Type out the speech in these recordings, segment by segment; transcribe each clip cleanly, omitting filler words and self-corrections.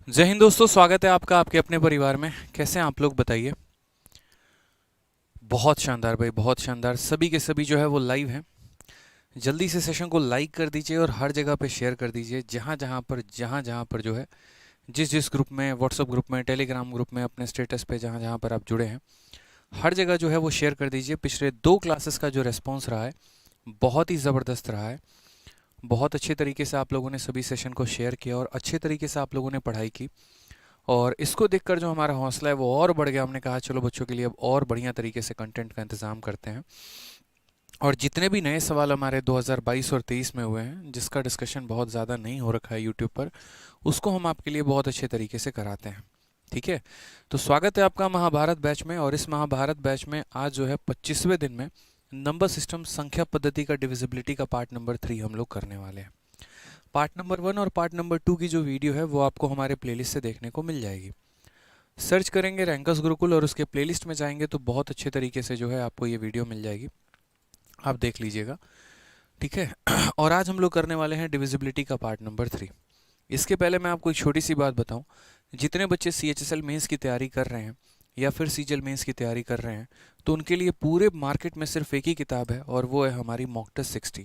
जय हिंद दोस्तों, स्वागत है आपका आपके अपने परिवार में। कैसे हैं आप लोग, बताइए। बहुत शानदार भाई, बहुत शानदार। सभी के सभी जो है वो लाइव हैं। जल्दी से सेशन को लाइक कर दीजिए और हर जगह पे शेयर कर दीजिए, जहाँ जहाँ पर जो है, जिस जिस ग्रुप में, व्हाट्सअप ग्रुप में, टेलीग्राम ग्रुप में, अपने स्टेटस पे जहाँ जहाँ पर आप जुड़े हैं, हर जगह जो है वो शेयर कर दीजिए। पिछले 2 क्लासेस का जो रेस्पॉन्स रहा है बहुत ही ज़बरदस्त रहा है। बहुत अच्छे तरीके से आप लोगों ने सभी सेशन को शेयर किया और अच्छे तरीके से आप लोगों ने पढ़ाई की। और इसको देखकर जो हमारा हौसला है वो और बढ़ गया। हमने कहा चलो बच्चों के लिए अब और बढ़िया तरीके से कंटेंट का इंतज़ाम करते हैं। और जितने भी नए सवाल हमारे 2022 और 23 में हुए हैं, जिसका डिस्कशन बहुत ज़्यादा नहीं हो रखा है यूट्यूब पर, उसको हम आपके लिए बहुत अच्छे तरीके से कराते हैं। ठीक है, तो स्वागत है आपका महाभारत बैच में। और इस महाभारत बैच में आज जो है 25वें दिन में नंबर सिस्टम संख्या पद्धति का डिविजिबिलिटी का पार्ट नंबर 3 हम लोग करने वाले हैं। पार्ट नंबर 1 और पार्ट नंबर 2 की जो वीडियो है वो आपको हमारे प्लेलिस्ट से देखने को मिल जाएगी। सर्च करेंगे रैंकर्स गुरुकुल और उसके प्लेलिस्ट में जाएंगे तो बहुत अच्छे तरीके से जो है आपको ये वीडियो मिल जाएगी, आप देख लीजिएगा। ठीक है। और आज हम लोग करने वाले हैं डिविजिबिलिटी का पार्ट नंबर 3। इसके पहले मैं आपको एक छोटी सी बात बताऊं। जितने बच्चे CHSL मेंस की तैयारी कर रहे हैं या फिर सीजीएल मेंस की तैयारी कर रहे हैं, तो उनके लिए पूरे मार्केट में सिर्फ एक ही किताब है और वो है हमारी मॉक टेस्ट 60।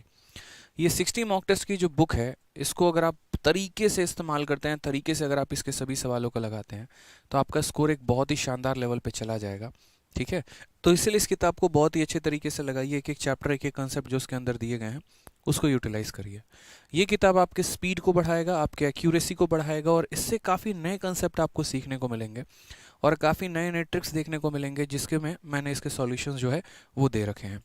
ये 60 मॉक टेस्ट की जो बुक है, इसको अगर आप तरीके से इस्तेमाल करते हैं, तरीके से अगर आप इसके सभी सवालों को लगाते हैं, तो आपका स्कोर एक बहुत ही शानदार लेवल पे चला जाएगा। ठीक है, तो इसलिए इस किताब को बहुत ही अच्छे तरीके से लगाइए। एक एक चैप्टर, एक एक कंसेप्ट जो उसके अंदर दिए गए हैं, उसको यूटिलाइज करिए। ये किताब आपके स्पीड को बढ़ाएगा, आपके एक्यूरेसी को बढ़ाएगा और इससे काफ़ी नए कंसेप्ट आपको सीखने को मिलेंगे और काफ़ी नए नए ट्रिक्स देखने को मिलेंगे, जिसके में मैंने इसके सॉल्यूशंस जो है वो दे रखे हैं।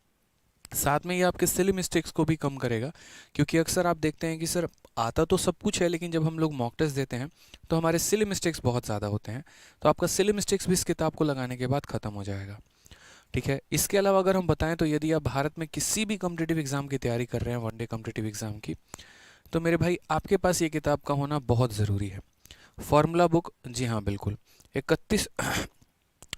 साथ में ये आपके सिली मिस्टेक्स को भी कम करेगा, क्योंकि अक्सर आप देखते हैं कि सर आता तो सब कुछ है, लेकिन जब हम लोग मॉक टेस्ट देते हैं तो हमारे सिली मिस्टेक्स बहुत ज़्यादा होते हैं। तो आपका सिली मिस्टेक्स भी इस किताब को लगाने के बाद ख़त्म हो जाएगा। ठीक है, इसके अलावा अगर हम बताएं तो यदि आप भारत में किसी भी कॉम्पिटिटिव एग्जाम की तैयारी कर रहे हैं, वनडे कॉम्पिटिटिव एग्जाम की, तो मेरे भाई आपके पास ये किताब का होना बहुत ज़रूरी है। फॉर्मूला बुक, जी हाँ बिल्कुल, 31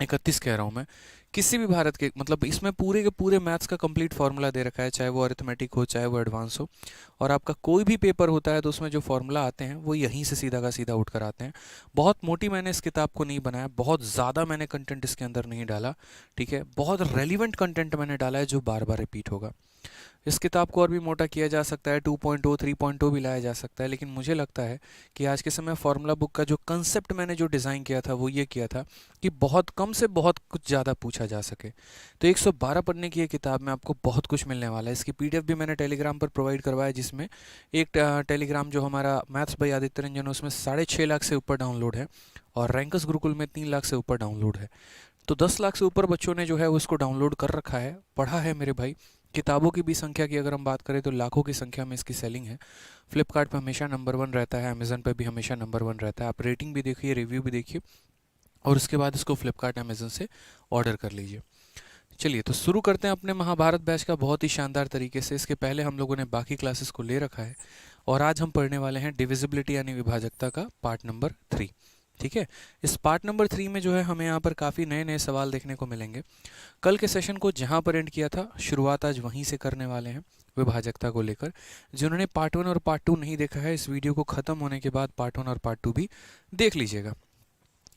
31 कह रहा हूँ मैं। किसी भी भारत के, मतलब इसमें पूरे के पूरे मैथ्स का कंप्लीट फार्मूला दे रखा है, चाहे वो अरिथमेटिक हो चाहे वो एडवांस हो। और आपका कोई भी पेपर होता है तो उसमें जो फार्मूला आते हैं वो यहीं से सीधा का सीधा उठ कर आते हैं। बहुत मोटी मैंने इस किताब को नहीं बनाया, बहुत ज़्यादा मैंने कंटेंट इसके अंदर नहीं डाला। ठीक है, बहुत रेलिवेंट कंटेंट मैंने डाला है जो बार बार रिपीट होगा। इस किताब को और भी मोटा किया जा सकता है, 2.0 3.0 भी लाया जा सकता है, लेकिन मुझे लगता है कि आज के समय फार्मूला बुक का जो कंसेप्ट मैंने जो डिज़ाइन किया था वो ये किया था कि बहुत कम से बहुत कुछ ज़्यादा पूछा जा सके। तो 112 पढ़ने की ये किताब में आपको बहुत कुछ मिलने वाला है। इसकी PDF भी मैंने टेलीग्राम पर प्रोवाइड करवाया, जिसमें एक टेलीग्राम जो हमारा मैथ्स बाई आदित्य रंजन है, उसमें 6.5 लाख से ऊपर डाउनलोड है और रैंकर्स गुरुकुल में 3 लाख से ऊपर डाउनलोड है। तो 10 लाख से ऊपर बच्चों ने जो है वो इसको डाउनलोड कर रखा है, पढ़ा है मेरे भाई। किताबों की भी संख्या की अगर हम बात करें तो लाखों की संख्या में इसकी सेलिंग है। फ्लिपकार्ट पे हमेशा नंबर 1 रहता है, अमेजन पे भी हमेशा नंबर 1 रहता है। आप रेटिंग भी देखिए, रिव्यू भी देखिए और उसके बाद इसको फ्लिपकार्ट अमेजन से ऑर्डर कर लीजिए। चलिए तो शुरू करते हैं अपने महाभारत बैच का बहुत ही शानदार तरीके से। इसके पहले हम लोगों ने बाकी क्लासेस को ले रखा है और आज हम पढ़ने वाले हैं डिविजिबिलिटी यानी विभाजकता का पार्ट नंबर 3। ठीक है, इस पार्ट नंबर 3 में जो है हमें यहाँ पर काफ़ी नए नए सवाल देखने को मिलेंगे। कल के सेशन को जहाँ पर एंड किया था, शुरुआत आज वहीं से करने वाले हैं विभाजकता को लेकर। जिन्होंने पार्ट 1 और पार्ट 2 नहीं देखा है, इस वीडियो को ख़त्म होने के बाद पार्ट 1 और पार्ट 2 भी देख लीजिएगा।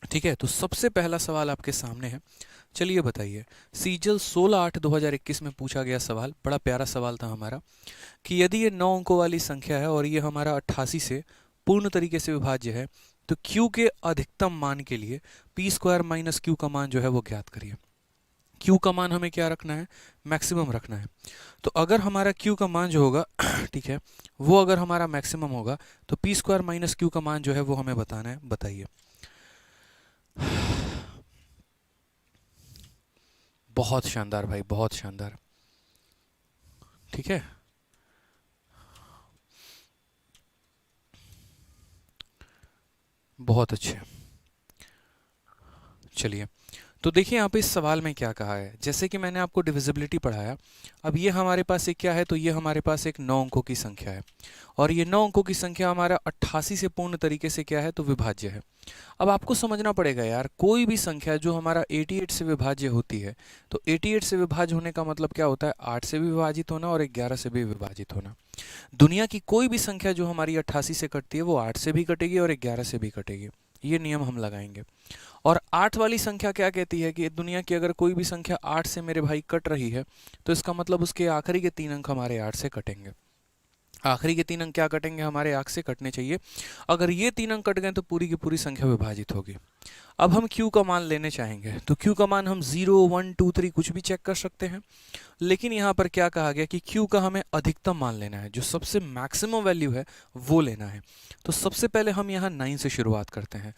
ठीक है, तो सबसे पहला सवाल आपके सामने है। चलिए बताइए, सीजल 16/8/2021 में पूछा गया सवाल, बड़ा प्यारा सवाल था हमारा, कि यदि ये 9 अंकों वाली संख्या है और ये हमारा 88 से पूर्ण तरीके से विभाज्य है, तो Q के अधिकतम मान के लिए p² - Q का मान जो है वो ज्ञात करिए। Q का मान हमें क्या रखना है, मैक्सिमम रखना है। तो अगर हमारा Q का मान जो होगा ठीक है, वो अगर हमारा मैक्सिमम होगा तो p² - Q का मान जो है वो हमें बताना है। बताइए। बहुत शानदार भाई, बहुत शानदार। ठीक है, बहुत अच्छे। चलिए, तो देखिए यहाँ पे इस सवाल में क्या कहा है। जैसे कि मैंने आपको डिविजिबिलिटी पढ़ाया, अब ये हमारे पास एक क्या है, तो ये हमारे पास एक 9 अंकों की संख्या है और ये 9 अंकों की संख्या हमारा 88 से पूर्ण तरीके से क्या है, तो विभाज्य है। अब आपको समझना पड़ेगा यार, कोई भी संख्या जो हमारा 88 से विभाज्य होती है, तो 88 से विभाज्य होने का मतलब क्या होता है, 8 से भी विभाजित होना और 11 से भी विभाजित होना। दुनिया की कोई भी संख्या जो हमारी 88 से कटती है वो 8 से भी कटेगी और 11 से भी कटेगी। ये नियम हम लगाएंगे। और 8 वाली संख्या क्या कहती है कि दुनिया की अगर कोई भी संख्या 8 से मेरे भाई कट रही है तो इसका मतलब उसके आखिरी के 3 अंक हमारे 8 से कटेंगे। आखिरी के 3 अंक क्या कटेंगे, हमारे 8 से कटने चाहिए। अगर ये 3 अंक कट गए तो पूरी की पूरी संख्या विभाजित होगी। अब हम q का मान लेने चाहेंगे तो q का मान हम 0 1 2 3 कुछ भी चेक कर सकते हैं, लेकिन यहाँ पर क्या कहा गया कि q का हमें अधिकतम मान लेना है, जो सबसे मैक्सिमम वैल्यू है वो लेना है। तो सबसे पहले हम यहाँ 9 से शुरुआत करते हैं।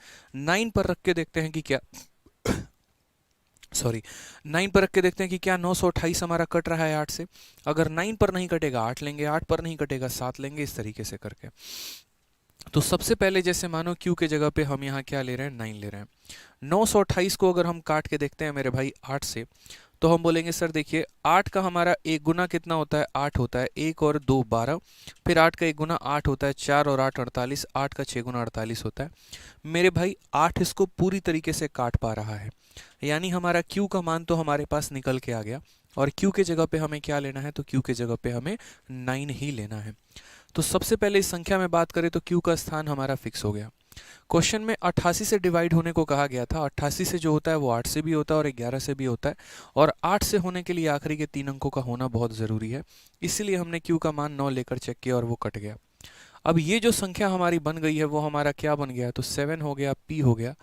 9 पर रख के देखते हैं कि क्या 9 पर रख के देखते हैं कि क्या 928 हमारा कट रहा है 8 से। अगर 9 पर नहीं कटेगा 8 लेंगे, 8 पर नहीं कटेगा 7 लेंगे, इस तरीके से करके। तो सबसे पहले जैसे मानो q के जगह पे हम यहाँ क्या ले रहे हैं, 9 ले रहे हैं। 928 को अगर हम काट के देखते हैं मेरे भाई 8 से, तो हम बोलेंगे सर देखिए 8 का हमारा एक गुना कितना होता है, 8 होता है, 1 और 2 12, फिर 8 का एक गुना 8 होता है, 4 और 8 48, 8 का 6 गुना 48 होता है। मेरे भाई 8 इसको पूरी तरीके से काट पा रहा है, यानी हमारा q का मान तो हमारे पास निकल के आ गया। और q के जगह पे हमें क्या लेना है, तो q के जगह पे हमें 9 ही लेना है। तो सबसे पहले इस संख्या में बात करें तो q का स्थान हमारा फिक्स हो गया। क्वेश्चन में 88 से डिवाइड होने को कहा गया था। 88 से जो होता है वो 8 से भी होता है और 11 से भी होता है, और 8 से होने के लिए आखिरी के 3 अंकों का होना बहुत ज़रूरी है, इसलिए हमने q का मान 9 लेकर चेक किया और वो कट गया। अब ये जो संख्या हमारी बन गई है वो हमारा क्या बन गया, तो 7 हो गया, p हो गया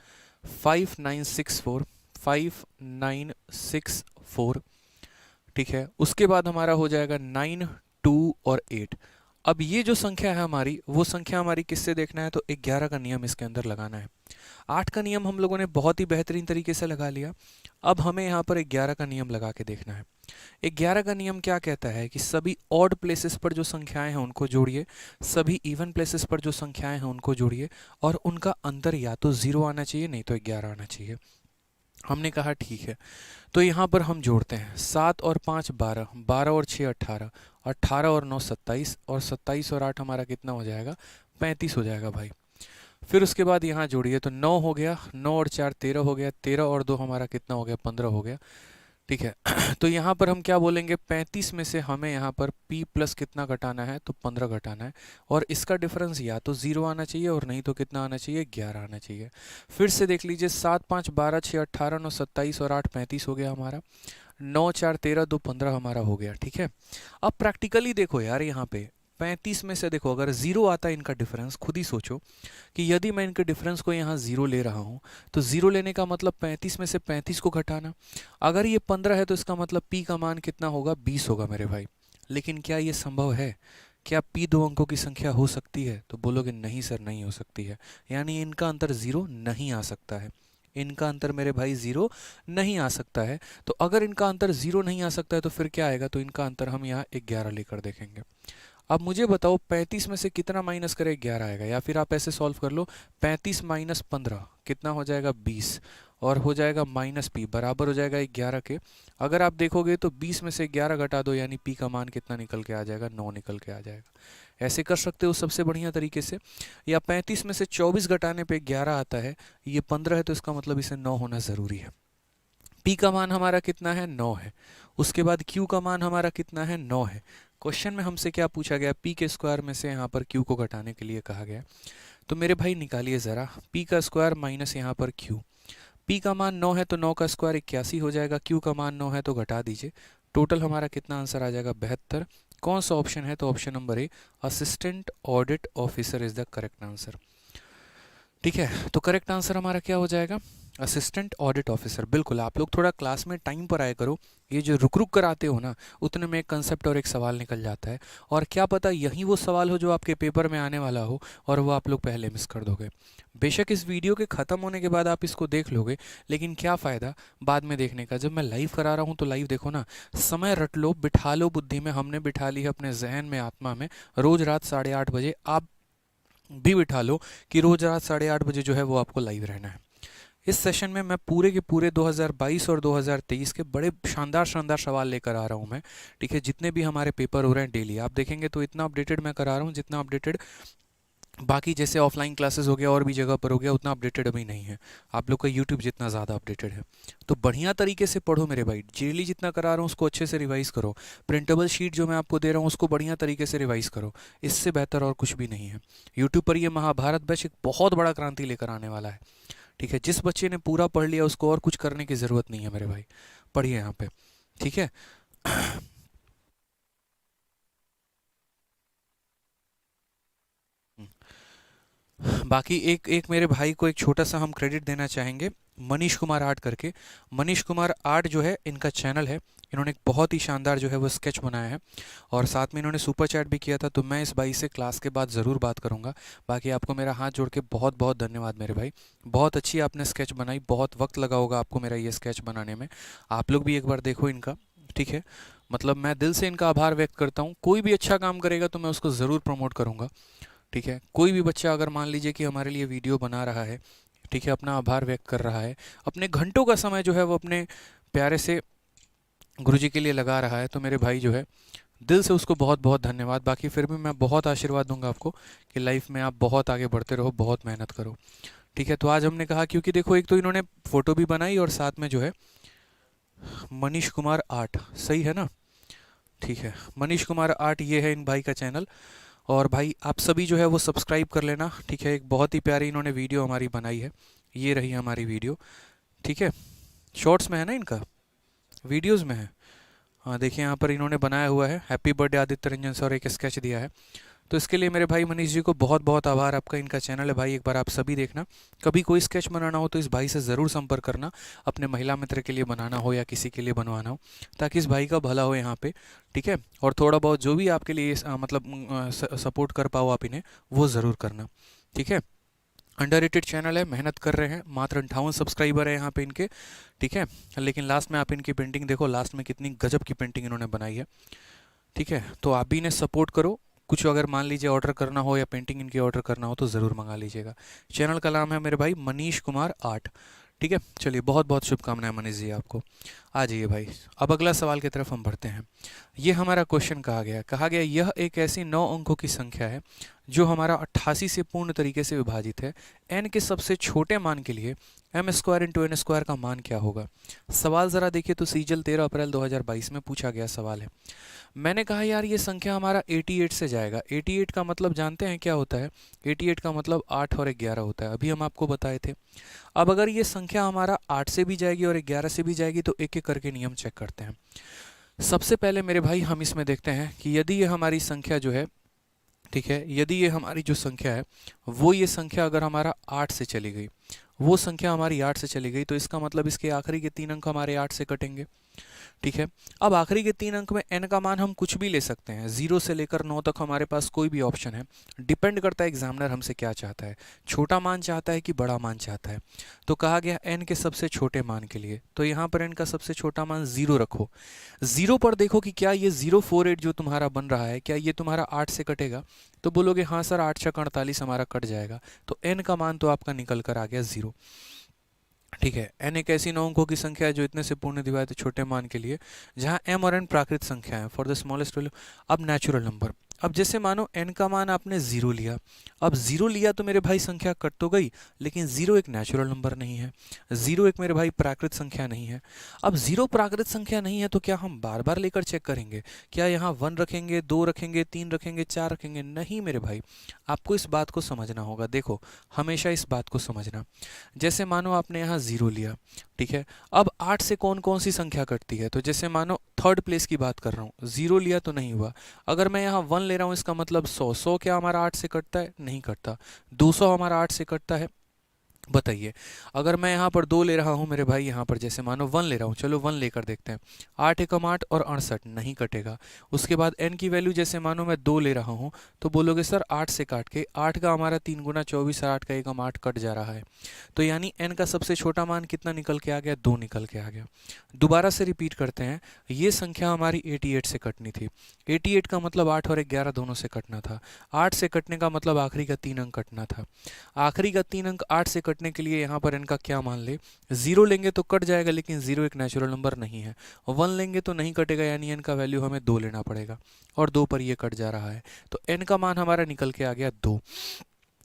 5964, 5964, ठीक है। उसके बाद हमारा हो जाएगा 9 2 और 8। अब ये जो संख्या है हमारी, वो संख्या हमारी किससे देखना है, तो 11 का नियम इसके अंदर लगाना है। 8 का नियम हम लोगों ने बहुत ही बेहतरीन तरीके से लगा लिया। अब हमें यहाँ पर 11 का नियम लगा के देखना है। 11 का नियम क्या कहता है कि सभी ऑड प्लेसेस पर जो संख्याएं हैं उनको जोड़िए, सभी इवन प्लेसेस पर जो संख्याएं हैं उनको जोड़िए, और उनका अंतर या तो 0 आना चाहिए नहीं तो 11 आना चाहिए। हमने कहा ठीक है, तो यहाँ पर हम जोड़ते हैं 7 और 5 12, 12 और 6 18, 18 और 9 27, और 27 और 8 हमारा कितना हो जाएगा, 35 हो जाएगा भाई। फिर उसके बाद यहाँ जोड़िए तो 9 हो गया, 9 और 4 13 हो गया, 13 और 2 हमारा कितना हो गया, 15 हो गया, ठीक है। तो यहाँ पर हम क्या बोलेंगे, 35 में से हमें यहाँ पर p प्लस कितना घटाना है, तो 15 घटाना है, और इसका डिफरेंस या तो 0 आना चाहिए और नहीं तो कितना आना चाहिए, 11 आना चाहिए। फिर से देख लीजिए 7 5 12 6 18 9 27 और 8 35 हो गया हमारा, 9 4 13 2 15 हमारा हो गया, ठीक है। अब प्रैक्टिकली देखो यार, यहाँ पे 35 में से देखो अगर 0 आता है इनका डिफरेंस, खुद ही सोचो कि यदि मैं इनके डिफरेंस को यहाँ 0 ले रहा हूँ तो 0 लेने का मतलब 35 में से 35 को घटाना। अगर ये 15 है तो इसका मतलब p का मान कितना होगा, 20 होगा मेरे भाई। लेकिन क्या ये संभव है, क्या p 2 अंकों की संख्या हो सकती है, तो बोलोगे नहीं सर नहीं हो सकती है, यानी इनका अंतर 0 नहीं आ सकता है। इनका अंतर मेरे भाई 0 नहीं आ सकता है। तो अगर इनका अंतर 0 नहीं आ सकता है तो फिर क्या आएगा, तो इनका अंतर हम यहाँ 11 लेकर देखेंगे। अब मुझे बताओ 35 में से कितना माइनस करें, 11 आएगा, या फिर आप ऐसे सॉल्व कर लो 35 माइनस 15 कितना हो जाएगा, 20, और हो जाएगा माइनस p बराबर हो जाएगा 11 के। अगर आप देखोगे तो 20 में से 11 घटा दो, यानी p का मान कितना निकल के आ जाएगा, 9 निकल के आ जाएगा। ऐसे कर सकते हो सबसे बढ़िया तरीके से। या 35 में से 24 घटाने पे 11 आता है, ये 15 है तो इसका मतलब इसे 9 होना ज़रूरी है। p का मान हमारा कितना है, 9 है। उसके बाद q का मान हमारा कितना है, 9 है। क्वेश्चन में हमसे क्या पूछा गया, p के स्क्वायर में से यहाँ पर q को घटाने के लिए कहा गया। तो मेरे भाई निकालिए ज़रा, p का स्क्वायर माइनस यहाँ पर q। p का मान 9 है तो 9 का स्क्वायर 81 हो जाएगा, q का मान 9 है तो घटा दीजिए, टोटल हमारा कितना आंसर आ जाएगा, 72। कौन सा ऑप्शन है, तो option number A, assistant audit officer is the correct answer. ठीक है, तो करेक्ट आंसर हमारा क्या हो जाएगा, असिस्टेंट ऑडिट ऑफिसर। बिल्कुल, आप लोग थोड़ा क्लास में टाइम पर आया करो, ये जो रुक रुक कर आते हो ना, उतने में एक कंसेप्ट और एक सवाल निकल जाता है, और क्या पता यही वो सवाल हो जो आपके पेपर में आने वाला हो और वो आप लोग पहले मिस कर दोगे। बेशक इस वीडियो के ख़त्म होने के बाद आप इसको देख लोगे, लेकिन क्या फ़ायदा बाद में देखने का, जब मैं लाइव करा रहा हूँ तो लाइव देखो ना, समय रट लो, बिठा लो बुद्धि में, हमने बिठा ली है अपने जहन में, आत्मा में। रोज़ रात 8:30 बजे आप भी बिठा लो कि रोज़ रात 8:30 बजे जो है वो आपको लाइव रहना है। इस सेशन में मैं पूरे के पूरे 2022 और 2023 के बड़े शानदार शानदार सवाल लेकर आ रहा हूँ मैं, ठीक है। जितने भी हमारे पेपर हो रहे हैं डेली आप देखेंगे तो इतना अपडेटेड मैं करा रहा हूँ जितना अपडेटेड बाकी जैसे ऑफलाइन क्लासेस हो गया और भी जगह पर हो गया, उतना अपडेटेड अभी नहीं है आप लोग का यूट्यूब जितना ज़्यादा अपडेटेड है। तो बढ़िया तरीके से पढ़ो मेरे भाई, डेली जितना करा रहा हूँ उसको अच्छे से रिवाइज़ करो। प्रिंटेबल शीट जो मैं आपको दे रहा हूँ उसको बढ़िया तरीके से रिवाइज़ करो। इससे बेहतर और कुछ भी नहीं है। यूट्यूब पर ये महाभारत बैच एक बहुत बड़ा क्रांति लेकर आने वाला है। ठीक है, जिस बच्चे ने पूरा पढ़ लिया उसको और कुछ करने की ज़रूरत नहीं है मेरे भाई। पढ़िए यहाँ पे। ठीक है। बाकी एक एक मेरे भाई को एक छोटा सा हम क्रेडिट देना चाहेंगे, मनीष कुमार आर्ट करके। मनीष कुमार आर्ट जो है इनका चैनल है। इन्होंने एक बहुत ही शानदार जो है वो स्केच बनाया है, और साथ में इन्होंने सुपर चैट भी किया था। तो मैं इस भाई से क्लास के बाद ज़रूर बात करूंगा। बाकी आपको मेरा हाथ जोड़ के बहुत बहुत धन्यवाद मेरे भाई। बहुत अच्छी आपने स्केच बनाई, बहुत वक्त लगा होगा आपको मेरा ये स्केच बनाने में। आप लोग भी एक बार देखो इनका। ठीक है, मतलब मैं दिल से इनका आभार व्यक्त करता हूँ। कोई भी अच्छा काम करेगा तो मैं उसको ज़रूर प्रमोट करूँगा। ठीक है, कोई भी बच्चा अगर मान लीजिए कि हमारे लिए वीडियो बना रहा है, ठीक है, अपना आभार व्यक्त कर रहा है, अपने घंटों का समय जो है वो अपने प्यारे से गुरुजी के लिए लगा रहा है, तो मेरे भाई जो है दिल से उसको बहुत बहुत धन्यवाद। बाकी फिर भी मैं बहुत आशीर्वाद दूंगा आपको कि लाइफ में आप बहुत आगे बढ़ते रहो, बहुत मेहनत करो। ठीक है, तो आज हमने कहा क्योंकि देखो एक तो इन्होंने फ़ोटो भी बनाई और साथ में जो है मनीष कुमार आर्ट, सही है ना? ठीक है, मनीष कुमार आर्ट ये है इन भाई का चैनल। और भाई आप सभी जो है वो सब्सक्राइब कर लेना। ठीक है, एक बहुत ही प्यारी इन्होंने वीडियो हमारी बनाई है। ये रही हमारी वीडियो। ठीक है, शॉर्ट्स में है ना इनका, वीडियोस में है। हाँ देखिए यहाँ पर इन्होंने बनाया हुआ है, happy birthday Aditya Ranjan sir, एक स्केच दिया है। तो इसके लिए मेरे भाई मनीष जी को बहुत बहुत आभार। आपका इनका चैनल है भाई, एक बार आप सभी देखना। कभी कोई स्केच बनाना हो तो इस भाई से ज़रूर संपर्क करना, अपने महिला मित्र के लिए बनाना हो या किसी के लिए बनवाना हो, ताकि इस भाई का भला हो यहाँ पे। ठीक है, और थोड़ा बहुत जो भी आपके लिए मतलब सपोर्ट कर पाओ आप इन्हें, वो ज़रूर करना। ठीक है, अंडररेटेड चैनल है, मेहनत कर रहे हैं, मात्र 58 सब्सक्राइबर है यहाँ पे इनके। ठीक है, लेकिन लास्ट में आप इनकी पेंटिंग देखो, लास्ट में कितनी गजब की पेंटिंग इन्होंने बनाई है। ठीक है, तो आप भी इन्हें सपोर्ट करो। कुछ अगर मान लीजिए ऑर्डर करना हो या पेंटिंग इनकी ऑर्डर करना हो तो ज़रूर मंगा लीजिएगा। चैनल का नाम है मेरे भाई मनीष कुमार आर्ट। ठीक है, चलिए बहुत बहुत शुभकामनाएं मनीष जी आपको। आ जाइए भाई, अब अगला सवाल की तरफ हम बढ़ते हैं। ये हमारा क्वेश्चन कहा गया यह एक ऐसी 9 अंकों की संख्या है जो हमारा 88 से पूर्ण तरीके से विभाजित है। n के सबसे छोटे मान के लिए m square into n square का मान क्या होगा? सवाल ज़रा देखिए तो सीजल 13 अप्रैल 2022 में पूछा गया सवाल है। मैंने कहा यार ये संख्या हमारा 88 से जाएगा। 88 का मतलब जानते हैं क्या होता है? 88 का मतलब 8 और 11 होता है, अभी हम आपको बताए थे। अब अगर ये संख्या हमारा 8 से भी जाएगी और 11 से भी जाएगी तो एक एक करके नियम चेक करते हैं। सबसे पहले मेरे भाई हम इसमें देखते हैं कि यदि ये हमारी संख्या जो है, ठीक है, यदि ये हमारी जो संख्या है वो ये संख्या अगर हमारा 8 से चली गई, वो संख्या हमारी 8 से चली गई, तो इसका मतलब इसके आखिरी के 3 अंक हमारे 8 से कटेंगे। ठीक है, अब आखिरी के 3 अंक में n का मान हम कुछ भी ले सकते हैं, 0 से लेकर 9 तक हमारे पास कोई भी ऑप्शन है। डिपेंड करता है एग्जामिनर हमसे क्या चाहता है, छोटा मान चाहता है कि बड़ा मान चाहता है। तो कहा गया n के सबसे छोटे मान के लिए, तो यहाँ पर n का सबसे छोटा मान 0 रखो। 0 पर देखो कि क्या ये 048 जो तुम्हारा बन रहा है क्या ये तुम्हारा 8 से कटेगा? तो बोलोगे हाँ सर 8 छक 48 हमारा कट जाएगा। तो n का मान तो आपका निकल कर आ गया 0। ठीक है, n एक ऐसी 9 अंकों की संख्या है जो इतने से पूर्ण विभाजित छोटे मान के लिए, जहां m और n प्राकृत संख्या है फॉर द स्मॉलेस्ट वैल्यू। अब नेचुरल नंबर, अब जैसे मानो n का मान आपने 0 लिया। अब 0 लिया तो मेरे भाई संख्या कट तो गई, लेकिन 0 एक नेचुरल नंबर नहीं है, 0 एक मेरे भाई प्राकृत संख्या नहीं है। अब 0 प्राकृत संख्या नहीं है तो क्या हम बार बार लेकर चेक करेंगे? क्या यहाँ 1 रखेंगे, 2 रखेंगे, 3 रखेंगे, 4 रखेंगे? नहीं मेरे भाई, आपको इस बात को समझना होगा। देखो, हमेशा इस बात को समझना, जैसे मानो आपने यहाँ 0 लिया, ठीक है, अब 8 से कौन कौन सी संख्या कटती है? तो जैसे मानो थर्ड प्लेस की बात कर रहा हूँ, 0 लिया तो नहीं हुआ। अगर मैं यहाँ 1 ले रहा हूँ इसका मतलब 100, 100 क्या हमारा 8 से कटता है? नहीं कटता। 200 हमारा 8 से कटता है? बताइए। अगर मैं यहाँ पर 2 ले रहा हूँ मेरे भाई, यहाँ पर जैसे मानो 1 ले रहा हूँ, चलो 1 लेकर देखते हैं। 8 एकम 8 और 68 नहीं कटेगा। उसके बाद n की वैल्यू जैसे मानो मैं 2 ले रहा हूँ, तो बोलोगे सर 8 से काट के, 8 का हमारा 3 गुना 24 और 8 का एकम 8 कट जा रहा है। तो यानी n का सबसे छोटा मान कितना निकल के आ गया? 2 निकल के आ गया। दोबारा से रिपीट करते हैं, ये संख्या हमारी 88 से कटनी थी। 88 का मतलब 8 और 11 दोनों से कटना था। 8 से कटने का मतलब आखिरी का 3 अंक कटना था। आखिरी का 3 अंक 8 से कटने के लिए यहाँ पर इनका क्या मान ले? 0 लेंगे तो कट जाएगा, लेकिन 0 एक नेचुरल नंबर नहीं है। 1 लेंगे तो नहीं कटेगा, यानी n का वैल्यू हमें 2 लेना पड़ेगा, और 2 पर ये कट जा रहा है। तो n का मान हमारा निकल के आ गया 2।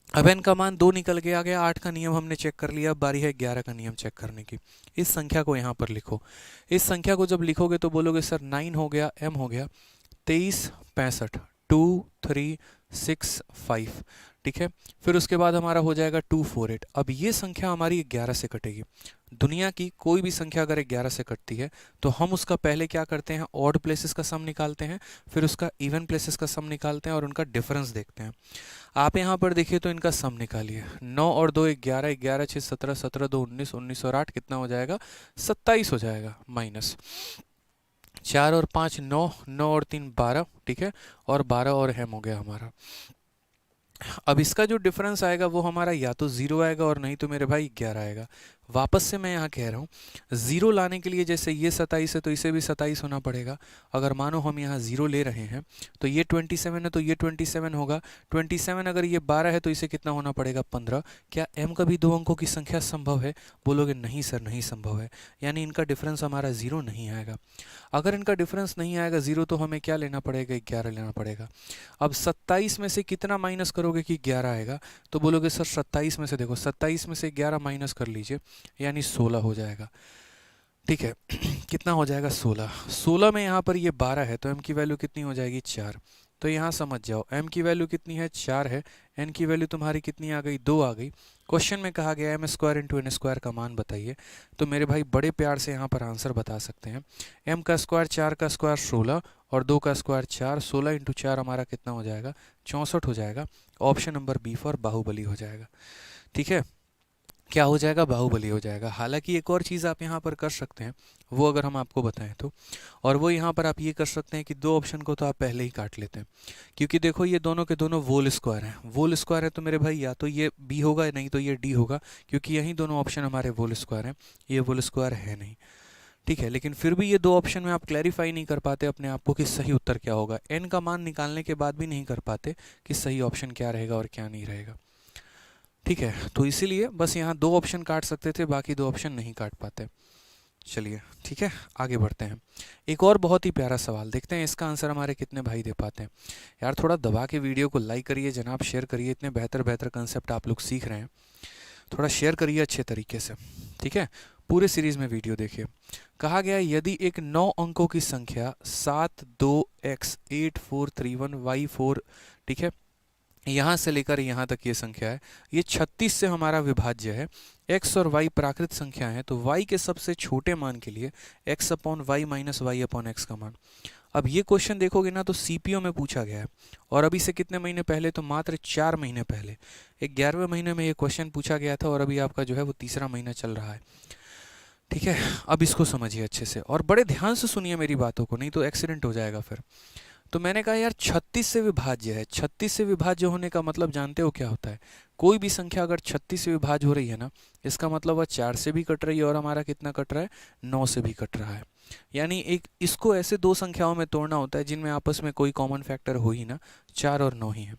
अब n का मान 2 निकल के आ गया, 8 का नियम हमने चेक कर लिया, अब बारी है 11 का नियम चेक करने की। इस संख्या को यहाँ पर लिखो। इस संख्या को जब लिखोगे तो बोलोगे सर 9 हो गया, m हो गया 23 65 2 3 6 5, ठीक है। फिर उसके बाद हमारा हो जाएगा 248। अब ये संख्या हमारी 11 से कटेगी। दुनिया की कोई भी संख्या अगर 11 से कटती है तो हम उसका पहले क्या करते हैं, ऑड प्लेसेस का सम निकालते हैं, फिर उसका इवन प्लेसेस का सम निकालते हैं और उनका डिफरेंस देखते हैं। आप यहाँ पर देखिए तो इनका सम निकालिए। 9 और 2 11, 11 6 17, 17 2 19, 19 और 8 कितना हो जाएगा, 27 हो जाएगा। माइनस 4 और 5 9, 9 और 3 12, ठीक है, और 12 और m हो गया हमारा। अब इसका जो डिफरेंस आएगा वो हमारा या तो 0 आएगा और नहीं तो मेरे भाई 11 आएगा। वापस से मैं यहाँ कह रहा हूँ, 0 लाने के लिए जैसे ये 27 है तो इसे भी 27 होना पड़ेगा। अगर मानो हम यहाँ 0 ले रहे हैं तो ये 27 है तो ये 27 होगा। 27 अगर ये 12 है तो इसे कितना होना पड़ेगा, 15। क्या m कभी 2 अंकों की संख्या संभव है? बोलोगे नहीं सर नहीं संभव है, यानी इनका डिफरेंस हमारा 0 नहीं आएगा। अगर इनका डिफरेंस नहीं आएगा 0 तो हमें क्या लेना पड़ेगा, 11 लेना पड़ेगा। अब 27 में से कितना माइनस करोगे कि 11 आएगा, तो बोलोगे सर 27 में से, देखो 27 में से 11 माइनस कर लीजिए, यानी 16 हो जाएगा, ठीक है। कितना हो जाएगा, 16। 16 में यहाँ पर ये 12 है तो m की वैल्यू कितनी हो जाएगी, 4। तो यहाँ समझ जाओ m की वैल्यू कितनी है, 4 है। n की वैल्यू तुम्हारी कितनी आ गई, 2 आ गई। क्वेश्चन में कहा गया m square into n square का मान बताइए। तो मेरे भाई बड़े प्यार से यहाँ पर आंसर बता सकते हैं। m का स्क्वायर 4 का स्क्वायर 16 और 2 का स्क्वायर 4, 16 इंटू 4 हमारा कितना हो जाएगा, 64 हो जाएगा। Option number B for Baahubali हो जाएगा, ठीक है। क्या हो जाएगा, बाहुबली हो जाएगा। हालांकि एक और चीज़ आप यहाँ पर कर सकते हैं, वो अगर हम आपको बताएं तो, और वो यहाँ पर आप ये कर सकते हैं कि 2 ऑप्शन को तो आप पहले ही काट लेते हैं, क्योंकि देखो ये दोनों के दोनों वोल स्क्वायर हैं। वोल स्क्वायर है तो मेरे भाई या तो ये बी होगा नहीं तो ये डी होगा, क्योंकि यही दोनों ऑप्शन हमारे वोल स्क्वायर हैं, ये वोल स्क्वायर है नहीं, ठीक है। लेकिन फिर भी ये 2 ऑप्शन में आप क्लैरिफाई नहीं कर पाते अपने आप को कि सही उत्तर क्या होगा। n का मान निकालने के बाद भी नहीं कर पाते कि सही ऑप्शन क्या रहेगा और क्या नहीं रहेगा, ठीक है। तो इसीलिए बस यहाँ 2 ऑप्शन काट सकते थे, बाकी 2 ऑप्शन नहीं काट पाते। चलिए ठीक है, आगे बढ़ते हैं। एक और बहुत ही प्यारा सवाल देखते हैं, इसका आंसर हमारे कितने भाई दे पाते हैं। यार थोड़ा दबा के वीडियो को लाइक करिए जनाब, शेयर करिए, इतने बेहतर बेहतर कंसेप्ट आप लोग सीख रहे हैं, थोड़ा शेयर करिए अच्छे तरीके से, ठीक है। पूरे सीरीज में वीडियो देखिए। कहा गया यदि एक 9 अंकों की संख्या 7 2 x 8 4 3 1 y 4, ठीक है, यहाँ से लेकर यहाँ तक ये संख्या है, ये 36 से हमारा विभाज्य है। x और y प्राकृत संख्या है तो y के सबसे छोटे मान के लिए x upon y minus y upon x का मान। अब ये क्वेश्चन देखोगे ना तो सीपीओ में पूछा गया है, और अभी से कितने महीने पहले, तो मात्र 4 महीने पहले 11वें महीने में ये क्वेश्चन पूछा गया था, और अभी आपका जो है वो तीसरा महीना चल रहा है, ठीक है। अब इसको समझिए अच्छे से और बड़े ध्यान से सुनिए मेरी बातों को, नहीं तो एक्सीडेंट हो जाएगा फिर। तो मैंने कहा यार 36 से विभाज्य है, 36 से विभाज्य होने का मतलब जानते हो क्या होता है? कोई भी संख्या अगर 36 से विभाज्य हो रही है ना, इसका मतलब वह 4 से भी कट रही है और हमारा कितना कट रहा है, 9 से भी कट रहा है। यानी एक इसको ऐसे 2 संख्याओं में तोड़ना होता है जिनमें आपस में कोई कॉमन फैक्टर हो ही ना, 4 और 9 ही है,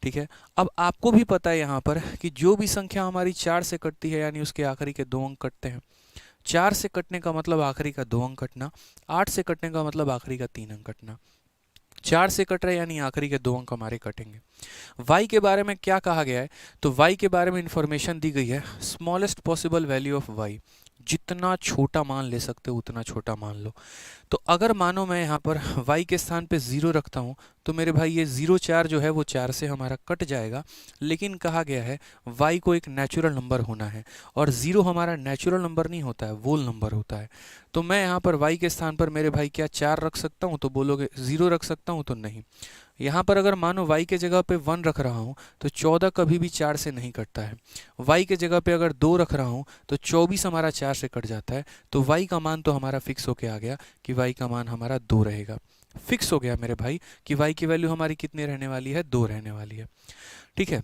ठीक है। अब आपको भी पता है यहाँ पर कि जो भी संख्या हमारी 4 से कटती है यानी उसके आखिरी के 2 अंक कटते हैं। 4 से कटने का मतलब आखिरी का 2 अंक कटना, 8 से कटने का मतलब आखिरी का 3 अंक कटना। 4 से कट रहे हैं यानी आखिरी के 2 अंक हमारे कटेंगे। y के बारे में क्या कहा गया है, तो y के बारे में इंफॉर्मेशन दी गई है, smallest possible value of y, जितना छोटा मान ले सकते हो उतना छोटा मान लो। तो अगर मानो मैं यहाँ पर y के स्थान पे 0 रखता हूँ तो मेरे भाई ये 0 4 जो है वो 4 से हमारा कट जाएगा, लेकिन कहा गया है y को एक नेचुरल नंबर होना है, और 0 हमारा नेचुरल नंबर नहीं होता है, वोल नंबर होता है। तो मैं यहाँ पर y के स्थान पर मेरे भाई क्या 4 रख सकता हूँ, तो बोलोगे 0 रख सकता हूँ, तो नहीं। यहाँ पर अगर मानो y के जगह पे 1 रख रहा हूँ तो 14 कभी भी 4 से नहीं कटता है। y के जगह पे अगर 2 रख रहा हूँ तो 24 हमारा 4 से कट जाता है। तो y का मान तो हमारा फिक्स होके आ गया कि y का मान हमारा 2 रहेगा। फिक्स हो गया मेरे भाई कि y की वैल्यू हमारी कितनी रहने वाली है, 2 रहने वाली है, ठीक है।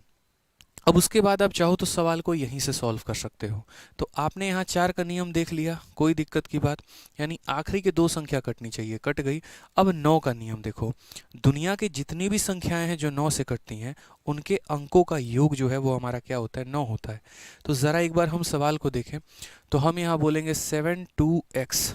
अब उसके बाद आप चाहो तो सवाल को यहीं से सॉल्व कर सकते हो। तो आपने यहाँ 4 का नियम देख लिया, कोई दिक्कत की बात, यानी आखिरी के 2 संख्या कटनी चाहिए, कट गई। अब 9 का नियम देखो, दुनिया की जितनी भी संख्याएं हैं जो 9 से कटती हैं उनके अंकों का योग जो है वो हमारा क्या होता है, 9 होता है। तो ज़रा एक बार हम सवाल को देखें तो हम यहाँ बोलेंगे 7 2x,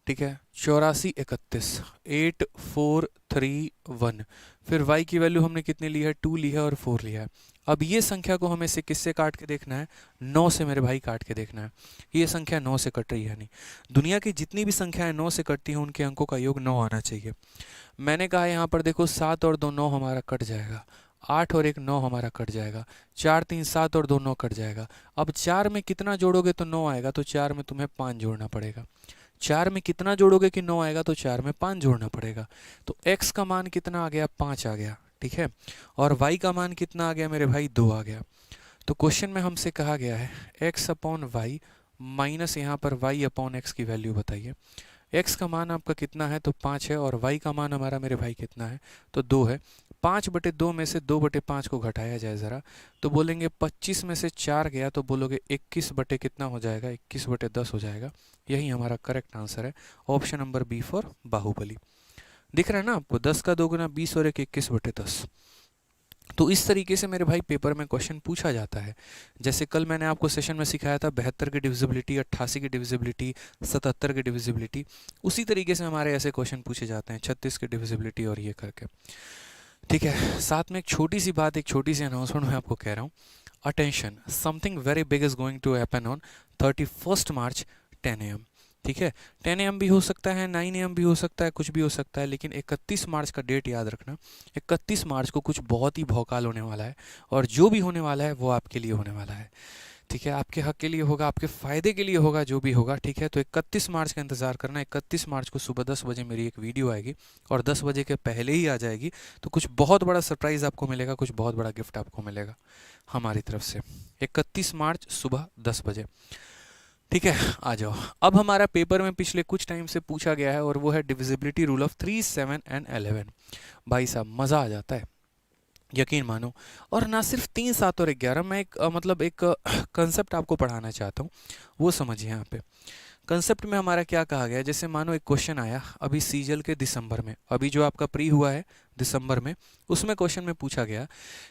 ठीक है, 8431, 8431। फिर y की वैल्यू हमने कितनी ली है, 2 ली है और 4 लिया है। अब ये संख्या को हमें से किससे काट के देखना है, 9 से मेरे भाई काट के देखना है। ये संख्या 9 से कट रही है नहीं। दुनिया की जितनी भी संख्याएं 9 से कटती हैं उनके अंकों का योग 9 आना चाहिए। मैंने कहा यहाँ पर देखो 7 और 2 9 हमारा कट जाएगा, 8 और 1 9 हमारा कट जाएगा, 4 3 7 और 2 9 कट जाएगा। अब 4 में कितना जोड़ोगे तो 9 आएगा, तो 4 में तुम्हें 5 जोड़ना पड़ेगा। 4 में कितना जोड़ोगे कि 9 आएगा, तो 4 में 5 जोड़ना पड़ेगा। तो x का मान कितना आ गया, 5 आ गया, ठीक है। और y का मान कितना आ गया मेरे भाई, 2 आ गया। तो क्वेश्चन में हमसे कहा गया है x अपॉन वाई माइनस यहाँ पर y अपॉन एक्स की वैल्यू बताइए। x का मान आपका कितना है, तो 5 है, और y का मान हमारा मेरे भाई कितना है, तो 2 है। 5/2 में से 2/5 को घटाया जाए ज़रा, तो बोलेंगे 25 में से 4 गया तो बोलोगे 21 बटे कितना हो जाएगा, 21/10 हो जाएगा। यही हमारा करेक्ट आंसर है, option number B for Baahubali. दिख रहा है ना आपको, 10 का 2 गुना 20 और 21/10। तो इस तरीके से मेरे भाई पेपर में क्वेश्चन पूछा जाता है। जैसे कल मैंने आपको सेशन में सिखाया था 72 की डिविजिबिलिटी, 88 की डिविजिबिलिटी, 77 की डिविजिबिलिटी, उसी तरीके से हमारे ऐसे क्वेश्चन पूछे जाते हैं, 36 की डिविजिबिलिटी और ये करके, ठीक है। साथ में एक छोटी सी बात, एक छोटी सी अनाउंसमेंट मैं आपको कह रहा हूँ। Attention, something very big is going to happen on 31 March 10 AM, ठीक है। 10 AM भी हो सकता है, 9 AM भी हो सकता है, कुछ भी हो सकता है, लेकिन 31 मार्च का डेट याद रखना। 31 मार्च को कुछ बहुत ही भौकाल होने वाला है, और जो भी होने वाला है वो आपके लिए होने वाला है, ठीक है। आपके हक के लिए होगा, आपके फ़ायदे के लिए होगा, जो भी होगा, ठीक है। तो 31 मार्च का इंतज़ार करना। 31 मार्च को सुबह 10 बजे मेरी एक वीडियो आएगी, और 10 बजे के पहले ही आ जाएगी। तो कुछ बहुत बड़ा सरप्राइज़ आपको मिलेगा, कुछ बहुत बड़ा गिफ्ट आपको मिलेगा हमारी तरफ से। 31 मार्च सुबह 10 बजे, ठीक है। आ जाओ, अब हमारा पेपर में पिछले कुछ टाइम से पूछा गया है, और वो है डिविजिबिलिटी रूल ऑफ 3, 7 एंड 11। भाई साहब मज़ा आ जाता है, यकीन मानो। और ना सिर्फ 3, 7 और 11, मैं एक मतलब एक कंसेप्ट आपको पढ़ाना चाहता हूँ, वो समझिए यहाँ पे। कंसेप्ट में हमारा क्या कहा गया है, जैसे मानो एक क्वेश्चन आया अभी सीजल के दिसंबर में, अभी जो आपका प्री हुआ है दिसंबर में, उसमें क्वेश्चन में पूछा गया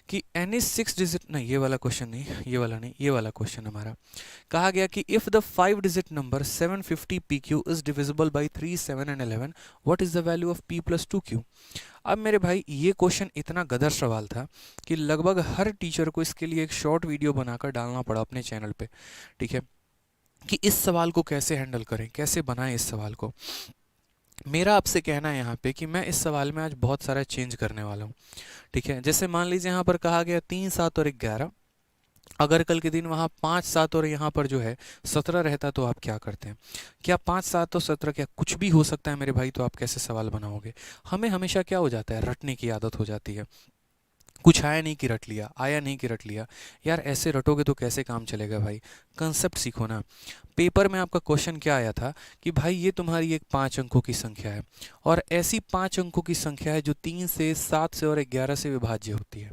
कि एनी 6 डिजिट, नहीं ये वाला क्वेश्चन नहीं, ये वाला नहीं, ये वाला क्वेश्चन हमारा। कहा गया कि if the 5 digit number 750 PQ is divisible by 3, 7 and 11, what is the value of P + 2Q। अब मेरे भाई ये क्वेश्चन इतना गदर सवाल था कि लगभग हर टीचर को इसके लिए एक शॉर्ट वीडियो बनाकर डालना पड़ा अपने चैनल पे, ठीक है, कि इस सवाल को कैसे हैंडल करें, कैसे बनाएं इस सवाल को। मेरा आपसे कहना है यहाँ पे कि मैं इस सवाल में आज बहुत सारा चेंज करने वाला हूँ, ठीक है। जैसे मान लीजिए यहाँ पर कहा गया 3, 7 और 11, अगर कल के दिन वहाँ 5, 7 और यहाँ पर जो है 17 रहता तो आप क्या करते हैं? क्या 5, 7 और 17 क्या कुछ भी हो सकता है मेरे भाई? तो आप कैसे सवाल बनाओगे? हमें हमेशा क्या हो जाता है, रटने की आदत हो जाती है। कुछ आया नहीं कि रट लिया, आया नहीं कि रट लिया। यार ऐसे रटोगे तो कैसे काम चलेगा भाई? कंसेप्ट सीखो ना। पेपर में आपका क्वेश्चन क्या आया था कि भाई ये तुम्हारी एक 5 अंकों की संख्या है, और ऐसी 5 अंकों की संख्या है जो 3 से, 7 से और 11 से विभाज्य होती है,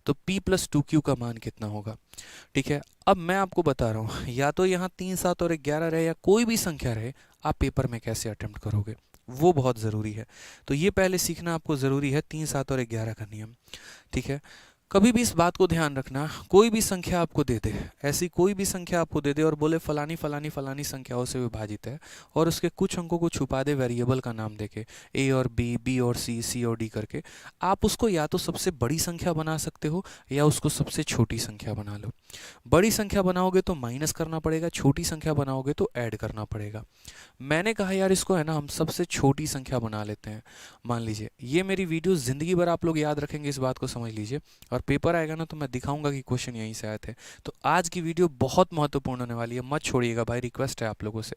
तो P + 2Q का मान कितना होगा? ठीक है, अब मैं आपको बता रहा हूँ, या तो यहाँ 3, 7 और 11 रहे या कोई भी संख्या रहे, आप पेपर में कैसे अटेम्प्ट करोगे, वो बहुत ज़रूरी है। तो ये पहले सीखना आपको ज़रूरी है, 3, 7 और 11 का नियम, ठीक है। कभी भी इस बात को ध्यान रखना, कोई भी संख्या आपको दे दे, ऐसी कोई भी संख्या आपको दे दे और बोले फलानी फलानी फलानी संख्याओं से विभाजित है, और उसके कुछ अंकों को छुपा दे वेरिएबल का नाम देके, ए और बी, बी और सी और डी करके, आप उसको या तो सबसे बड़ी संख्या बना सकते हो या उसको सबसे छोटी संख्या बना लो। बड़ी संख्या बनाओगे तो माइनस करना पड़ेगा, छोटी संख्या बनाओगे तो ऐड करना पड़ेगा। मैंने कहा यार इसको है ना हम सबसे छोटी संख्या बना लेते हैं। मान लीजिए ये मेरी वीडियो ज़िंदगी भर आप लोग याद रखेंगे, इस बात को समझ लीजिए, और पेपर आएगा ना तो मैं दिखाऊंगा कि क्वेश्चन यहीं से आए थे। तो आज की वीडियो बहुत महत्वपूर्ण होने वाली है, मत छोड़िएगा भाई, रिक्वेस्ट है आप लोगों से,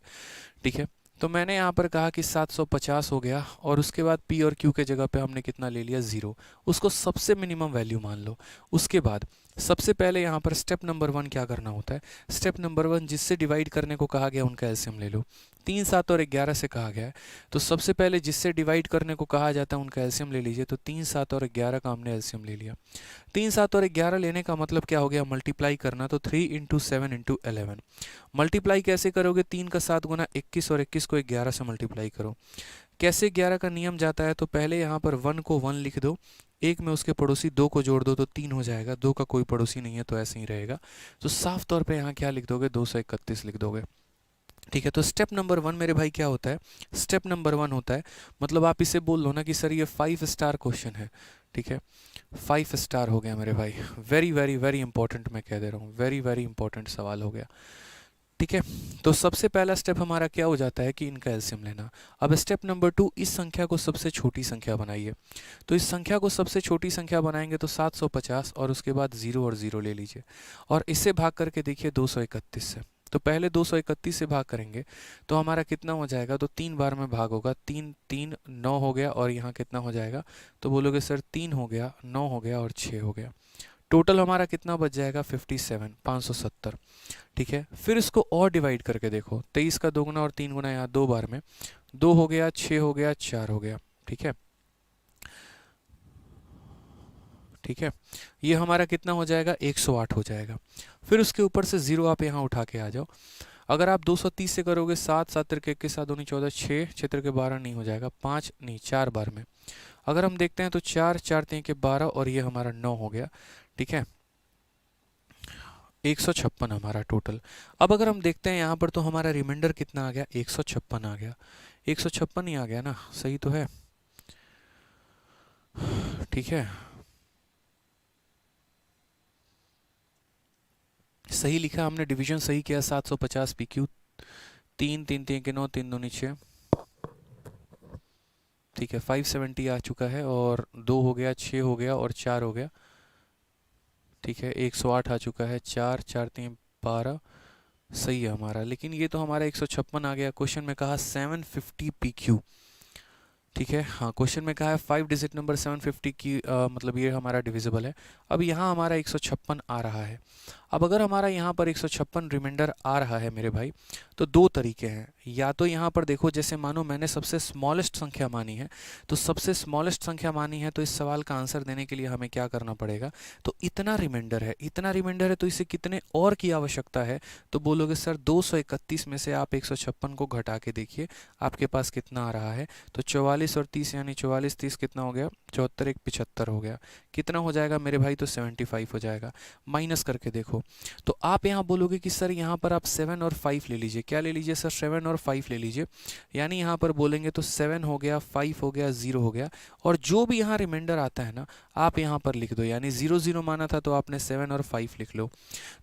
ठीक है। तो मैंने यहाँ पर कहा कि 750 हो गया, और उसके बाद P और Q के जगह पे हमने कितना ले लिया, 0, उसको सबसे मिनिमम वैल्यू मान लो। उसके बाद सबसे पहले यहाँ पर स्टेप नंबर 1 क्या करना होता है, स्टेप नंबर 1 जिससे डिवाइड करने को कहा गया उनका एलसीएम ले लो। 3, 7 और 11 से कहा गया है, तो सबसे पहले जिससे डिवाइड करने को कहा जाता है उनका एलसीएम ले लीजिए। तो 3, 7 और 11 का हमने एलसीएम ले लिया। 3, 7 और 11 लेने का मतलब क्या हो गया, मल्टीप्लाई करना। तो 3 × 7 × 11। मल्टीप्लाई कैसे करोगे, 3 का 7 गुना 21, और 21 को 11 से मल्टीप्लाई करो। कैसे 11 का नियम जाता है, तो पहले यहाँ पर 1 को 1 लिख दो, 1 में उसके पड़ोसी 2 को जोड़ दो तो 3 हो जाएगा, 2 का कोई पड़ोसी नहीं है तो ऐसे ही रहेगा। तो साफ तौर पे यहाँ क्या लिख दोगे, 231 लिख दोगे। ठीक है, तो स्टेप नंबर 1 मेरे भाई क्या होता है? स्टेप नंबर 1 होता है, मतलब आप इसे बोल लो ना कि सर ये 5 स्टार क्वेश्चन है। ठीक है, 5 स्टार हो गया मेरे भाई, वेरी वेरी वेरी इंपॉर्टेंट, मैं कह दे रहा हूँ, वेरी वेरी इंपॉर्टेंट सवाल हो गया। ठीक है, तो सबसे पहला स्टेप हमारा क्या हो जाता है कि इनका एलसीएम लेना। अब स्टेप नंबर 2, इस संख्या को सबसे छोटी संख्या बनाइए। तो इस संख्या को सबसे छोटी संख्या बनाएंगे तो 750 और उसके बाद 0 और 0 ले लीजिए और इससे भाग करके देखिए 231 से। तो पहले 231 से भाग करेंगे तो हमारा कितना हो जाएगा, तो 3 बार में भाग होगा, 3 3 9 हो गया और यहाँ कितना हो जाएगा, तो बोलोगे सर 3 हो गया, 9 हो गया और 6 हो गया। टोटल हमारा कितना बच जाएगा, 57 570। ठीक है, फिर इसको और डिवाइड करके देखो, 23 का 2 गुना और 3 गुना यहाँ 2 बार में, 2 हो गया, 6 हो गया, 4 हो गया। ठीक है, ठीक है, ये हमारा कितना हो जाएगा, 108 हो जाएगा। फिर उसके ऊपर से 0 आप यहाँ उठा के आ जाओ। अगर आप 230 से करोगे, 7 7 तिरके 21 7 दूनी 14, 6 6 तिरके 12 नहीं हो जाएगा, 5 नहीं 4 बार में। अगर हम देखते हैं तो 4 4 तिरके 12 और ये हमारा 9 हो गया। ठीक है, 156 हमारा टोटल। अब अगर हम देखते हैं यहाँ पर तो हमारा रिमाइंडर कितना आ गया, 156 आ गया। 156 ही आ गया ना, सही तो है? ठीक है, सही लिखा हमने, डिवीजन सही किया, 750 पी क्यू, 3 3 3 के 9, 3 दूनी 6। ठीक है, 570 आ चुका है और 2 हो गया, 6 हो गया और 4 हो गया। ठीक है, 108 आ चुका है, 4 4 3 12 सही है हमारा। लेकिन ये तो हमारा 156 आ गया, क्वेश्चन में कहा 750 पी क्यू। ठीक है, हाँ, क्वेश्चन में कहा है 5 डिजिट नंबर 750 की, मतलब ये हमारा डिविजिबल है। अब यहाँ हमारा 156 आ रहा है। अब अगर हमारा यहाँ पर 156 रिमाइंडर आ रहा है मेरे भाई, तो दो तरीके हैं। या तो यहाँ पर देखो, जैसे मानो मैंने सबसे स्मॉलेस्ट संख्या मानी है, तो सबसे स्मॉलेस्ट संख्या मानी है तो इस सवाल का आंसर देने के लिए हमें क्या करना पड़ेगा, तो इतना रिमाइंडर है, इतना रिमाइंडर है, तो इसे कितने और की आवश्यकता है, तो बोलोगे सर 231 में से आप 156 को घटा के देखिए आपके पास कितना आ रहा है। तो 44 और 30 यानी 44 30 कितना हो गया, 74 1 75 हो गया। कितना हो जाएगा मेरे भाई, तो 75 हो जाएगा। माइनस करके देखो, तो आप यहाँ बोलोगे कि सर यहाँ पर आप 7 और 5 ले लीजिए। क्या ले लीजिए सर, 7 और 5 ले लीजिए। यानी यहाँ पर बोलेंगे तो 7 हो गया, 5 हो गया, 0 हो गया, और जो भी यहाँ रिमाइंडर आता है ना आप यहाँ पर लिख दो। यानी 0 0 माना था तो आपने 7 और 5 लिख लो।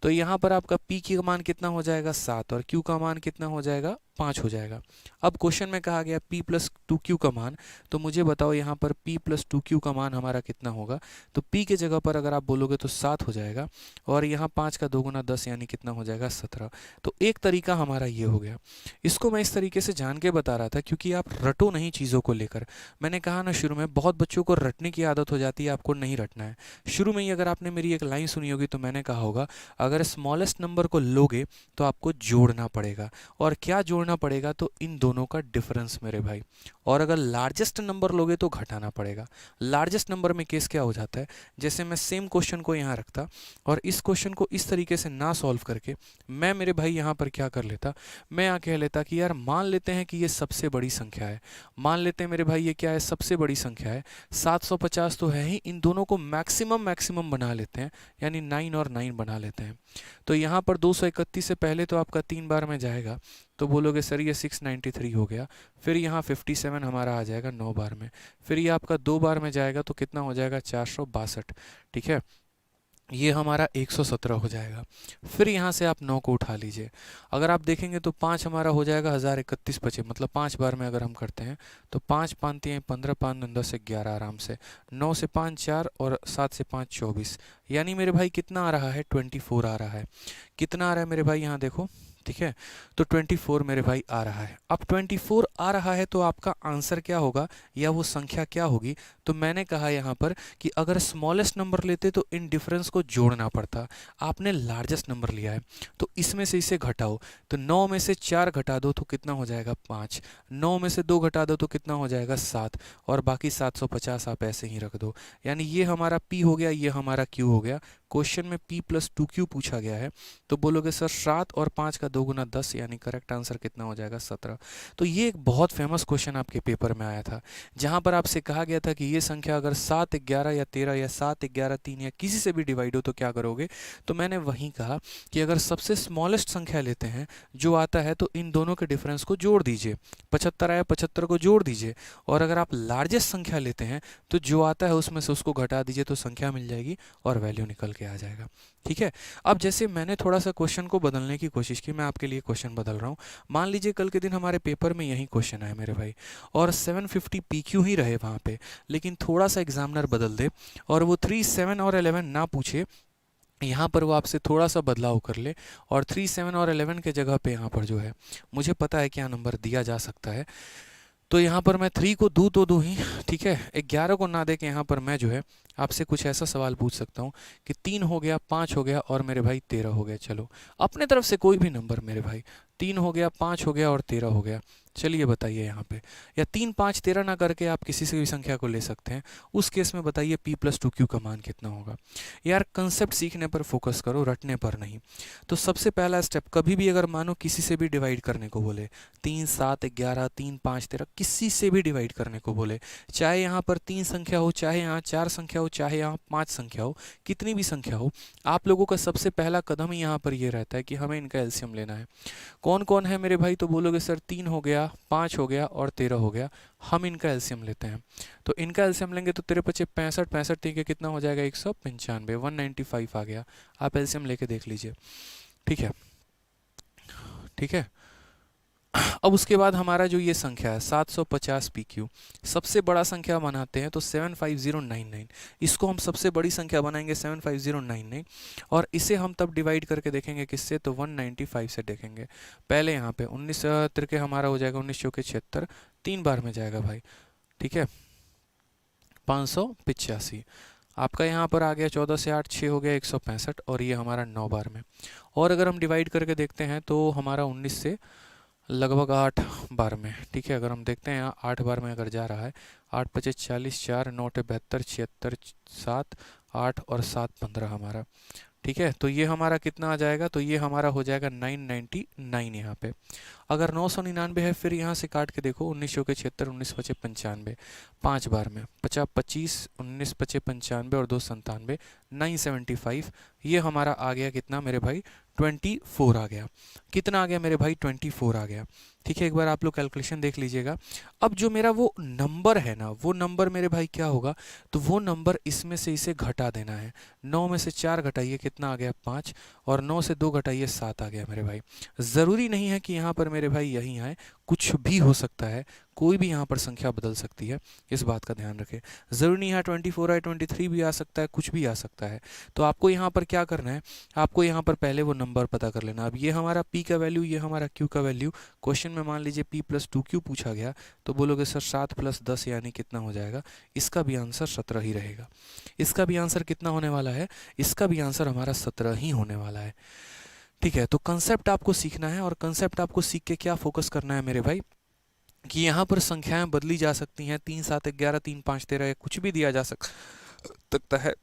तो यहाँ पर आपका p का मान कितना हो जाएगा, 7, और q का मान कितना हो जाएगा, 5 हो जाएगा। अब क्वेश्चन में कहा गया p प्लस 2q का मान, तो मुझे बताओ यहाँ पर p प्लस 2q का मान हमारा कितना होगा। तो p के जगह पर अगर आप बोलोगे तो 7 हो जाएगा, और यहाँ 5 का 2 गुना 10 यानी कितना हो जाएगा, 17। तो एक तरीका हमारा ये हो गया। इसको मैं इस तरीके से जान के बता रहा था क्योंकि आप रटो नहीं चीज़ों को लेकर। मैंने कहा ना शुरू में, बहुत बच्चों को रटने की आदत हो जाती है, आपको नहीं रटना है। शुरू में ही अगर आपने मेरी एक लाइन सुनी होगी तो मैंने कहा होगा, अगर स्मॉलेस्ट नंबर को लोगे तो आपको जोड़ना पड़ेगा। और क्या जोड़ना पड़ेगा, तो इन दोनों का डिफरेंस मेरे भाई। और अगर लार्जेस्ट नंबर लोगे तो घटाना पड़ेगा। लार्जेस्ट नंबर में केस क्या हो जाता है, जैसे मैं सेम क्वेश्चन को यहाँ रखता और इस क्वेश्चन को इस तरीके से ना सॉल्व करके मैं मेरे भाई यहाँ पर क्या कर लेता, मैं यहाँ कह लेता कि यार मान लेते हैं कि ये सबसे बड़ी संख्या है। मान लेते हैं मेरे भाई ये क्या है, सबसे बड़ी संख्या है। 750 तो है ही, इन दोनों को मैक्सिमम मैक्सिमम बना लेते हैं, यानी 9 और 9 बना लेते हैं। तो यहाँ पर 231 से पहले तो आपका 3 बार में जाएगा, तो बोलोगे सर ये 693 हो गया। फिर यहाँ 57 हमारा आ जाएगा 9 बार में। फिर ये आपका 2 बार में जाएगा तो कितना हो जाएगा, 462। ठीक है, ये हमारा 117 हो जाएगा। फिर यहाँ से आप 9 को उठा लीजिए। अगर आप देखेंगे तो 5 हमारा हो जाएगा 1031 बचे, मतलब 5 बार में अगर हम करते हैं तो 5 5 3 15 5 9 10 11 आराम से। 9 से 5 4 और 7 से 5 24, यानी मेरे भाई कितना आ रहा है, 24 आ रहा है। कितना आ रहा है मेरे भाई, यहाँ देखो। ठीक है, तो 24 मेरे भाई आ रहा है। अब 24 आ रहा है तो आपका आंसर क्या होगा, या वो संख्या क्या होगी, तो मैंने कहा यहाँ पर कि अगर स्मॉलेस्ट नंबर लेते तो इन डिफरेंस को जोड़ना पड़ता। आपने लार्जेस्ट नंबर लिया है तो इसमें से इसे घटाओ, तो 9 में से 4 घटा दो तो कितना हो जाएगा, 5। 9 में से 2 घटा दो तो कितना हो जाएगा, 7, और बाकी 750 आप ऐसे ही रख दो। यानी ये हमारा p हो गया, ये हमारा q हो गया। क्वेश्चन में p+2q पूछा गया है, तो बोलोगे सर 7 और 5 का 2 गुना 10, यानी करेक्ट आंसर कितना हो जाएगा 17। तो ये एक बहुत फेमस क्वेश्चन आपके पेपर में आया था, जहाँ पर आपसे कहा गया था कि ये संख्या अगर 7, 11 या 13 या 7, 11, 3 या किसी से भी डिवाइड हो तो क्या करोगे। तो मैंने वहीं कहा कि अगर सबसे स्मॉलेस्ट संख्या लेते हैं जो आता है, तो इन दोनों के डिफरेंस को जोड़ दीजिए। 75 आया, 75 को जोड़ दीजिए। और अगर आप लार्जेस्ट संख्या लेते हैं तो जो आता है उसमें से उसको घटा दीजिए, तो संख्या मिल जाएगी और वैल्यू निकल के आ जाएगा। ठीक है। अब जैसे मैंने थोड़ा सा क्वेश्चन को बदलने की कोशिश की, मैं आपके लिए क्वेश्चन बदल रहा हूँ। मान लीजिए कल के दिन हमारे पेपर में यही क्वेश्चन आए मेरे भाई, और 750 PQ ही रहे वहाँ पे, लेकिन थोड़ा सा एग्जामिनर बदल दे और वो 3, 7 और 11 ना पूछे, यहाँ पर वो आपसे थोड़ा सा बदलाव कर ले और 3, 7 और 11 के जगह पे यहाँ पर जो है मुझे पता है क्या नंबर दिया जा सकता है, तो यहाँ पर मैं 3 को दूँ तो दूँ ही, ठीक है। 11 को ना दे के यहाँ पर मैं जो है आपसे कुछ ऐसा सवाल पूछ सकता हूँ कि 3 हो गया, 5 हो गया और मेरे भाई 13 हो गया। चलो अपने तरफ से कोई भी नंबर मेरे भाई, 3 हो गया, 5 हो गया और 13 हो गया। चलिए बताइए यहाँ पे, या 3, 5, 13 ना करके आप किसी से भी संख्या को ले सकते हैं। उस केस में बताइए p+2q का मान कितना होगा। यार कंसेप्ट सीखने पर फोकस करो, रटने पर नहीं। तो सबसे पहला स्टेप, कभी भी अगर मानो किसी से भी डिवाइड करने को बोले, 3, 7, 11, 3, 5, 13, किसी से भी डिवाइड करने को बोले, चाहे यहाँ पर 3 संख्या हो, चाहे यहाँ 4 संख्या हो, चाहे यहाँ 5 संख्या हो, कितनी भी संख्या हो, आप लोगों का सबसे पहला कदम ही यहाँ पर ये रहता है कि हमें इनका एलसीएम लेना है। कौन कौन है मेरे भाई, तो बोलोगे सर 3 हो गया, 5 हो गया और 13 हो गया, हम इनका एलसीएम लेते हैं। तो इनका एलसीएम लेंगे तो 13 पचे 65, 65 3 के कितना हो जाएगा 195, 195 आ गया। आप एलसीएम लेके देख लीजिए। ठीक है, ठीक है। अब उसके बाद हमारा जो ये संख्या है 750 PQ, सबसे बड़ा संख्या बनाते हैं तो 75099, इसको हम सबसे बड़ी संख्या बनाएंगे 75099, और इसे हम तब डिवाइड करके देखेंगे किससे, तो 195 से देखेंगे। पहले यहाँ पे 19 तिरके हमारा हो जाएगा 19 चौके 76, 3 बार में जाएगा भाई, ठीक है, 585। आपका यहाँ पर आ गया 14 से 8, 6 हो गया 165, और ये हमारा 9 बार में। और अगर हम डिवाइड करके देखते हैं तो हमारा 19 से लगभग 8 बार में, ठीक है। अगर हम देखते हैं यहाँ 8 बार में अगर जा रहा है, 8 पचे 40, 4 9 72, 76, 7, 8 और 7 15 हमारा, ठीक है। तो ये हमारा कितना आ जाएगा, तो ये हमारा हो जाएगा 999 यहाँ पे। अगर 999 है, फिर यहाँ से काट के देखो, 19 चौके 76, 19 पचे 95, 5 बार में 50 25, 19 पचे 95 और 2 97, 975। ये हमारा आ गया कितना मेरे भाई, 24 आ गया। कितना आ गया मेरे भाई, 24 आ गया। ठीक है, एक बार आप लोग कैलकुलेशन देख लीजिएगा। अब जो मेरा वो नंबर है ना, वो नंबर मेरे भाई क्या होगा, तो वो नंबर इसमें से इसे घटा देना है। 9 में से 4 घटाइए, कितना आ गया 5, और 9 से 2 घटाइए 7 आ गया मेरे भाई। ज़रूरी नहीं है कि यहाँ पर मेरे भाई यही आए, कुछ भी हो सकता है, कोई भी यहाँ पर संख्या बदल सकती है, इस बात का ध्यान रखें। ज़रूरी नहीं है 24 आए, 23 भी आ सकता है, कुछ भी आ सकता है। तो आपको यहाँ पर क्या करना है, आपको यहाँ पर पहले वो नंबर पता कर लेना। अब ये हमारा p का वैल्यू, ये हमारा q का वैल्यू। क्वेश्चन में मान लीजिए p+2q पूछा गया, तो बोलोगे सर 7 + 10 यानी कितना हो जाएगा, इसका भी आंसर 17 ही रहेगा। इसका भी आंसर कितना होने वाला है, इसका भी आंसर हमारा 17 ही होने वाला है। ठीक है, तो कंसेप्ट आपको सीखना है, और कंसेप्ट आपको सीख के क्या फोकस करना है मेरे भाई, कि यहाँ पर संख्याएं बदली जा सकती हैं, 3 7 11, 3 5 13, कुछ भी दिया जा सकता है,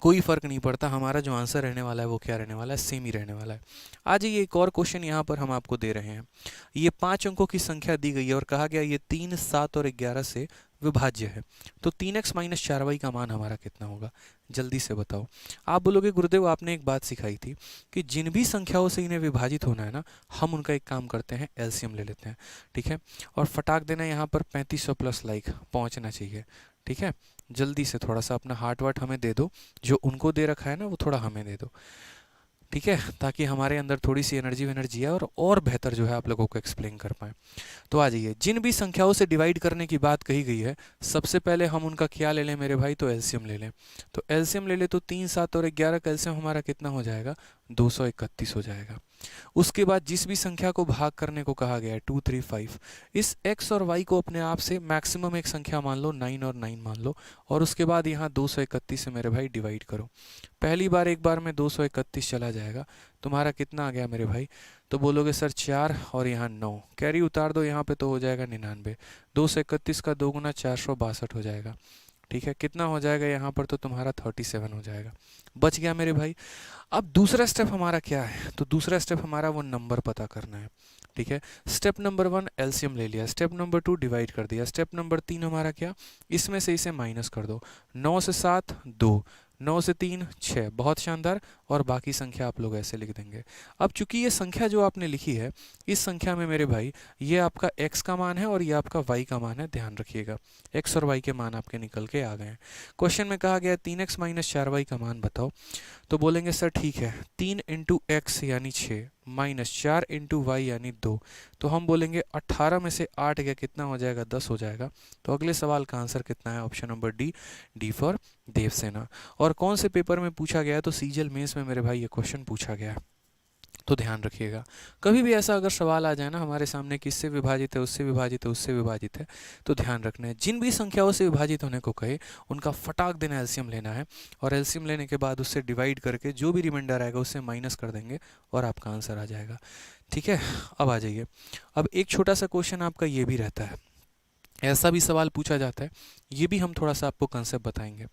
कोई फ़र्क नहीं पड़ता। हमारा जो आंसर रहने वाला है वो क्या रहने वाला है, सेम ही रहने वाला है। आज ये एक और क्वेश्चन यहाँ पर हम आपको दे रहे हैं। ये 5 अंकों की संख्या दी गई है और कहा गया ये 3, 7 और 11 से विभाज्य है, तो 3x - 4y का मान हमारा कितना होगा, जल्दी से बताओ। आप बोलोगे गुरुदेव आपने एक बात सिखाई थी कि जिन भी संख्याओं से इन्हें विभाजित होना है ना, हम उनका एक काम करते हैं, एलसीएम ले लेते हैं। ठीक है, और फटाक देना यहाँ पर 3500+ लाइक पहुँचना चाहिए। ठीक है, जल्दी से थोड़ा सा अपना हार्ट वाट हमें दे दो, जो उनको दे रखा है ना वो थोड़ा हमें दे दो। ठीक है, ताकि हमारे अंदर थोड़ी सी एनर्जी है, और बेहतर जो है आप लोगों को एक्सप्लेन कर पाएँ। तो आ जाइए, जिन भी संख्याओं से डिवाइड करने की बात कही गई है, सबसे पहले हम उनका क्या ले लें मेरे भाई, तो एलसीएम ले लें। तो एलसीएम ले ले तो 3, 7 और 11 का एलसीएम हमारा कितना हो जाएगा, 231 हो जाएगा। उसके बाद जिस भी संख्या को भाग करने को कहा गया है 2, 3, 5, इस x और y को अपने आप से मैक्सिमम एक संख्या मान लो, 9 और 9 मान लो, और उसके बाद यहाँ 231 से मेरे भाई डिवाइड करो। पहली बार एक बार में 231 चला जाएगा, तुम्हारा कितना आ गया मेरे भाई, तो बोलोगे सर 4 और यहाँ 9, कैरी उतार दो यहाँ पे तो हो जाएगा 99। 231 का 2 गुना 462 हो जाएगा। ठीक है, कितना हो जाएगा यहाँ पर, तो तुम्हारा 37 हो जाएगा। बच गया मेरे भाई। अब दूसरा स्टेप हमारा क्या है, तो दूसरा स्टेप हमारा वो नंबर पता करना है। ठीक है, स्टेप नंबर 1 एलसीएम ले लिया, स्टेप नंबर 2 डिवाइड कर दिया, स्टेप नंबर 3 हमारा क्या, इसमें से इसे माइनस कर दो। 9 से 7 2, 9 से 3 6, बहुत शानदार। और बाकी संख्या आप लोग ऐसे लिख देंगे। अब चूंकि ये संख्या जो आपने लिखी है, इस संख्या में मेरे भाई ये आपका x का मान है और ये आपका y का मान है, ध्यान रखिएगा। x और y के मान आपके निकल के आ गए हैं। क्वेश्चन में कहा गया 3x माइनस 4y का मान बताओ, तो बोलेंगे सर ठीक है, 3 इंटू एक्स यानी 6 माइनस 4 इंटू वाई यानी 2, तो हम बोलेंगे 18 में से 8 गया, कितना हो जाएगा, 10 हो जाएगा। तो अगले सवाल का आंसर कितना है, option number D, D for Devasena. और कौन से पेपर में पूछा गया है, तो सीजीएल मेंस में मेरे भाई ये क्वेश्चन पूछा गया है, तो ध्यान रखिएगा। कभी भी ऐसा अगर सवाल आ जाए ना हमारे सामने, किससे विभाजित है, उससे विभाजित है, उससे विभाजित है, तो ध्यान रखना है जिन भी संख्याओं से विभाजित होने को कहे उनका फटाक देना एलसीएम लेना है, और एलसीएम लेने के बाद उससे डिवाइड करके जो भी रिमाइंडर आएगा उससे माइनस कर देंगे और आपका आंसर आ जाएगा। ठीक है, अब आ जाइए। अब एक छोटा सा क्वेश्चन आपका ये भी रहता है, ऐसा भी सवाल पूछा जाता है, ये भी हम थोड़ा सा आपको कंसेप्ट बताएंगे।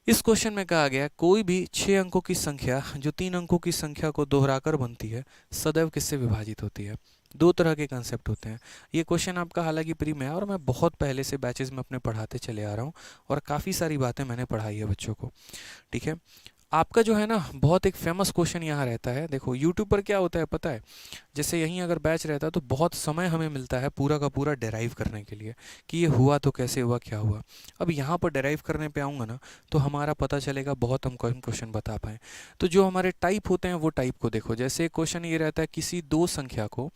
इस क्वेश्चन में कहा गया कोई भी 6 अंकों की संख्या जो 3 अंकों की संख्या को दोहराकर बनती है सदैव किससे विभाजित होती है। दो तरह के कंसेप्ट होते हैं। ये क्वेश्चन आपका हालांकि प्री में है और मैं बहुत पहले से बैचेस में अपने पढ़ाते चले आ रहा हूँ और काफ़ी सारी बातें मैंने पढ़ाई है बच्चों को। ठीक है, आपका जो है ना बहुत एक फेमस क्वेश्चन यहाँ रहता है। देखो यूट्यूब पर क्या होता है पता है, जैसे यहीं अगर बैच रहता है तो बहुत समय हमें मिलता है पूरा का पूरा डेराइव करने के लिए कि ये हुआ तो कैसे हुआ, क्या हुआ। अब यहाँ पर डेराइव करने पे आऊँगा ना तो हमारा पता चलेगा, बहुत हम क्वेश्चन बता पाएँ। तो जो हमारे टाइप होते हैं वो टाइप को देखो। जैसे क्वेश्चन ये रहता है किसी दो संख्या को,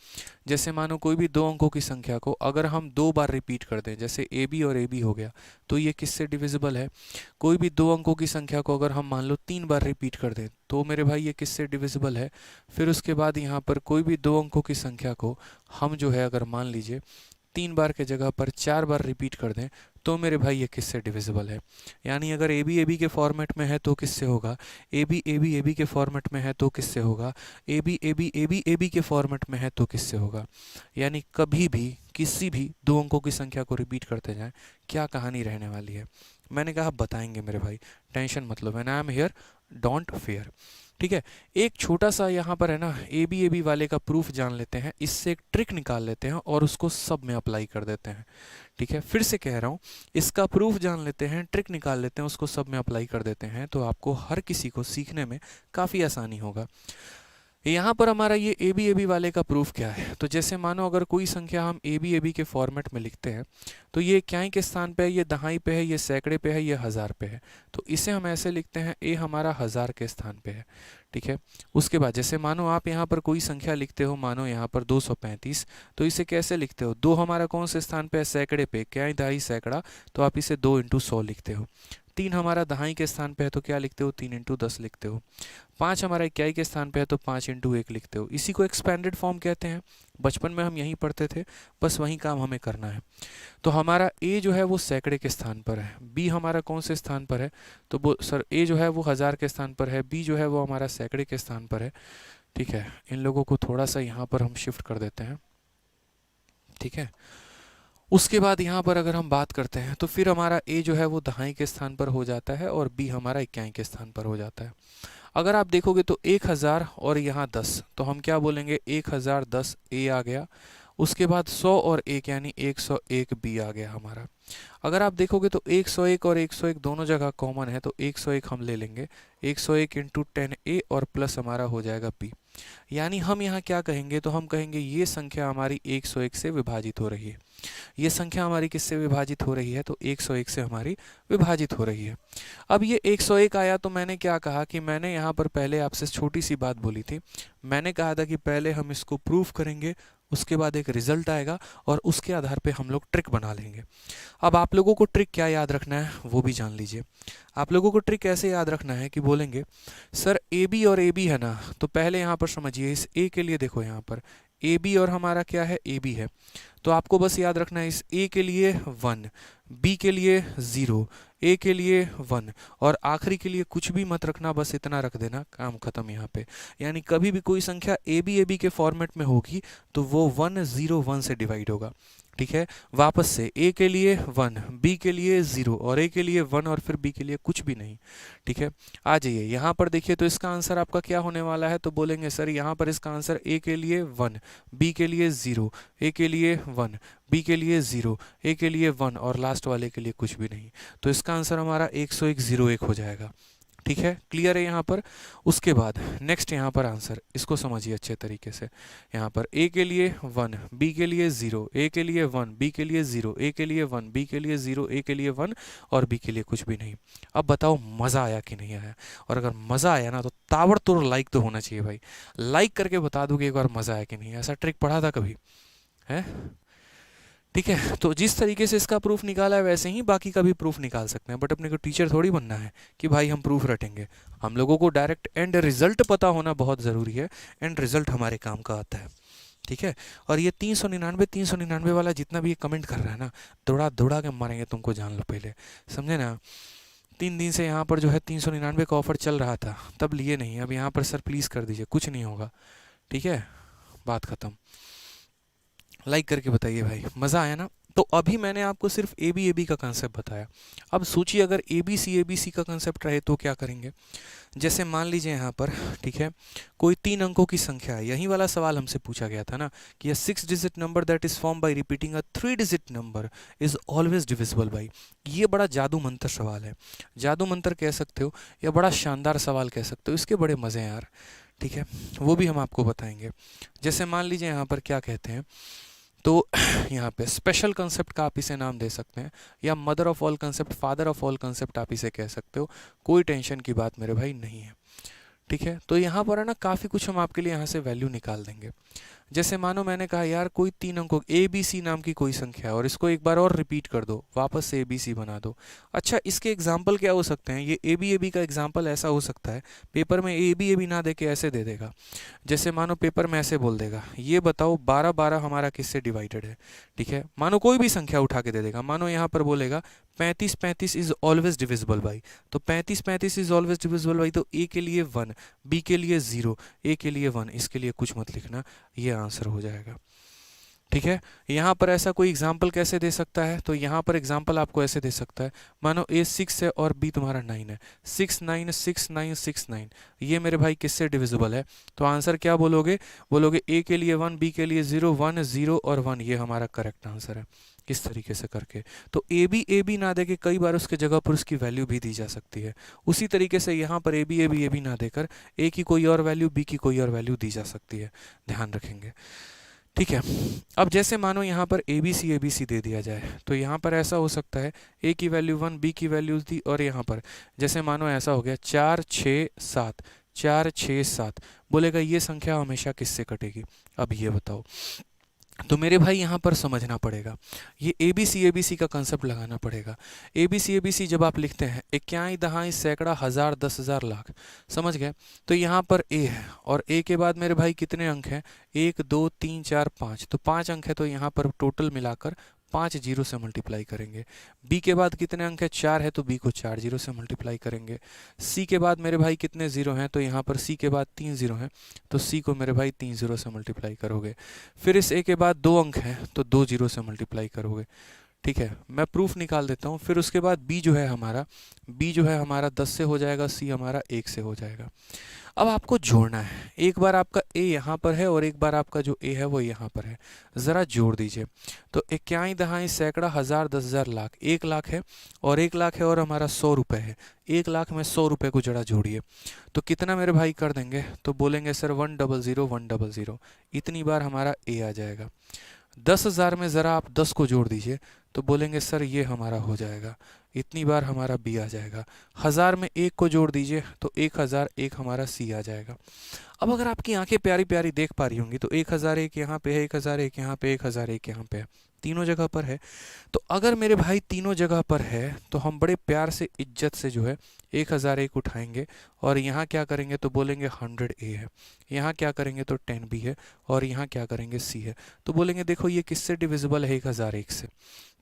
जैसे मानो कोई भी 2 अंकों की संख्या को अगर हम 2 बार रिपीट कर दें, जैसे ए बी और ए बी हो गया, तो ये किससे डिविजिबल है। कोई भी 2 अंकों की संख्या को अगर हम मान लो 3 बार रिपीट कर दें तो मेरे भाई ये किससे डिविजिबल है। फिर उसके बाद यहाँ पर कोई भी 2 अंकों की संख्या को हम जो है अगर मान लीजिए 3 बार के जगह पर 4 बार रिपीट कर दें तो मेरे भाई ये किससे डिविजिबल है। यानी अगर ए बी के फॉर्मेट में है तो किससे होगा, ए बी के फॉर्मेट में है तो किससे होगा, ए बी के फॉर्मेट में है तो किससे होगा। यानी कभी भी किसी भी 2 अंकों की संख्या को रिपीट करते जाएं, क्या कहानी रहने वाली है। मैंने कहा बताएंगे मेरे भाई, टेंशन मत लो, when I am here don't fair. ठीक है, एक छोटा सा यहाँ पर है ना ए बी वाले का प्रूफ जान लेते हैं, इससे एक ट्रिक निकाल लेते हैं और उसको सब में अप्लाई कर देते हैं। ठीक है, फिर से कह रहा हूँ, इसका प्रूफ जान लेते हैं, ट्रिक निकाल लेते हैं, उसको सब में अप्लाई कर देते हैं, तो आपको हर किसी को सीखने में काफ़ी आसानी होगा। यहाँ पर हमारा ये ए बी वाले का प्रूफ क्या है, तो जैसे मानो अगर कोई संख्या हम ए बी के फॉर्मेट में लिखते हैं तो ये क्याई के स्थान पे है, ये दहाई पे है, ये सैकड़े पे है, ये हज़ार पे है, तो इसे हम ऐसे लिखते हैं ए हमारा हज़ार के स्थान पे है। ठीक है, उसके बाद जैसे मानो आप यहाँ पर कोई संख्या लिखते हो, मानो यहाँ पर 235, तो इसे कैसे लिखते हो, 2 हमारा कौन से स्थान पे है, सैकड़े पे, क्याई दहाई सैकड़ा, तो आप इसे 2 इंटू 100 लिखते हो। 3 हमारा दहाई के स्थान पे है तो क्या लिखते हो, 3 इंटू 10 लिखते हो। 5 हमारा इक्याई के स्थान पे है तो 5 इंटू 1 लिखते हो। इसी को एक्सपेंडेड फॉर्म कहते हैं, बचपन में हम यहीं पढ़ते थे, बस वही काम हमें करना है। तो हमारा ए जो है वो सैकड़े के स्थान पर है, बी हमारा कौन से स्थान पर है, तो वो सर ए जो है वो हज़ार के स्थान पर है, बी जो है वो हमारा सैकड़े के स्थान पर है। ठीक है, इन लोगों को थोड़ा सा यहाँ पर हम शिफ्ट कर देते हैं। ठीक है, उसके बाद यहाँ पर अगर हम बात करते हैं तो फिर हमारा ए जो है वो दहाई के स्थान पर हो जाता है और बी हमारा इक्याई के स्थान पर हो जाता है। अगर आप देखोगे तो 1000 और यहाँ 10, तो हम क्या बोलेंगे, 1010 ए आ गया। उसके बाद 100 और 1 यानी 101 बी आ गया हमारा। अगर आप देखोगे तो 101 और 101 दोनों जगह कॉमन है, तो 101 हम ले लेंगे, 101 इंटू 10 ए और प्लस हमारा हो जाएगा बी। यानी हम यहाँ क्या कहेंगे, तो हम कहेंगे ये संख्या हमारी 101 से विभाजित हो रही है। ये संख्या हमारी किससे विभाजित हो रही है, तो 101 से हमारी विभाजित हो रही है। अब ये 101 आया तो मैंने क्या कहा कि मैंने यहाँ पर पहले आपसे छोटी सी बात बोली थी, मैंने कहा था कि पहले हम इसको प्रूफ करेंगे, उसके बाद एक रिजल्ट आएगा और उसके आधार पे हम लोग ट्रिक बना लेंगे। अब आप लोगों को ट्रिक क्या याद रखना है वो भी जान लीजिए। आप लोगों को ट्रिक ऐसे याद रखना है कि बोलेंगे सर ए बी और ए बी है ना, तो पहले यहाँ पर समझिए, इस ए के लिए देखो यहाँ पर ए बी और हमारा क्या है, ए बी है, तो आपको बस याद रखना है इस ए के लिए 1, बी के लिए 0, ए के लिए 1 और आखिरी के लिए कुछ भी मत रखना, बस इतना रख देना, काम खत्म यहाँ पे। यानी कभी भी कोई संख्या ए बी के फॉर्मेट में होगी तो वो 101 से डिवाइड होगा। ठीक है। वापस से ए के लिए 1, बी के लिए 0 और ए के लिए 1 और फिर बी के लिए कुछ भी नहीं। ठीक है, आ जाइए यहाँ पर देखिए, तो इसका आंसर आपका क्या होने वाला है, तो बोलेंगे सर यहाँ पर इसका आंसर ए के लिए 1, बी के लिए 0, ए के लिए 1, बी के लिए 0, ए के लिए 1 और लास्ट वाले के लिए कुछ भी नहीं। तो इसका आंसर हमारा 101 01 हो जाएगा। ठीक है, क्लियर है यहाँ पर। उसके बाद नेक्स्ट यहाँ पर आंसर, इसको समझिए अच्छे तरीके से। यहाँ पर ए के लिए 1, बी के लिए 0, ए के लिए 1, बी के लिए 0, ए के लिए 1, बी के लिए 0, ए के लिए 1 और बी के लिए कुछ भी नहीं। अब बताओ मज़ा आया कि नहीं आया? और अगर मज़ा आया ना तो ताबड़तोड़ लाइक तो होना चाहिए भाई। लाइक करके बता दो कि एक बार मज़ा आया कि नहीं। ऐसा ट्रिक पढ़ा था कभी है? ठीक है, तो जिस तरीके से इसका प्रूफ निकाला है वैसे ही बाकी का भी प्रूफ निकाल सकते हैं, बट अपने को टीचर थोड़ी बनना है कि भाई हम प्रूफ रटेंगे। हम लोगों को डायरेक्ट एंड रिजल्ट पता होना बहुत ज़रूरी है। एंड रिजल्ट हमारे काम का आता है। ठीक है, और ये 399 वाला जितना भी ये कमेंट कर रहा है ना, दौड़ा दौड़ा के मारेंगे तुमको, जान लो पहले, समझे ना। 3 दिन से यहाँ पर जो है 399 का ऑफर चल रहा था, तब लिए नहीं। अब यहाँ पर सर प्लीज़ कर दीजिए, कुछ नहीं होगा। ठीक है, बात ख़त्म। लाइक करके बताइए भाई, मज़ा आया ना। तो अभी मैंने आपको सिर्फ ए बी का कंसेप्ट बताया। अब सोचिए अगर ए बी सी का कंसेप्ट रहे तो क्या करेंगे। जैसे मान लीजिए यहाँ पर, ठीक है, कोई 3 अंकों की संख्या है। यही वाला सवाल हमसे पूछा गया था ना कि a 6 digit number that is form by repeating a 3 digit number is always divisible by. ये बड़ा जादू मंत्र सवाल है, जादू मंत्र कह सकते हो या बड़ा शानदार सवाल कह सकते हो। इसके बड़े मज़े हैं यार। ठीक है, वो भी हम आपको बताएंगे। जैसे मान लीजिए यहाँ पर क्या कहते हैं, तो यहाँ पे स्पेशल कंसेप्ट का आप इसे नाम दे सकते हैं, या mother of all concept, father of all concept आप इसे कह सकते हो। कोई टेंशन की बात मेरे भाई नहीं है। ठीक है, तो यहाँ पर है ना काफ़ी कुछ हम आपके लिए यहाँ से वैल्यू निकाल देंगे। जैसे मानो मैंने कहा यार कोई 3 अंकों ए बी सी नाम की कोई संख्या है और इसको एक बार और रिपीट कर दो, वापस से ए बी सी बना दो। अच्छा, इसके एग्जाम्पल क्या हो सकते हैं? ये ए बी का एग्जाम्पल ऐसा हो सकता है, पेपर में ए बी ना दे के ऐसे दे देगा। जैसे मानो पेपर में ऐसे बोल देगा, ये बताओ 12 12 हमारा किससे डिवाइडेड है। ठीक है, मानो कोई भी संख्या उठा के दे देगा। मानो यहाँ पर बोलेगा 35 35 इज ऑलवेज डिविजिबल बाई। तो 35 35 इज ऑलवेज डिविजिबल बाई, तो ए के लिए 1, बी के लिए 0, ए के लिए 1, इसके लिए कुछ मत लिखना, ये आंसर हो जाएगा। ठीक है, यहाँ पर ऐसा कोई एग्जाम्पल कैसे दे सकता है? तो यहाँ पर एग्जाम्पल आपको ऐसे दे सकता है, मानो ए 6 है और बी तुम्हारा 9 है। 6 9 6 9 6 9, ये मेरे भाई किससे डिविजिबल है? तो आंसर क्या बोलोगे? बोलोगे ए के लिए 1, बी के लिए 0 1 0 और 1, ये हमारा करेक्ट आंसर है। इस तरीके से करके तो ए बी ना दे के कई बार उसके जगह पर उसकी वैल्यू भी दी जा सकती है। उसी तरीके से यहाँ पर ए बी ना देकर ए की कोई और वैल्यू, बी की कोई और वैल्यू दी जा सकती है, ध्यान रखेंगे। ठीक है, अब जैसे मानो यहाँ पर ए बी सी दे दिया जाए, तो यहाँ पर ऐसा हो सकता है ए की वैल्यू 1, बी की वैल्यू दी, और यहाँ पर जैसे मानो ऐसा हो गया 4 6 7, 4 6 7, बोलेगा ये संख्या हमेशा किससे कटेगी? अब ये बताओ। तो मेरे भाई यहाँ पर समझना पड़ेगा, ये ए बी सी का कंसेप्ट लगाना पड़ेगा। ए बी सी जब आप लिखते हैं, इक्याई दहाई सैकड़ा हज़ार 10,000 लाख, समझ गए? तो यहाँ पर ए है और ए के बाद मेरे भाई कितने अंक हैं? 1 2 3 4 5, तो 5 अंक है, तो यहाँ पर टोटल मिलाकर 5 जीरो से मल्टीप्लाई करेंगे। बी के बाद कितने अंक है? 4 है, तो बी को 4 जीरो से मल्टीप्लाई करेंगे। सी के बाद मेरे भाई कितने जीरो हैं? तो यहाँ पर सी के बाद 3 जीरो हैं, तो सी को मेरे भाई 3 जीरो से मल्टीप्लाई करोगे। फिर इस ए के बाद 2 अंक हैं, तो 2 जीरो से मल्टीप्लाई करोगे। ठीक है, मैं प्रूफ निकाल देता हूँ। फिर उसके बाद बी जो है हमारा 10 से हो जाएगा, सी हमारा 1 से हो जाएगा। अब आपको जोड़ना है, एक बार आपका ए यहाँ पर है और एक बार आपका जो ए है वो यहाँ पर है, ज़रा जोड़ दीजिए। तो इक्याई दहाई सैकड़ा हज़ार 10,000 लाख, 1 लाख है और 1 लाख है और हमारा 100 रुपये है। 1 लाख में 100 रुपये को जरा जोड़िए, तो कितना मेरे भाई कर देंगे? तो बोलेंगे सर 100 100, इतनी बार हमारा ए आ जाएगा। 10,000 में ज़रा आप 10 को जोड़ दीजिए, तो बोलेंगे सर ये हमारा हो जाएगा, इतनी बार हमारा बी आ जाएगा। 1000 में 1 को जोड़ दीजिए, तो 1001 हमारा सी आ जाएगा। अब अगर आपकी आंखें प्यारी प्यारी देख पा रही होंगी, तो 1001 यहाँ पे है, 1001 यहाँ पे, 1001 यहाँ पे है, तीनों जगह पर है। तो अगर मेरे भाई तीनों जगह पर है, तो हम बड़े प्यार से इज्जत से जो है 1001 उठाएंगे और यहाँ क्या करेंगे? तो बोलेंगे 100A है, यहाँ क्या करेंगे? तो 10B है, और यहाँ क्या करेंगे? C है। तो बोलेंगे देखो ये किससे डिविजिबल है? 1001 से।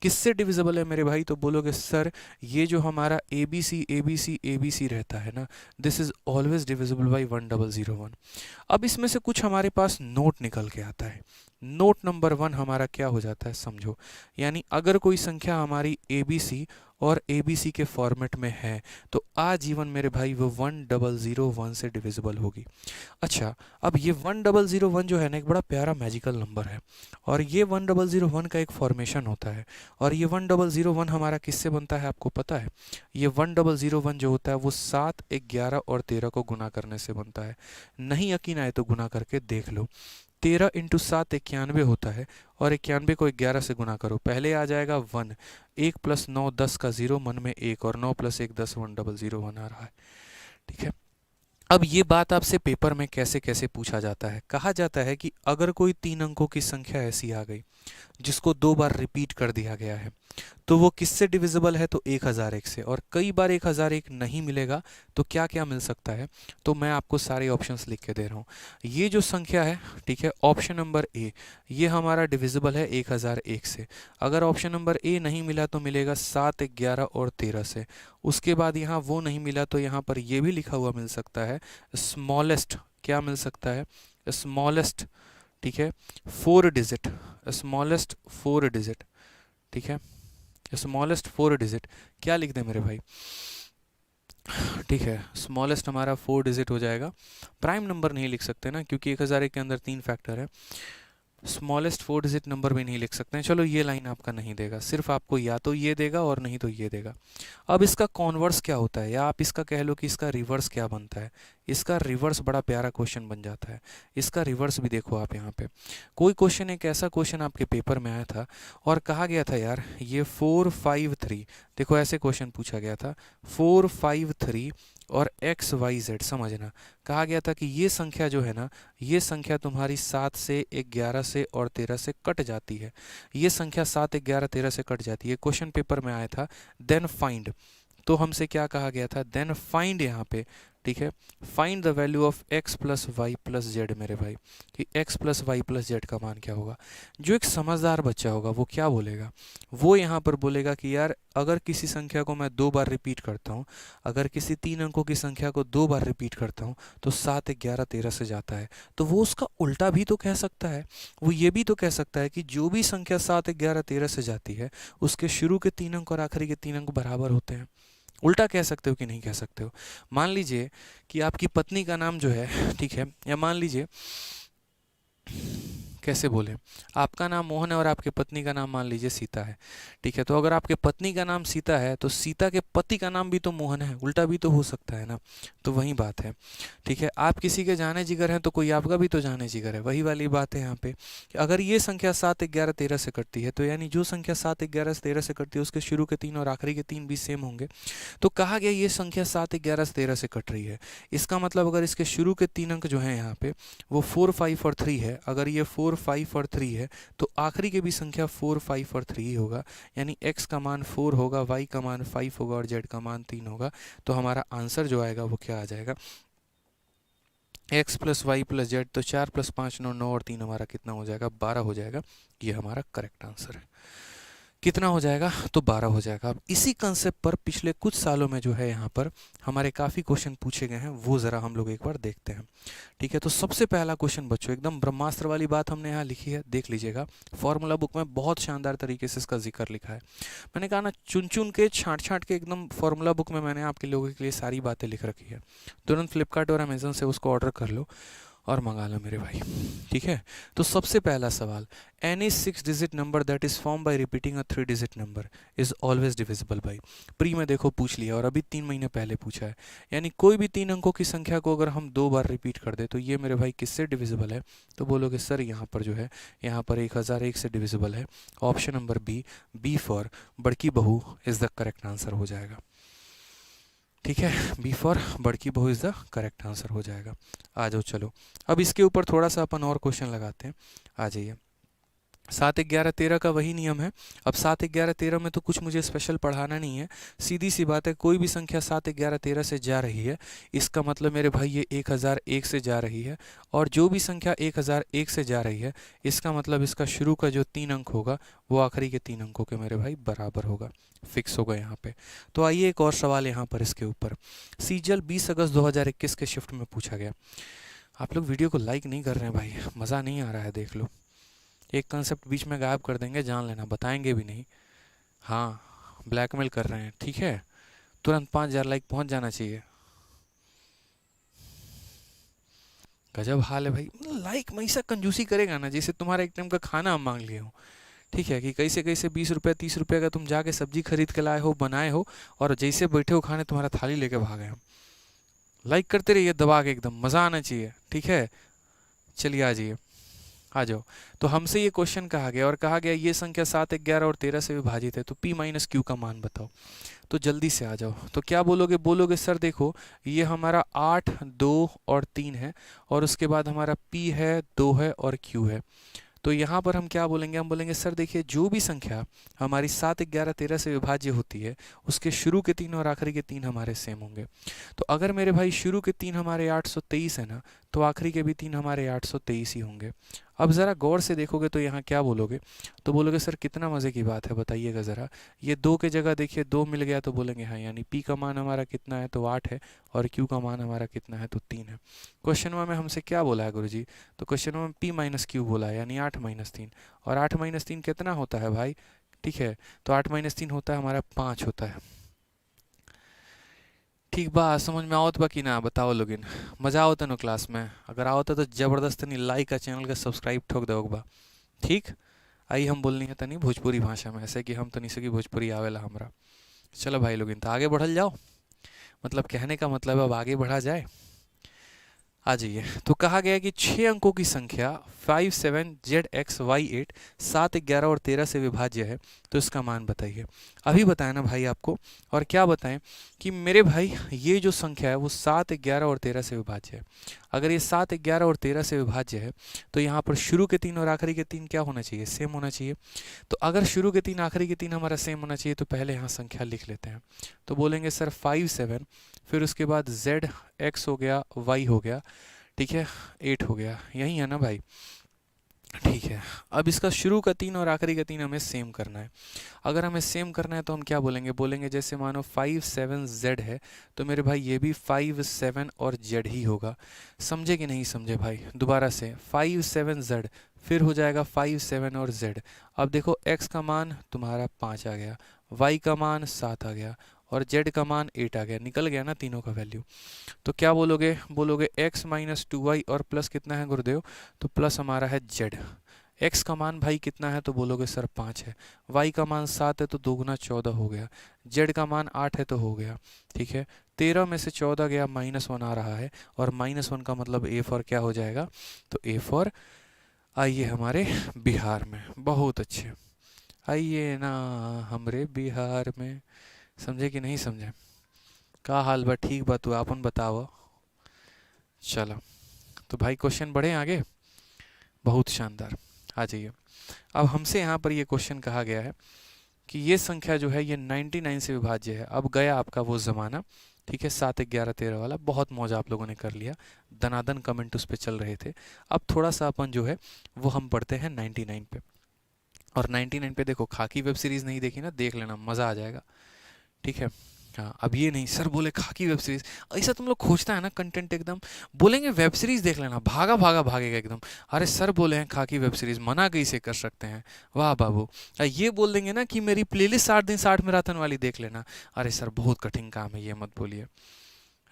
किससे डिविजिबल है मेरे भाई? तो बोलोगे सर ये जो हमारा ABC रहता है ना, this is always divisible by 1001। अब इसमें से कुछ हमारे पास नोट निकल के आता है, नोट नंबर 1 हमारा क्या हो जाता है समझो, यानी अगर कोई संख्या हमारी ABC और ABC के फॉर्मेट में है तो आजीवन मेरे भाई वो 1001 से डिविजिबल होगी। अच्छा, अब ये 1001 जो है ना एक बड़ा प्यारा मैजिकल नंबर है, और ये 1001 का एक फॉर्मेशन होता है, और ये 1001 हमारा किससे बनता है आपको पता है? ये 1001 जो होता है वो 7, 11 और 13 को गुना करने से बनता है। नहीं यकीन आए तो गुना करके देख लो। 13 इंटू 7 91 होता है, और 91 को 11 से गुना करो, पहले आ जाएगा 1, 1 प्लस 9 10 का 0, मन में 1, और 9 प्लस 1 10, 1001 आ रहा है। ठीक है, अब ये बात आपसे पेपर में कैसे कैसे पूछा जाता है, कहा जाता है कि अगर कोई 3 अंकों की संख्या ऐसी आ गई जिसको 2 बार रिपीट कर दिया गया है तो वो किससे डिविजिबल है? तो 1001 से, और कई बार 1001 नहीं मिलेगा तो क्या क्या मिल सकता है? तो मैं आपको सारे ऑप्शंस लिख के दे रहा हूँ। ये जो संख्या है, ठीक है, ऑप्शन नंबर ए, ये हमारा डिविजिबल है 1001 से। अगर ऑप्शन नंबर ए नहीं मिला तो मिलेगा 7, 11 और 13 से। उसके बाद यहाँ वो नहीं मिला तो यहाँ पर ये भी लिखा हुआ मिल सकता है स्मॉलेस्ट, क्या मिल सकता है? स्मॉलेस्ट, ठीक है, 4 डिजिट, स्मॉलेस्ट 4 डिजिट, ठीक है, स्मॉलेस्ट 4 डिजिट, क्या लिख दें मेरे भाई? ठीक है, स्मॉलेस्ट हमारा 4 डिजिट हो जाएगा। प्राइम नंबर नहीं लिख सकते ना, क्योंकि 1001 के अंदर 3 फैक्टर है। स्मॉलेस्ट 4 डिजिट नंबर भी नहीं लिख सकते हैं। चलो ये लाइन आपका नहीं देगा, सिर्फ आपको या तो ये देगा और नहीं तो ये देगा। अब इसका कॉन्वर्स क्या होता है, या आप इसका कह लो कि इसका रिवर्स क्या बनता है? इसका रिवर्स बड़ा प्यारा क्वेश्चन बन जाता है। इसका रिवर्स भी देखो आप यहाँ पे। कोई क्वेश्चन, एक ऐसा क्वेश्चन आपके पेपर में आया था और कहा गया था यार ये 4 5 3, देखो ऐसे क्वेश्चन पूछा गया था 4 5 3 और एक्स वाई जेड, समझना। कहा गया था कि ये संख्या जो है ना, ये संख्या तुम्हारी 7 से 11 से और 13 से कट जाती है। ये संख्या 7, 11, 13 से कट जाती है, क्वेश्चन पेपर में आया था। देन फाइंड, तो हमसे क्या कहा गया था? देन फाइंड, यहाँ पे ठीक है, find the value of x plus y plus z मेरे भाई, कि x plus y plus z का मान क्या होगा। जो एक समझदार बच्चा होगा वो क्या बोलेगा? वो यहाँ पर बोलेगा कि यार अगर किसी संख्या को मैं 2 बार रिपीट करता हूँ, अगर किसी 3 अंकों की संख्या को 2 बार रिपीट करता हूँ तो 7, 11, 13 से जाता है। तो वो उसका उल्टा भी तो कह सकता है, वो ये भी तो कह सकता है कि जो भी संख्या 7, 11, 13 से जाती है उसके शुरू के 3 अंक और आखिरी के 3 अंक बराबर होते हैं। उल्टा कह सकते हो कि नहीं कह सकते हो? मान लीजिए कि आपकी पत्नी का नाम जो है, ठीक है, या मान लीजिए, कैसे बोले, आपका नाम मोहन है और आपके पत्नी का नाम मान लीजिए सीता है, ठीक है। तो अगर आपके पत्नी का नाम सीता है तो सीता के पति का नाम भी तो मोहन है, उल्टा भी तो हो सकता है ना। तो वही बात है, ठीक है। आप किसी के जाने जिगर हैं तो कोई आपका भी तो जाने जिगर है, वही वाली बात है यहाँ पे कि अगर ये संख्या 7, 11, 13 से कटती है तो यानी जो संख्या 7, 11, 13 से कटती है उसके शुरू के 3 और आखिरी के 3 भी सेम होंगे। तो कहा गया ये संख्या 7, 11, 13 से कट रही है, इसका मतलब अगर इसके शुरू के 3 अंक जो हैं यहाँ पे वो 4, 5 और 3 है, अगर ये 4, 5 और 3 है तो आखिरी की भी संख्या 4, 5 और 3 ही होगा, यानी x का मान 4 होगा, y का मान 5 होगा और z का मान 3 होगा। तो हमारा आंसर जो आएगा वो क्या आ जाएगा? x plus y plus z, तो 4 प्लस 5 9, 9 और 3 हमारा कितना हो जाएगा? 12 हो जाएगा। ये हमारा करेक्ट आंसर है। कितना हो जाएगा? तो 12 हो जाएगा। अब इसी कंसेप्ट पर पिछले कुछ सालों में जो है यहाँ पर हमारे काफ़ी क्वेश्चन पूछे गए हैं, वो ज़रा हम लोग एक बार देखते हैं, ठीक है। तो सबसे पहला क्वेश्चन बच्चों, एकदम ब्रह्मास्त्र वाली बात हमने यहाँ लिखी है, देख लीजिएगा। फॉर्मूला बुक में बहुत शानदार तरीके से इसका जिक्र लिखा है। मैंने कहा ना, चुन चुन के छाँट छाँट के एकदम फॉर्मूला बुक में मैंने आपके लोगों के लिए सारी बातें लिख रखी है। तुरंत फ्लिपकार्ट और अमेजन से उसको ऑर्डर कर लो और मंगा लो मेरे भाई, ठीक है। तो सबसे पहला सवाल, any 6 digit number that is form by repeating a 3 digit number is always divisible by. Pre में देखो पूछ लिया और अभी 3 महीने पहले पूछा है, यानी कोई भी 3 अंकों की संख्या को अगर हम 2 बार रिपीट कर दे तो ये मेरे भाई किससे डिविजिबल है? तो बोलोगे सर यहाँ पर जो है, यहाँ पर 1001 से डिविजिबल है। ऑप्शन नंबर बी फॉर बड़की बहू इज द करेक्ट आंसर हो जाएगा, ठीक है। बी फॉर बड़की बहू इज द करेक्ट आंसर हो जाएगा। आ जाओ चलो, अब इसके ऊपर थोड़ा सा अपन और क्वेश्चन लगाते हैं। आ जाइए, 7, 11, 13 का वही नियम है। अब 7, 11, 13 में तो कुछ मुझे स्पेशल पढ़ाना नहीं है, सीधी सी बात है, कोई भी संख्या 7, 11, 13 से जा रही है इसका मतलब मेरे भाई ये 1001 से जा रही है, और जो भी संख्या 1001 से जा रही है इसका मतलब इसका शुरू का जो 3 अंक होगा वो आखिरी के 3 अंकों के मेरे भाई बराबर होगा, फिक्स होगा यहाँ पे। तो आइए एक और सवाल यहाँ पर इसके ऊपर, सीजल 20 अगस्त 2021 के शिफ्ट में पूछा गया। आप लोग वीडियो को लाइक नहीं कर रहे हैं भाई, मज़ा नहीं आ रहा है, देख लो। एक कंसेप्ट बीच में गायब कर देंगे, जान लेना, बताएंगे भी नहीं। हाँ, ब्लैकमेल कर रहे हैं, ठीक है। तुरंत 5,000 लाइक पहुंच जाना चाहिए। गजब हाल है भाई, लाइक में ऐसा कंजूसी करेगा ना जैसे तुम्हारा एक टाइम का खाना हम मांग लिए हो, ठीक है। कि कैसे कैसे 20 रुपये 30 रुपये का तुम जाके सब्जी खरीद के लाए हो, बनाए हो, और जैसे बैठे हो खाने तुम्हारा थाली लेके भागे हम। लाइक करते रहिए दबा के, एकदम मज़ा आना चाहिए, ठीक है। चलिए आ जाइए, आ जाओ। तो हमसे ये क्वेश्चन कहा गया, और कहा गया ये संख्या 7, 11 और 13 से विभाजित है, तो p माइनस क्यू का मान बताओ। तो जल्दी से आ जाओ। तो क्या बोलोगे? बोलोगे सर देखो, ये हमारा 8, 2 और 3 है, और उसके बाद हमारा p है, 2 है और q है। तो यहाँ पर हम क्या बोलेंगे? हम बोलेंगे सर देखिए, जो भी संख्या हमारी 7, 11, 13 से विभाज्य होती है, उसके शुरू के 3 और आखिरी के 3 हमारे सेम होंगे। तो अगर मेरे भाई शुरू के 3 हमारे 823 है ना, तो आखिरी के भी 3 हमारे 823 ही होंगे। अब ज़रा गौर से देखोगे तो यहाँ क्या बोलोगे? तो बोलोगे सर कितना मज़े की बात है, बताइएगा ज़रा। ये 2 के जगह देखिए 2 मिल गया, तो बोलेंगे हाँ, यानी p का मान हमारा कितना है? तो 8 है, और q का मान हमारा कितना है? तो 3 है। क्वेश्चन में हमसे क्या बोला है गुरुजी? तो क्वेश्चन में p माइनस क्यू बोला है, यानी 8 माइनस 3। और 8 माइनस 3 कितना होता है भाई? ठीक है, तो 8 माइनस 3 होता है हमारा 5 होता है। ठीक बा, समझ में आवत बा कि ना? बताओ लोगिन, मजा आवत नो क्लास में? अगर आवत है तो जबरदस्त तनी लाइक का चैनल का सब्सक्राइब ठोक दो बा, ठीक। आई हम बोलनी है तनी भोजपुरी भाषा में, ऐसे कि हम तनी से की भोजपुरी आवेला हमरा। चलो भाई लोगिन, तो आगे बढ़ल जाओ। मतलब कहने का मतलब अब आगे बढ़ा जाए। आ जाइए। तो कहा गया कि 6 अंकों की संख्या 5, 7, ZX, Y8 7, 11 और 13 से विभाज्य है, तो इसका मान बताइए। अभी बताया ना भाई आपको, और क्या बताएं कि मेरे भाई ये जो संख्या है वो 7, 11 और 13 से विभाज्य है। अगर ये 7, 11 और 13 से विभाज्य है, तो यहाँ पर शुरू के 3 और आखिरी के 3 क्या होना चाहिए? सेम होना चाहिए। तो अगर शुरू के 3 आखिरी के 3 हमारा सेम होना चाहिए, तो पहले यहाँ संख्या लिख लेते हैं। तो बोलेंगे सर 5, 7, फिर उसके बाद ZX हो गया, Y हो गया, ठीक है, 8 हो गया, यही है ना भाई? ठीक है। अब इसका शुरू का 3 और आखिरी का 3 हमें सेम करना है। अगर हमें सेम करना है तो हम क्या बोलेंगे? बोलेंगे जैसे मानो 5, 7 Z है, तो मेरे भाई ये भी 5, 7 और Z ही होगा। समझे कि नहीं समझे भाई? दोबारा से 5, 7 Z, फिर हो जाएगा 5, 7 और Z। अब देखो x का मान तुम्हारा 5 आ गया, y का मान 7 आ गया, और z का मान 8 आ गया। निकल गया ना तीनों का वैल्यू? तो क्या बोलोगे? बोलोगे x माइनस 2y और प्लस कितना है गुरुदेव? तो प्लस हमारा है z। x का मान भाई कितना है? तो बोलोगे सर 5 है। y का मान 7 है, तो 2 गुना 14 हो गया। z का मान 8 है, तो हो गया, ठीक है। 13 में से 14 गया, -1 आ रहा है, और -1 का मतलब a फॉर क्या हो जाएगा? तो a फॉर आइए हमारे बिहार में। बहुत अच्छे, आइए ना हमरे बिहार में। समझे कि नहीं समझे? का हाल बा? ठीक बा, तू आपन बताओ। चलो, तो भाई क्वेश्चन बढ़े आगे। बहुत शानदार, आ जाइए। अब हमसे यहाँ पर ये क्वेश्चन कहा गया है कि ये संख्या जो है ये 99 से विभाज्य है। अब गया आपका वो ज़माना, ठीक है, 7, 11, 13 वाला। बहुत मौज आप लोगों ने कर लिया, दनादन कमेंट उस पर चल रहे थे। अब थोड़ा सा अपन जो है वो हम पढ़ते हैं 99 पे। और 99 पे देखो, खाकी वेब सीरीज़ नहीं देखी ना, देख लेना, मज़ा आ जाएगा, ठीक है। हाँ, अब ये नहीं सर बोले खाकी वेब सीरीज, ऐसा तुम लोग खोजता है ना कंटेंट, एकदम बोलेंगे वेब सीरीज देख लेना, भागा भागा भागेगा एकदम। अरे सर बोले हैं खाकी वेब सीरीज, मना कैसे कर सकते हैं? वाह बाबू। ये बोल देंगे ना कि मेरी प्लेलिस्ट 60 दिन 60 मैराथन वाली देख लेना। अरे सर बहुत कठिन काम है, ये मत बोलिए।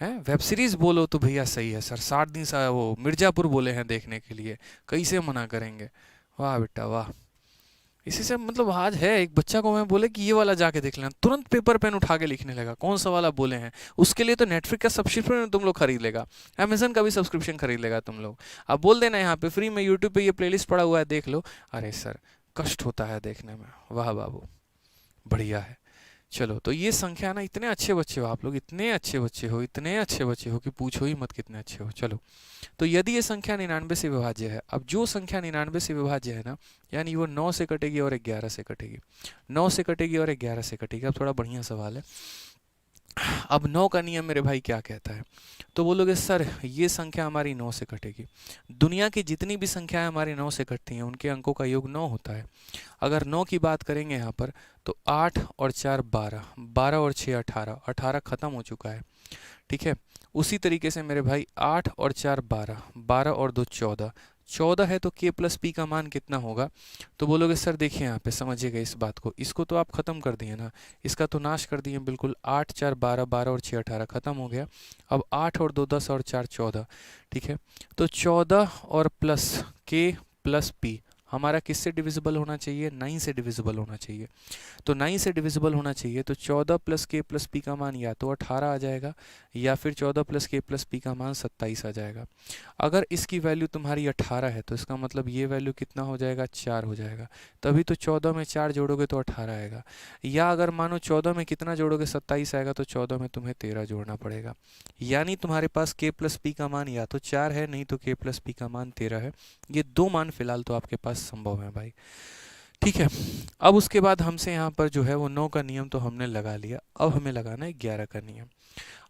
है वेब सीरीज बोलो तो भैया सही है सर, 60 दिन वो मिर्जापुर बोले हैं देखने के लिए, कैसे मना करेंगे? वाह बेटा वाह। इसी से मतलब आज है, एक बच्चा को मैं बोले कि ये वाला जाके देख लेना, तुरंत पेपर पेन उठा के लिखने लगा, कौन सा वाला बोले हैं। उसके लिए तो नेटफ्लिक्स का सब्सक्रिप्शन तुम लोग खरीद लेगा, अमेजन का भी सब्सक्रिप्शन खरीद लेगा तुम लोग। अब बोल देना यहाँ पे फ्री में यूट्यूब पे ये प्लेलिस्ट पड़ा हुआ है, देख लो। अरे सर कष्ट होता है देखने में। वाह बाबू, बढ़िया है। चलो, तो ये संख्या ना, इतने अच्छे बच्चे हो आप लोग, इतने अच्छे बच्चे हो, इतने अच्छे बच्चे हो कि पूछो ही मत कितने अच्छे हो। चलो, तो यदि ये संख्या 99 से विभाज्य है, अब जो संख्या 99 से विभाज्य है ना, यानी वो 9 से कटेगी और 11 से कटेगी, 9 से कटेगी और 11 से कटेगी। अब थोड़ा बढ़िया सवाल है। अब 9 का नियम मेरे भाई क्या कहता है? तो बोलोगे सर ये संख्या हमारी 9 से कटेगी। दुनिया की जितनी भी संख्याएं हमारी 9 से कटती हैं उनके अंकों का योग 9 होता है। अगर 9 की बात करेंगे यहाँ पर, तो 8 और 4 12, 12 और 6 18, 18 खत्म हो चुका है, ठीक है। उसी तरीके से मेरे भाई 8 और 4 12, 12 और 2 14, 14 है तो k प्लस पी का मान कितना होगा? तो बोलोगे सर देखिए यहाँ पे समझिएगा इस बात को, इसको तो आप ख़त्म कर दिए ना, इसका तो नाश कर दिए बिल्कुल। 8 4 12, 12 और 6 18, ख़त्म हो गया। अब 8 और 2 10 और 4 14, ठीक है। तो 14 और प्लस k प्लस p हमारा किससे डिविजिबल होना चाहिए? 9 से डिविजिबल होना चाहिए। तो 9 से डिविजिबल होना चाहिए, तो 14 प्लस के प्लस पी का मान या तो 18 आ जाएगा, या फिर 14 प्लस के प्लस पी का मान 27 आ जाएगा। अगर इसकी वैल्यू तुम्हारी 18 है तो इसका मतलब ये वैल्यू कितना हो जाएगा? 4 हो जाएगा। तभी तो 14 में 4 जोड़ोगे तो 18 आएगा। या अगर मानो 14 में कितना जोड़ोगे? 27 आएगा, तो 14 में तुम्हें 13 जोड़ना पड़ेगा। यानी तुम्हारे पास के प्लस पी का मान या तो 4 है, नहीं तो के प्लस पी का मान 13 है। ये दो मान फिलहाल तो आपके पास संभव है भाई, ठीक है। अब उसके बाद हमसे यहाँ पर जो है वो 9 का नियम तो हमने लगा लिया, अब हमें लगाना है 11 का नियम।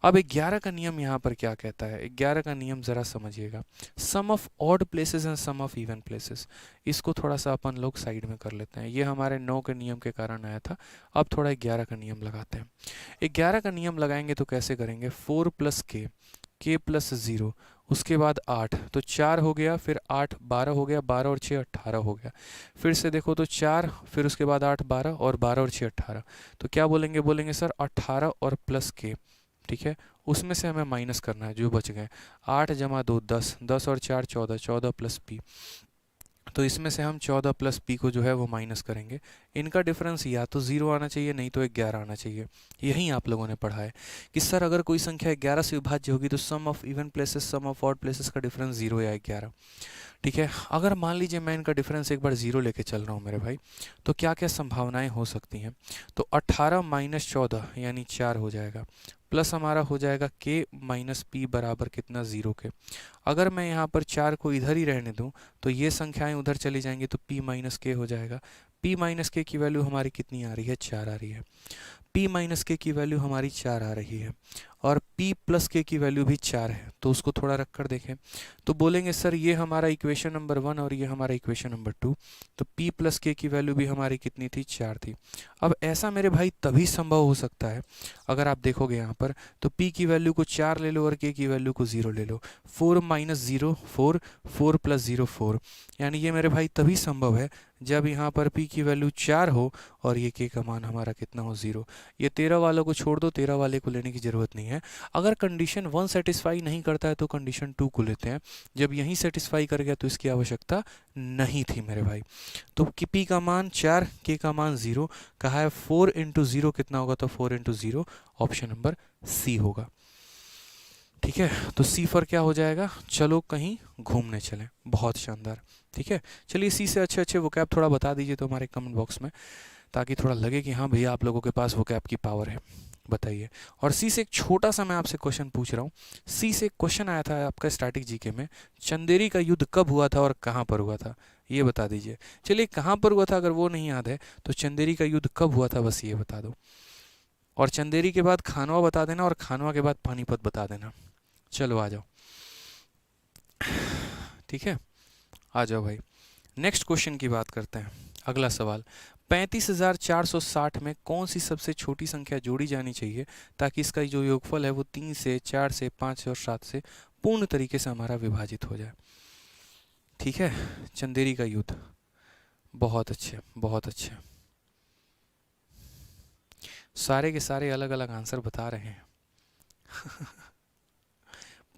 अब 11 का नियम यहाँ पर क्या कहता है? 11 का नियम ज़रा समझिएगा। Sum of odd places and sum of even places, इसको थोड़ा सा अपन लोग साइड में कर लेते हैं। ये हमारे 9 के नियम के कारण आया था। अब थोड़ा 11 का नियम लगाते हैं। 11 का नियम लगाएंगे तो कैसे करेंगे? 4 प्लस के प्लस 0, उसके बाद 8, तो 4 हो गया, फिर 8 12 हो गया, 12 और 6 18 हो गया। फिर से देखो तो 4, फिर उसके बाद 8 12 और 12 और 6 18, तो क्या बोलेंगे? बोलेंगे सर 18 और प्लस के, ठीक है। उसमें से हमें माइनस करना है जो बच गए। 8 जमा 2 10, 10 और 4 14, 14 प्लस पी, तो इसमें से हम 14 प्लस पी को जो है वो माइनस करेंगे। इनका डिफरेंस या तो 0 आना चाहिए, नहीं तो 11 आना चाहिए। यही आप लोगों ने पढ़ा है कि सर अगर कोई संख्या 11 से विभाज्य होगी तो sum of even places sum of odd places का डिफरेंस 0 या 11, ठीक है। अगर मान लीजिए मैं इनका डिफरेंस एक बार 0 लेके चल रहा हूँ मेरे भाई, तो क्या क्या संभावनाएं हो सकती हैं? तो 18 माइनस 14 यानी 4 हो जाएगा, प्लस हमारा हो जाएगा k माइनस पी बराबर कितना? 0 के। अगर मैं यहाँ पर 4 को इधर ही रहने दूँ तो ये संख्याएं उधर चली जाएंगी, तो p माइनस के हो जाएगा। p माइनस के की वैल्यू हमारी कितनी आ रही है? 4 आ रही है। p माइनस के की वैल्यू हमारी 4 आ रही है, और p प्लस के की वैल्यू भी 4 है। तो उसको थोड़ा रख कर देखें तो बोलेंगे सर ये हमारा इक्वेशन नंबर 1 और ये हमारा इक्वेशन नंबर 2, तो p प्लस के की वैल्यू भी हमारी कितनी थी? 4 थी। अब ऐसा मेरे भाई तभी संभव हो सकता है अगर आप देखोगे यहाँ पर, तो p की वैल्यू को 4 ले लो और k की वैल्यू को 0 ले लो। 4 माइनस 0 4, 4 प्लस 0 4, यानी ये मेरे भाई तभी संभव है जब यहाँ पर p की वैल्यू 4 हो और ये k का मान हमारा कितना हो? 0। ये 13 वालों को छोड़ दो, 13 वाले को लेने की ज़रूरत नहीं है। अगर कंडीशन 1 सेटिस्फाई नहीं करता है तो कंडीशन 2 को लेते हैं। जब यहीं सेटिस्फाई कर गया तो इसकी आवश्यकता नहीं थी मेरे भाई। तो p का मान 4, k का मान 0, कहा है 4 इंटू 0 कितना होगा? तो 4 इंटू 0 ऑप्शन नंबर सी होगा, ठीक है। तो सी फॉर क्या हो जाएगा? चलो कहीं घूमने चलें। बहुत शानदार, ठीक है। चलिए सी से अच्छे अच्छे वोकैब थोड़ा बता दीजिए तो हमारे कमेंट बॉक्स में, ताकि थोड़ा लगे कि हाँ भैया आप लोगों के पास वोकैब की पावर है। बताइए। और सी से एक छोटा सा मैं आपसे क्वेश्चन पूछ रहा हूँ। सी से एक क्वेश्चन आया था आपका स्टैटिक जीके में, चंदेरी का युद्ध कब हुआ था और कहाँ पर हुआ था? ये बता दीजिए। चलिए कहाँ पर हुआ था अगर वो नहीं याद है तो चंदेरी का युद्ध कब हुआ था बस ये बता दो। और चंदेरी के बाद खानवा बता देना, और खानवा के बाद पानीपत बता देना। चलो आ जाओ, ठीक है, आ जाओ भाई। नेक्स्ट क्वेश्चन की बात करते हैं। अगला सवाल, 35,460 में कौन सी सबसे छोटी संख्या जोड़ी जानी चाहिए ताकि इसका जो योगफल है वो 3 से 4 से 5 और 7 से पूर्ण तरीके से हमारा विभाजित हो जाए? ठीक है, चंदेरी का युद्ध। बहुत अच्छे, बहुत अच्छे। सारे के सारे अलग अलग आंसर बता रहे हैं।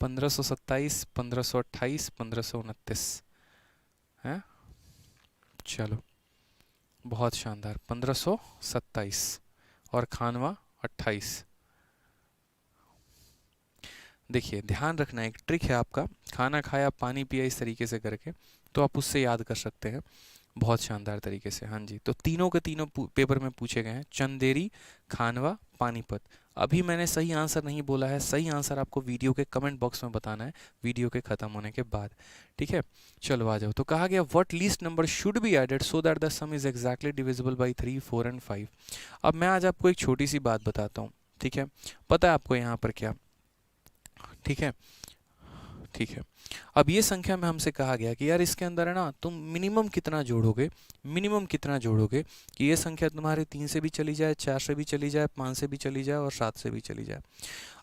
1527, 1528, 1529 है। चलो बहुत शानदार। 1527 और खानवा 28। देखिए ध्यान रखना, एक ट्रिक है आपका, खाना खाया पानी पिया इस तरीके से करके, तो आप उससे याद कर सकते हैं बहुत शानदार तरीके से। हाँ जी, तो तीनों के तीनों पेपर में पूछे गए हैं, चंदेरी, खानवा, पानीपत। अभी मैंने सही आंसर नहीं बोला है, सही आंसर आपको वीडियो के कमेंट बॉक्स में बताना है वीडियो के ख़त्म होने के बाद, ठीक है। चलो आ जाओ। तो कहा गया what least number should be added so that the sum is exactly divisible by 3, 4 and 5। अब मैं आज आपको एक छोटी सी बात बताता हूँ, ठीक है। पता है आपको यहाँ पर क्या, ठीक है, ठीक है। अब ये संख्या में हमसे कहा गया कि यार इसके अंदर है ना, तुम मिनिमम कितना जोड़ोगे, मिनिमम कितना जोड़ोगे कि ये संख्या तुम्हारे 3 से भी चली जाए, 4 से भी चली जाए, 5 से भी चली जाए और 7 से भी चली जाए।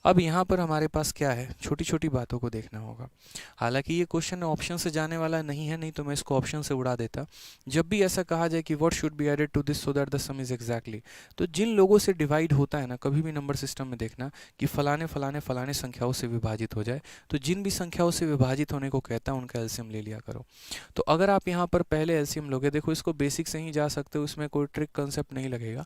अब यहाँ पर हमारे पास क्या है, छोटी छोटी बातों को देखना होगा। हालांकि ये क्वेश्चन ऑप्शन से जाने वाला नहीं है, नहीं तो मैं इसको ऑप्शन से उड़ा देता। जब भी ऐसा कहा जाए कि what should be added to this so that the sum is exactly, तो जिन लोगों से डिवाइड होता है ना, कभी भी नंबर सिस्टम में देखना कि फलाने फलाने फलाने संख्याओं से विभाजित हो जाए, तो जिन भी संख्याओं से विभाजित होने को कहता है उनका एलसीएम ले लिया करो। तो अगर आप यहाँ पर पहले एलसीएम लोगे, देखो इसको बेसिक से ही जा सकते हो, इसमें कोई ट्रिक कंसेप्ट नहीं लगेगा,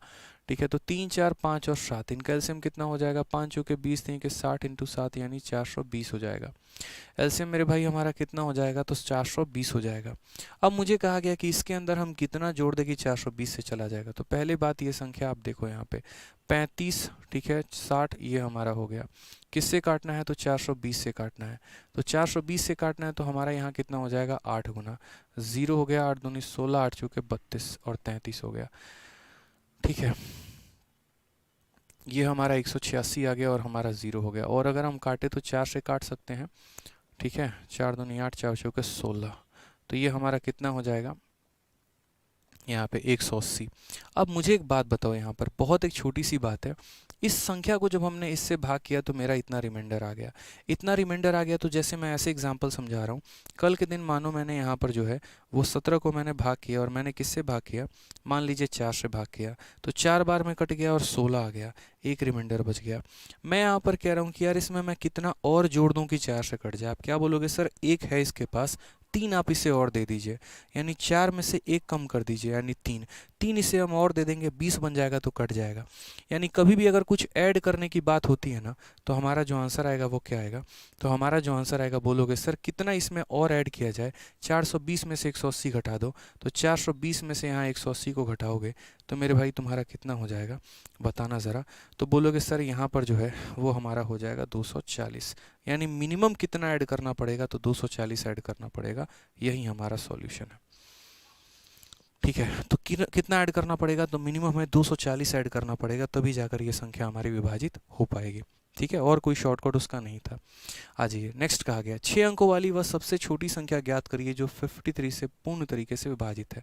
ठीक है। तो 3, 4, 5 और 7, इनका एलसीएम कितना हो जाएगा, 5 चौके 20, 3 के 60 इंटू 7 यानी 420 हो जाएगा। एलसीएम मेरे भाई हमारा कितना हो जाएगा, तो 420 हो जाएगा। अब मुझे कहा गया कि इसके अंदर हम कितना जोड़ दें कि 420 से चला जाएगा। तो पहले बात ये संख्या आप देखो यहाँ पे 35, ठीक है, 60, ये हमारा हो गया। किससे काटना है, तो 420 से काटना है। तो 420 से काटना है तो हमारा यहाँ कितना हो जाएगा, 8 गुना 0 हो गया, 8 दूनी 16, 8 चौके 32 और 33 हो गया, ठीक है। ये हमारा 186 आ गया और हमारा 0 हो गया। और अगर हम काटे तो 4 से काट सकते हैं, ठीक है, 4 दूनी 8, 4 चौके 16, तो ये हमारा कितना हो जाएगा यहाँ पे 180। अब मुझे एक बात बताओ, यहाँ पर बहुत एक छोटी सी बात है, इस संख्या को जब हमने इससे भाग किया तो मेरा इतना रिमाइंडर आ गया, इतना रिमाइंडर आ गया। तो जैसे मैं ऐसे एग्जांपल समझा रहा हूँ, कल के दिन मानो मैंने यहाँ पर जो है वो 17 को मैंने भाग किया, और मैंने किससे भाग किया, मान लीजिए 4 से भाग किया, तो 4 बार में कट गया और 16 आ गया, एक रिमाइंडर बच गया। मैं यहाँ पर कह रहा हूँ कि यार इसमें मैं कितना और जोड़ दूँ कि 4 से कट जाए। आप क्या बोलोगे, सर एक है इसके पास, 3 आप इसे और दे दीजिए, यानी 4 में से 1 कम कर दीजिए, यानी 3 इसे हम और दे देंगे, 20 बन जाएगा तो कट जाएगा। यानी कभी भी अगर कुछ ऐड करने की बात होती है ना, तो हमारा जो आंसर आएगा वो क्या आएगा, तो हमारा जो आंसर आएगा, बोलोगे सर कितना इसमें और ऐड किया जाए, 420 में से 180 घटा दो, तो 420 में से यहाँ 180 को घटाओगे तो मेरे भाई तुम्हारा कितना हो जाएगा, बताना ज़रा। तो बोलोगे सर यहाँ पर जो है वो हमारा हो जाएगा 240, यानी मिनिमम कितना ऐड करना पड़ेगा, तो 240 ऐड करना पड़ेगा, यही हमारा सॉल्यूशन है, ठीक है। तो कितना ऐड करना पड़ेगा, तो मिनिमम हमें 240 ऐड करना पड़ेगा, तभी जाकर ये संख्या हमारी विभाजित हो पाएगी, ठीक है। और कोई शॉर्टकट उसका नहीं था। आ जाइए, नेक्स्ट कहा गया 6 अंकों वाली वह सबसे छोटी संख्या ज्ञात करिए जो 53 से पूर्ण तरीके से विभाजित है।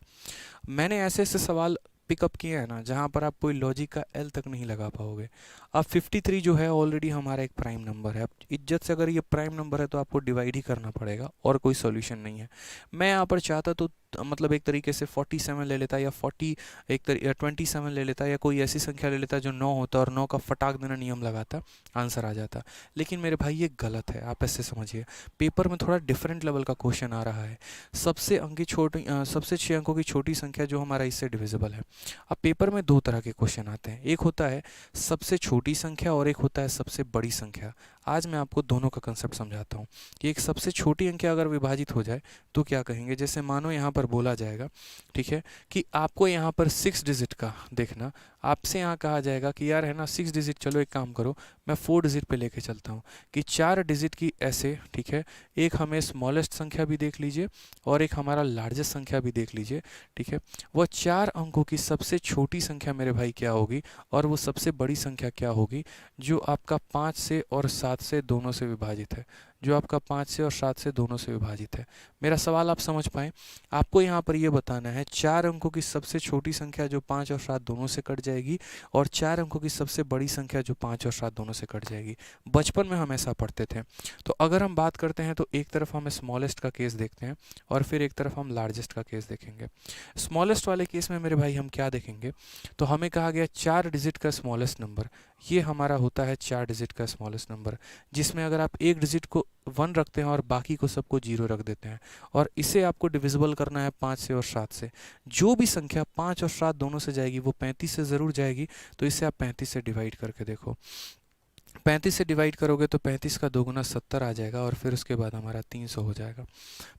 मैंने ऐसे ऐसे सवाल पिकअप किए हैं ना जहाँ पर आप कोई लॉजिक का एल तक नहीं लगा पाओगे। अब 53 जो है ऑलरेडी हमारा एक प्राइम नंबर है। अब इज्जत से अगर ये प्राइम नंबर है तो आपको डिवाइड ही करना पड़ेगा, और कोई सॉल्यूशन नहीं है। मैं यहाँ पर चाहता तो मतलब एक तरीके से 47 ले लेता, या 27 ले लेता, या कोई ऐसी संख्या ले लेता जो 9 होता और 9 का फटाक देना नियम लगाता, आंसर आ जाता। लेकिन मेरे भाई ये गलत है, आप ऐसे समझिए। पेपर में थोड़ा डिफरेंट लेवल का क्वेश्चन आ रहा है। सबसे 6 अंकों की छोटी संख्या जो हमारा इससे डिविजिबल है। अब पेपर में 2 तरह के क्वेश्चन आते हैं, एक होता है सबसे छोटी संख्या और एक होता है सबसे बड़ी संख्या। आज मैं आपको दोनों का कंसेप्ट समझाता हूँ कि एक सबसे छोटी अंक अगर विभाजित हो जाए तो क्या कहेंगे। जैसे मानो यहाँ पर बोला जाएगा, ठीक है, कि आपको यहाँ पर 6 डिजिट का देखना, आपसे यहाँ कहा जाएगा कि यार है ना 6 डिजिट, चलो एक काम करो मैं 4 डिजिट पे लेके चलता हूँ कि 4 डिजिट की ऐसे, ठीक है, एक हमें स्मॉलेस्ट संख्या भी देख लीजिए और एक हमारा लार्जेस्ट संख्या भी देख लीजिए, ठीक है। वह 4 अंकों की सबसे छोटी संख्या मेरे भाई क्या होगी, और वो सबसे बड़ी संख्या क्या होगी, जो आपका 5 से और 7 से दोनों से विभाजित है, जो आपका 5 से और 7 से दोनों से विभाजित है। मेरा सवाल आप समझ पाएँ, आपको यहाँ पर ये बताना है 4 अंकों की सबसे छोटी संख्या जो 5 और 7 दोनों से कट जाएगी, और 4 अंकों की सबसे बड़ी संख्या जो 5 और 7 दोनों से कट जाएगी। बचपन में हम ऐसा पढ़ते थे। तो अगर हम बात करते हैं तो एक तरफ हम स्मॉलेस्ट का केस देखते हैं और फिर एक तरफ हम लार्जेस्ट का केस देखेंगे। स्मॉलेस्ट वाले केस में मेरे भाई हम क्या देखेंगे, तो हमें कहा गया 4 डिजिट का स्मॉलेस्ट नंबर, ये हमारा होता है 4 डिजिट का स्मॉलेस्ट नंबर, जिसमें अगर आप एक डिजिट को 1 रखते हैं और बाकी को सबको 0 रख देते हैं, और इसे आपको डिविजिबल करना है 5 से और 7 से। जो भी संख्या 5 और 7 दोनों से जाएगी वो 35 से ज़रूर जाएगी, तो इसे आप 35 से डिवाइड करके देखो। 35 से डिवाइड करोगे तो 35 का 2 गुना 70 आ जाएगा, और फिर उसके बाद हमारा 300 हो जाएगा।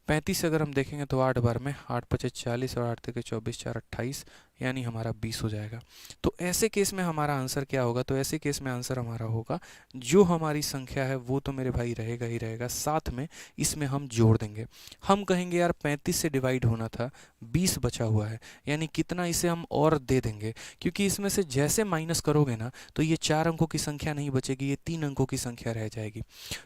35 से अगर हम देखेंगे तो 8 बार में 8 पचे 40 और 8 तिके 24 4 28, यानी हमारा 20 हो जाएगा। तो ऐसे केस में हमारा आंसर क्या होगा, तो ऐसे केस में आंसर हमारा होगा जो हमारी संख्या है वो तो मेरे भाई रहेगा ही रहेगा, साथ में इसमें हम जोड़ देंगे। हम कहेंगे यार 35 से डिवाइड होना था, 20 बचा हुआ है, यानी कितना इसे हम और दे देंगे, क्योंकि इसमें से जैसे माइनस करोगे ना तो ये 4 अंकों की संख्या नहीं बचेगी, ये 3 अंकों की संख्या रह जाएगी।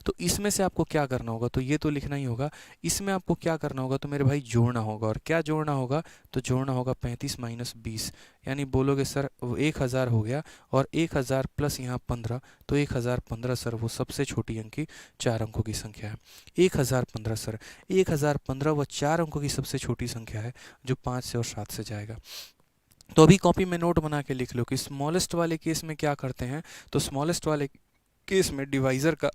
तो इसमें से आपको क्या करना होगा, तो ये तो लिखना ही होगा, इसमें आपको क्या करना होगा, तो मेरे भाई जोड़ना होगा। और क्या जोड़ना होगा, तो जोड़ना होगा 35 माइनस 20, यानी बोलोगे सर वो 1000 हो गया और 1000 प्लस यहाँ 15, तो 1015 सर वो सबसे छोटी अंक की 4 अंकों की संख्या है। 1015 सर, 1015 वह 4 अंकों की सबसे छोटी संख्या है जो 5 से और 7 से जाएगा। तो अभी कॉपी में नोट बना के लिख लो कि स्मॉलेस्ट वाले केस में क्या करते हैं, तो स्मॉलेस्ट वाले केस में डिवाइज़र का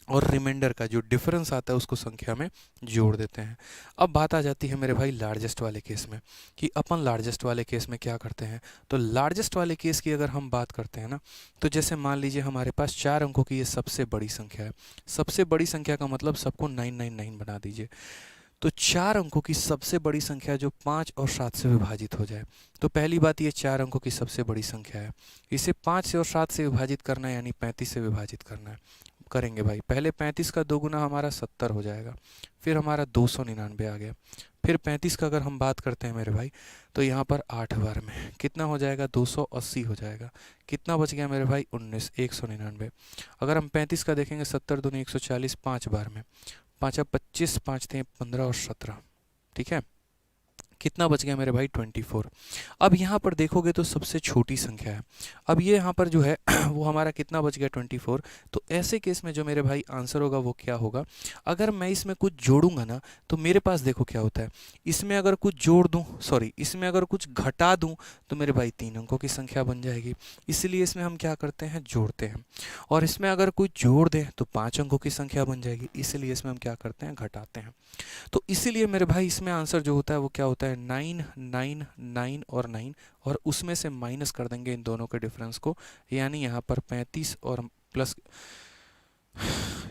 और रिमाइंडर का जो डिफरेंस आता है उसको संख्या में जोड़ देते हैं। अब बात आ जाती है मेरे भाई लार्जेस्ट वाले केस में, कि अपन लार्जेस्ट वाले केस में क्या करते हैं। तो लार्जेस्ट वाले केस की अगर हम बात करते हैं ना, तो जैसे मान लीजिए हमारे पास 4 अंकों की ये सबसे बड़ी संख्या है। सबसे बड़ी संख्या का मतलब सबको 999 बना दीजिए। तो 4 अंकों की सबसे बड़ी संख्या जो 5 और 7 से विभाजित हो जाए। तो पहली बात, ये 4 अंकों की सबसे बड़ी संख्या है, इसे 5 से और 7 से विभाजित करना है, यानी 35 से विभाजित करना है। करेंगे भाई, पहले 35 का 2 गुना हमारा 70 हो जाएगा, फिर हमारा 299 आ गया। फिर 35 का अगर हम बात करते हैं मेरे भाई, तो यहाँ पर 8 बार में कितना हो जाएगा, 280 हो जाएगा। कितना बच गया मेरे भाई, 19, 199। अगर हम 35 का देखेंगे, 70 दूनी 140, 5 बार में, 5 25, 5 थे 15 और 17, ठीक है। कितना बच गया मेरे भाई, 24। अब यहाँ पर देखोगे तो सबसे छोटी संख्या है। अब ये यहाँ पर जो है वो हमारा कितना बच गया, 24। तो ऐसे केस में जो मेरे भाई आंसर होगा वो क्या होगा, अगर मैं इसमें कुछ जोड़ूंगा ना, तो मेरे पास देखो क्या होता है, इसमें अगर कुछ जोड़ दूं, सॉरी इसमें अगर कुछ घटा दूं, तो मेरे भाई 3 अंकों की संख्या बन जाएगी। इसलिए इसमें हम क्या करते हैं, जोड़ते हैं। और इसमें अगर कुछ जोड़ दें तो 5 अंकों की संख्या बन जाएगी, इसलिए इसमें हम क्या करते हैं, घटाते हैं। तो इसीलिए मेरे भाई इसमें आंसर जो होता है वो क्या होता है, 9 9 9 और 9, और उसमें से माइनस कर देंगे इन दोनों के डिफरेंस को, यानी यहाँ पर 35 और प्लस,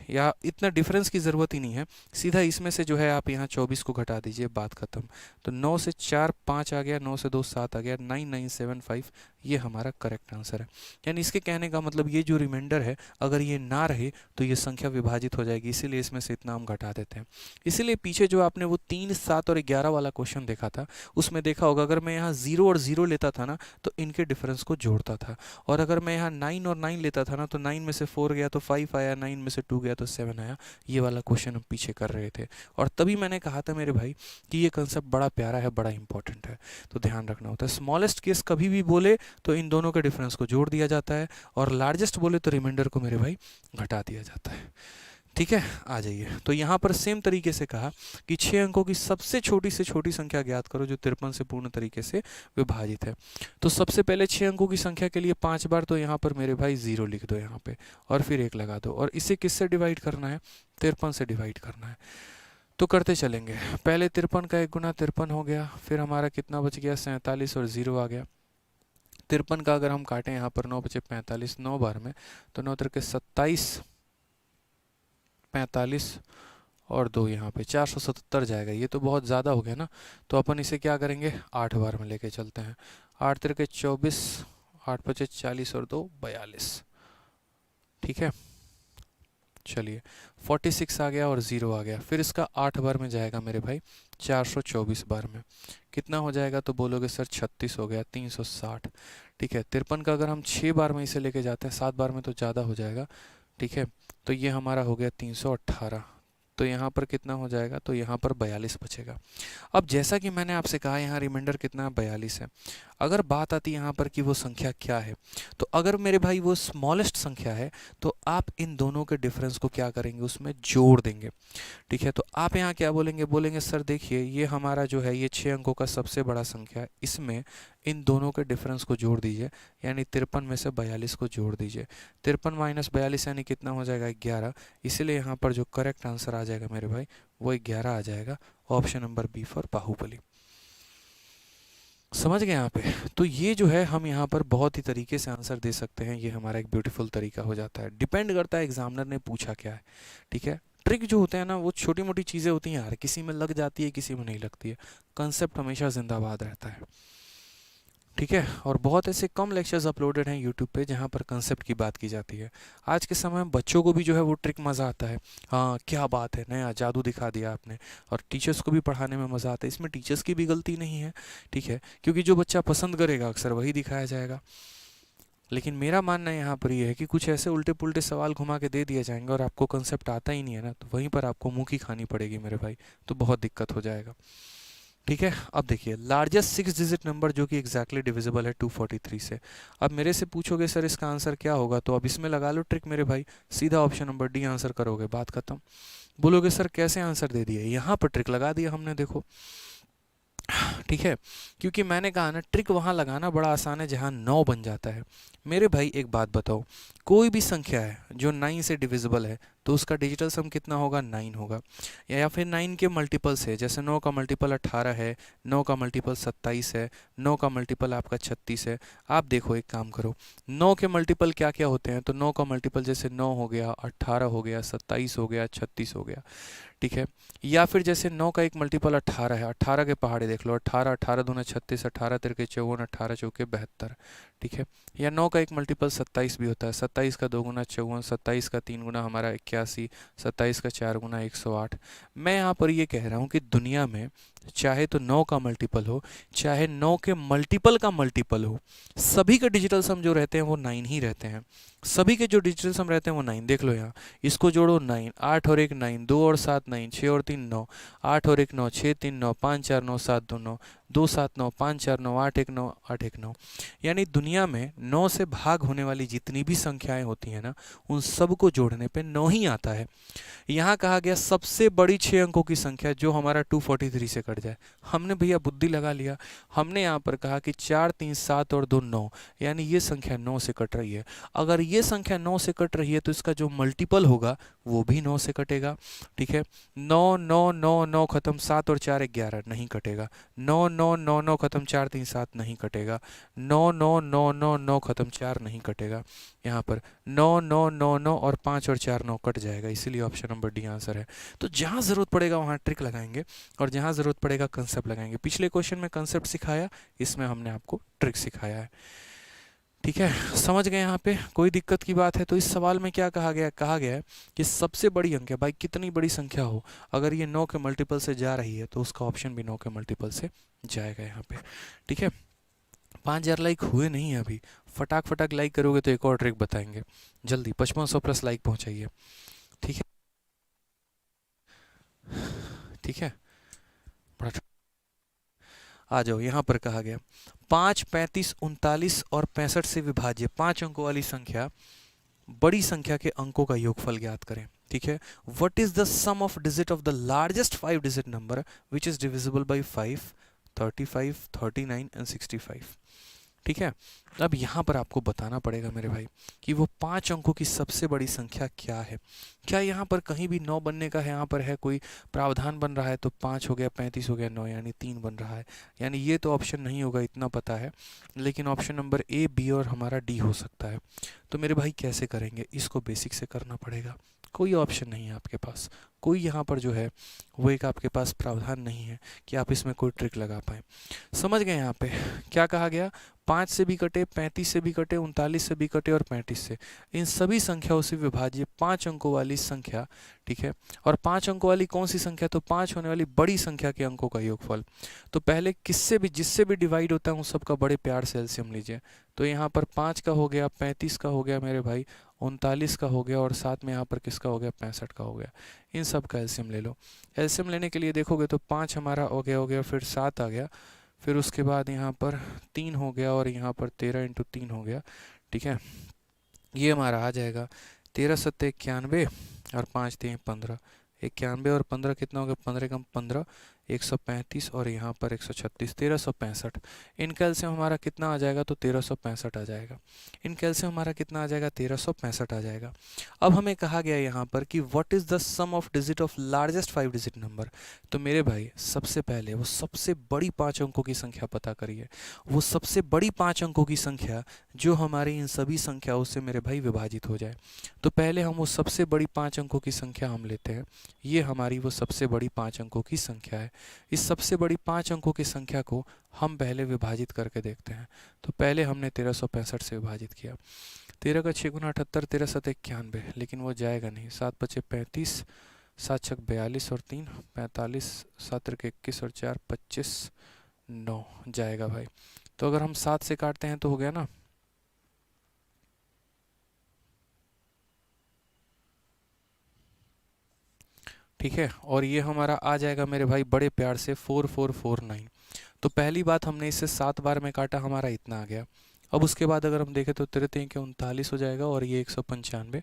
या इतना डिफरेंस की ज़रूरत ही नहीं है, सीधा इसमें से जो है आप यहाँ 24 को घटा दीजिए, बात खत्म। तो 9 से 4 5 आ गया, 9 से 2 7 आ गया, 9975 ये हमारा करेक्ट आंसर है। यानी इसके कहने का मतलब ये जो रिमाइंडर है अगर ये ना रहे तो ये संख्या विभाजित हो जाएगी, इसीलिए इसमें से इतना हम घटा देते हैं। इसीलिए पीछे जो आपने वो 3 7 और 11 वाला क्वेश्चन देखा था, उसमें देखा होगा अगर मैं यहाँ 0 और 0 लेता था ना तो इनके डिफरेंस को जोड़ता था, और अगर मैं यहाँ 9 और 9 लेता था ना तो 9 में से 4 गया तो 5 आया, 9 में से 2 गया तो 7 आया। ये वाला क्वेश्चन हम पीछे कर रहे थे, और तभी मैंने कहा था मेरे भाई कि ये कंसेप्ट बड़ा प्यारा है, बड़ा इंपॉर्टेंट है, तो ध्यान रखना होता है। स्मॉलेस्ट केस कभी भी बोले तो इन दोनों के डिफरेंस को जोड़ दिया जाता है, और लार्जेस्ट बोले तो रिमाइंडर को मेरे भाई घटा दिया जाता है। ठीक है, आ जाइए। तो यहाँ पर सेम तरीके से कहा कि 6 अंकों की सबसे छोटी से छोटी संख्या ज्ञात करो जो 53 से पूर्ण तरीके से विभाजित है। तो सबसे पहले 6 अंकों की संख्या के लिए 5 बार तो यहाँ पर मेरे भाई 0 लिख दो यहाँ पे, और फिर 1 लगा दो, और इसे किससे डिवाइड करना है, 53 से डिवाइड करना है। तो करते चलेंगे, पहले 53 का 1 गुना 53 हो गया, फिर हमारा कितना बच गया, 47 और 0 आ गया। 53 का अगर हम काटें यहाँ पर 9 बचे 45, 9 बार में, तो 9 तिरके 27, 45 और 2 यहाँ पे 477 जाएगा। ये तो बहुत ज़्यादा हो गया ना, तो अपन इसे क्या करेंगे, 8 बार में लेके चलते हैं। 8 तिरके 24, 8 पचे 40 और 2 42, ठीक है। चलिए 46 आ गया और 0 आ गया, फिर इसका 8 बार में जाएगा मेरे भाई, 424 बार में कितना हो जाएगा, तो बोलोगे सर 36 हो गया, 360, ठीक है। 53 का अगर हम 6 बार में इसे लेके जाते हैं, 7 बार में तो ज़्यादा हो जाएगा, ठीक है। तो ये हमारा हो गया 318, तो यहाँ पर कितना हो जाएगा, तो यहाँ पर 42 बचेगा। अब जैसा कि मैंने आपसे कहा यहाँ रिमाइंडर कितना 42 है। अगर बात आती है यहाँ पर कि वो संख्या क्या है, तो अगर मेरे भाई वो स्मॉलेस्ट संख्या है तो आप इन दोनों के डिफरेंस को क्या करेंगे, उसमें जोड़ देंगे, ठीक है। तो आप यहाँ क्या बोलेंगे, बोलेंगे सर देखिए ये हमारा जो है ये 6 अंकों का सबसे बड़ा संख्या है, इसमें इन दोनों के डिफरेंस को जोड़ दीजिए, यानी 53 में से 42 को जोड़ दीजिए। 53 माइनस 42 यानी कितना हो जाएगा, 11। इसीलिए यहाँ पर जो करेक्ट आंसर आ जाएगा मेरे भाई वो 11 आ जाएगा, option number B for Baahubali. समझ गए यहाँ पे। तो ये जो है हम यहाँ पर बहुत ही तरीके से आंसर दे सकते हैं, ये हमारा एक ब्यूटीफुल तरीका हो जाता है। डिपेंड करता है एग्जामिनर ने पूछा क्या है, ठीक है। ट्रिक जो होते हैं ना वो छोटी मोटी चीज़ें होती हैं यार, किसी में लग जाती है किसी में नहीं लगती है, कंसेप्ट हमेशा जिंदाबाद रहता है, ठीक है। और बहुत ऐसे कम लेक्चर्स अपलोडेड हैं यूट्यूब पे जहाँ पर कंसेप्ट की बात की जाती है। आज के समय में बच्चों को भी जो है वो ट्रिक मज़ा आता है, हाँ क्या बात है, नया जादू दिखा दिया आपने, और टीचर्स को भी पढ़ाने में मज़ा आता है। इसमें टीचर्स की भी गलती नहीं है, ठीक है, क्योंकि जो बच्चा पसंद करेगा अक्सर वही दिखाया जाएगा। लेकिन मेरा मानना यहाँ पर ये है कि कुछ ऐसे उल्टे पुल्टे सवाल घुमा के दे दिए जाएंगे और आपको कंसेप्ट आता ही नहीं है ना, तो वहीं पर आपको मुँह की खानी पड़ेगी मेरे भाई, तो बहुत दिक्कत हो जाएगा, ठीक है। अब देखिए लार्जेस्ट 6 डिजिट नंबर जो कि एग्जैक्टली डिविजिबल है 243 से। अब मेरे से पूछोगे सर इसका आंसर क्या होगा, तो अब इसमें लगा लो ट्रिक मेरे भाई, सीधा ऑप्शन नंबर डी आंसर करोगे, बात खत्म। बोलोगे सर कैसे आंसर दे दिए, यहाँ पर ट्रिक लगा दिया हमने, देखो। ठीक है, क्योंकि मैंने कहा ना ट्रिक वहाँ लगाना बड़ा आसान है जहाँ 9 बन जाता है। मेरे भाई एक बात बताओ, कोई भी संख्या है जो 9 से डिविजिबल है तो उसका डिजिटल सम कितना होगा, 9 होगा। या फिर 9 के मल्टीपल्स है, जैसे 9 का मल्टीपल 18 है, 9 का मल्टीपल 27 है, 9 का मल्टीपल आपका 36 है। आप देखो एक काम करो, 9 के मल्टीपल क्या क्या होते हैं, तो 9 का मल्टीपल जैसे 9 हो गया, 18 हो गया, 27 हो गया, 36 हो गया। ठीक है, या फिर जैसे 9 का एक मल्टीपल 18 है, 18 के पहाड़े देख लो, 18 18 दूना 36, 18 तिरके 54, 18 चौके 72। ठीक है, या 9 का एक मल्टीपल 27 भी होता है, 27 का 2 गुना 54, 27 का 3 गुना हमारा 81, 27 का 4 गुना 108। मैं यहाँ पर ये कह रहा हूँ कि दुनिया में चाहे तो 9 का मल्टीपल हो, चाहे 9 के मल्टीपल का मल्टीपल हो, सभी के डिजिटल सम जो रहते हैं वो 9 ही रहते हैं। सभी के जो डिजिटल सम रहते हैं वो 9, देख लो यहाँ, इसको जोड़ो 9, 8 और 1 9, 2 और 7 9, 6 और 3 9, 8 और 1 9, 6 3 9, 5 4 9, 7 2 9, 2 7 9, 5 4 9, 8 1 9, 8 1 9। यानी दुनिया में 9 से भाग होने वाली जितनी भी संख्याएं होती हैं ना, उन सब को जोड़ने पे 9 ही आता है। यहाँ कहा गया सबसे बड़ी 6 अंकों की संख्या जो हमारा 243 से कट जाए। हमने भैया बुद्धि लगा लिया, हमने यहाँ पर कहा कि 4 3 7 और 2 9, यानी ये संख्या 9 से कट रही है। अगर ये संख्या 9 से कट रही है तो इसका जो मल्टीपल होगा वो भी 9 से कटेगा। ठीक है, 9 9 9 9 खत्म, 7 और 4 11, नहीं कटेगा। 9 9 9 9 खत्म, 4 3 7, नहीं कटेगा। 9 9 9 9 9 खत्म, 4 नहीं कटेगा। यहाँ पर 9 9 9 9 और 5 और 4 9 कट जाएगा, इसीलिए ऑप्शन नंबर डी आंसर है। तो जहाँ ज़रूरत पड़ेगा वहाँ ट्रिक लगाएंगे और जहाँ ज़रूरत पड़ेगा कंसेप्ट लगाएंगे। पिछले क्वेश्चन में कंसेप्ट सिखाया, इसमें हमने आपको ट्रिक सिखाया है। ठीक है, समझ गए यहाँ पे, कोई दिक्कत की बात है? तो इस सवाल में क्या कहा गया है कि सबसे बड़ी अंक है भाई, कितनी बड़ी संख्या हो, अगर ये 9 के मल्टीपल से जा रही है तो उसका ऑप्शन भी 9 के मल्टीपल से जाएगा यहाँ पे। ठीक है, 5000 लाइक हुए नहीं है अभी, फटाक फटाक लाइक करोगे तो एक और ट्रिक बताएंगे, जल्दी 5500 प्लस लाइक पहुंचाइए। ठीक है, ठीक है, बड़ा आ जाओ। यहाँ पर कहा गया 5 35 39 और 65 से विभाज्य 5 अंकों वाली संख्या, बड़ी संख्या के अंकों का योगफल ज्ञात करें। ठीक है, what is the sum of digit of the largest 5 digit number which is divisible by 5, 35, 39 and 65। ठीक है, अब यहाँ पर आपको बताना पड़ेगा मेरे भाई कि वो 5 अंकों की सबसे बड़ी संख्या क्या है। क्या यहाँ पर कहीं भी 9 बनने का है, यहाँ पर है कोई प्रावधान बन रहा है, तो 5 हो गया, 35 हो गया, 9 यानी 3 बन रहा है, यानी ये तो ऑप्शन नहीं होगा, इतना पता है। लेकिन ऑप्शन नंबर ए, बी और हमारा डी हो सकता है। तो मेरे भाई कैसे करेंगे, इसको बेसिक से करना पड़ेगा, कोई ऑप्शन नहीं है आपके पास, कोई यहाँ पर जो है वो एक आपके पास प्रावधान नहीं है कि आप इसमें कोई ट्रिक लगा पाए। समझ गए यहाँ पे क्या कहा गया, 5 से भी कटे, 35 से भी कटे, 39 से भी कटे और 35 से, इन सभी संख्याओं से विभाज्य 5 अंकों वाली संख्या। ठीक है, और 5 अंकों वाली कौन सी संख्या, तो 5 होने वाली बड़ी संख्या के अंकों का योगफल। तो पहले किससे भी जिससे भी डिवाइड होता है उन सबका बड़े प्यार से एलसीएम लीजिए। तो यहाँ पर 5 का हो गया, 35 का हो गया मेरे भाई, 39 का हो गया और साथ में यहाँ पर किसका हो गया, 65 का हो गया। इन सब का एलसीएम ले लो। एलसीएम लेने के लिए देखोगे तो 5 हमारा हो गया, फिर 7 आ गया, फिर उसके बाद यहाँ पर 3 हो गया और यहाँ पर 13 इंटू 3 हो गया। ठीक है, ये हमारा आ जाएगा 13 सत्ते 91 और 5 3 15, 91 और 15 कितना हो गया, 15 कम 15, 135 और यहाँ पर 136, 1365। इन कैल्शियम हमारा कितना आ जाएगा, तो 1365 आ जाएगा। इन कैल्शियम हमारा कितना आ जाएगा, 1365 आ जाएगा। अब हमें कहा गया यहाँ पर कि what is the sum of digit of largest 5 digit number. तो मेरे भाई सबसे पहले वो सबसे बड़ी 5 अंकों की संख्या पता करिए, वो सबसे बड़ी 5 अंकों की संख्या जो हमारी इन सभी संख्याओं से मेरे भाई विभाजित हो जाए। तो पहले हम वो सबसे बड़ी 5 अंकों की संख्या हम लेते हैं, ये हमारी वो सबसे बड़ी 5 अंकों की संख्या है। इस सबसे बड़ी 5 अंकों की संख्या को हम पहले विभाजित करके देखते हैं। तो पहले हमने 1365 से विभाजित किया, 13 का 6 गुना 78, 13 7 91, लेकिन वो जाएगा नहीं, 7 पचे 35, 7 छक 42 और 3 45, 7 त्रिक 21 और 4 25, 9 जाएगा भाई। तो अगर हम 7 से काटते हैं तो हो गया ना, ठीक है, और ये हमारा आ जाएगा मेरे भाई बड़े प्यार से 4449। तो पहली बात हमने इसे 7 बार में काटा, हमारा इतना आ गया। अब उसके बाद अगर हम देखें तो 13 के 39 हो जाएगा और ये 195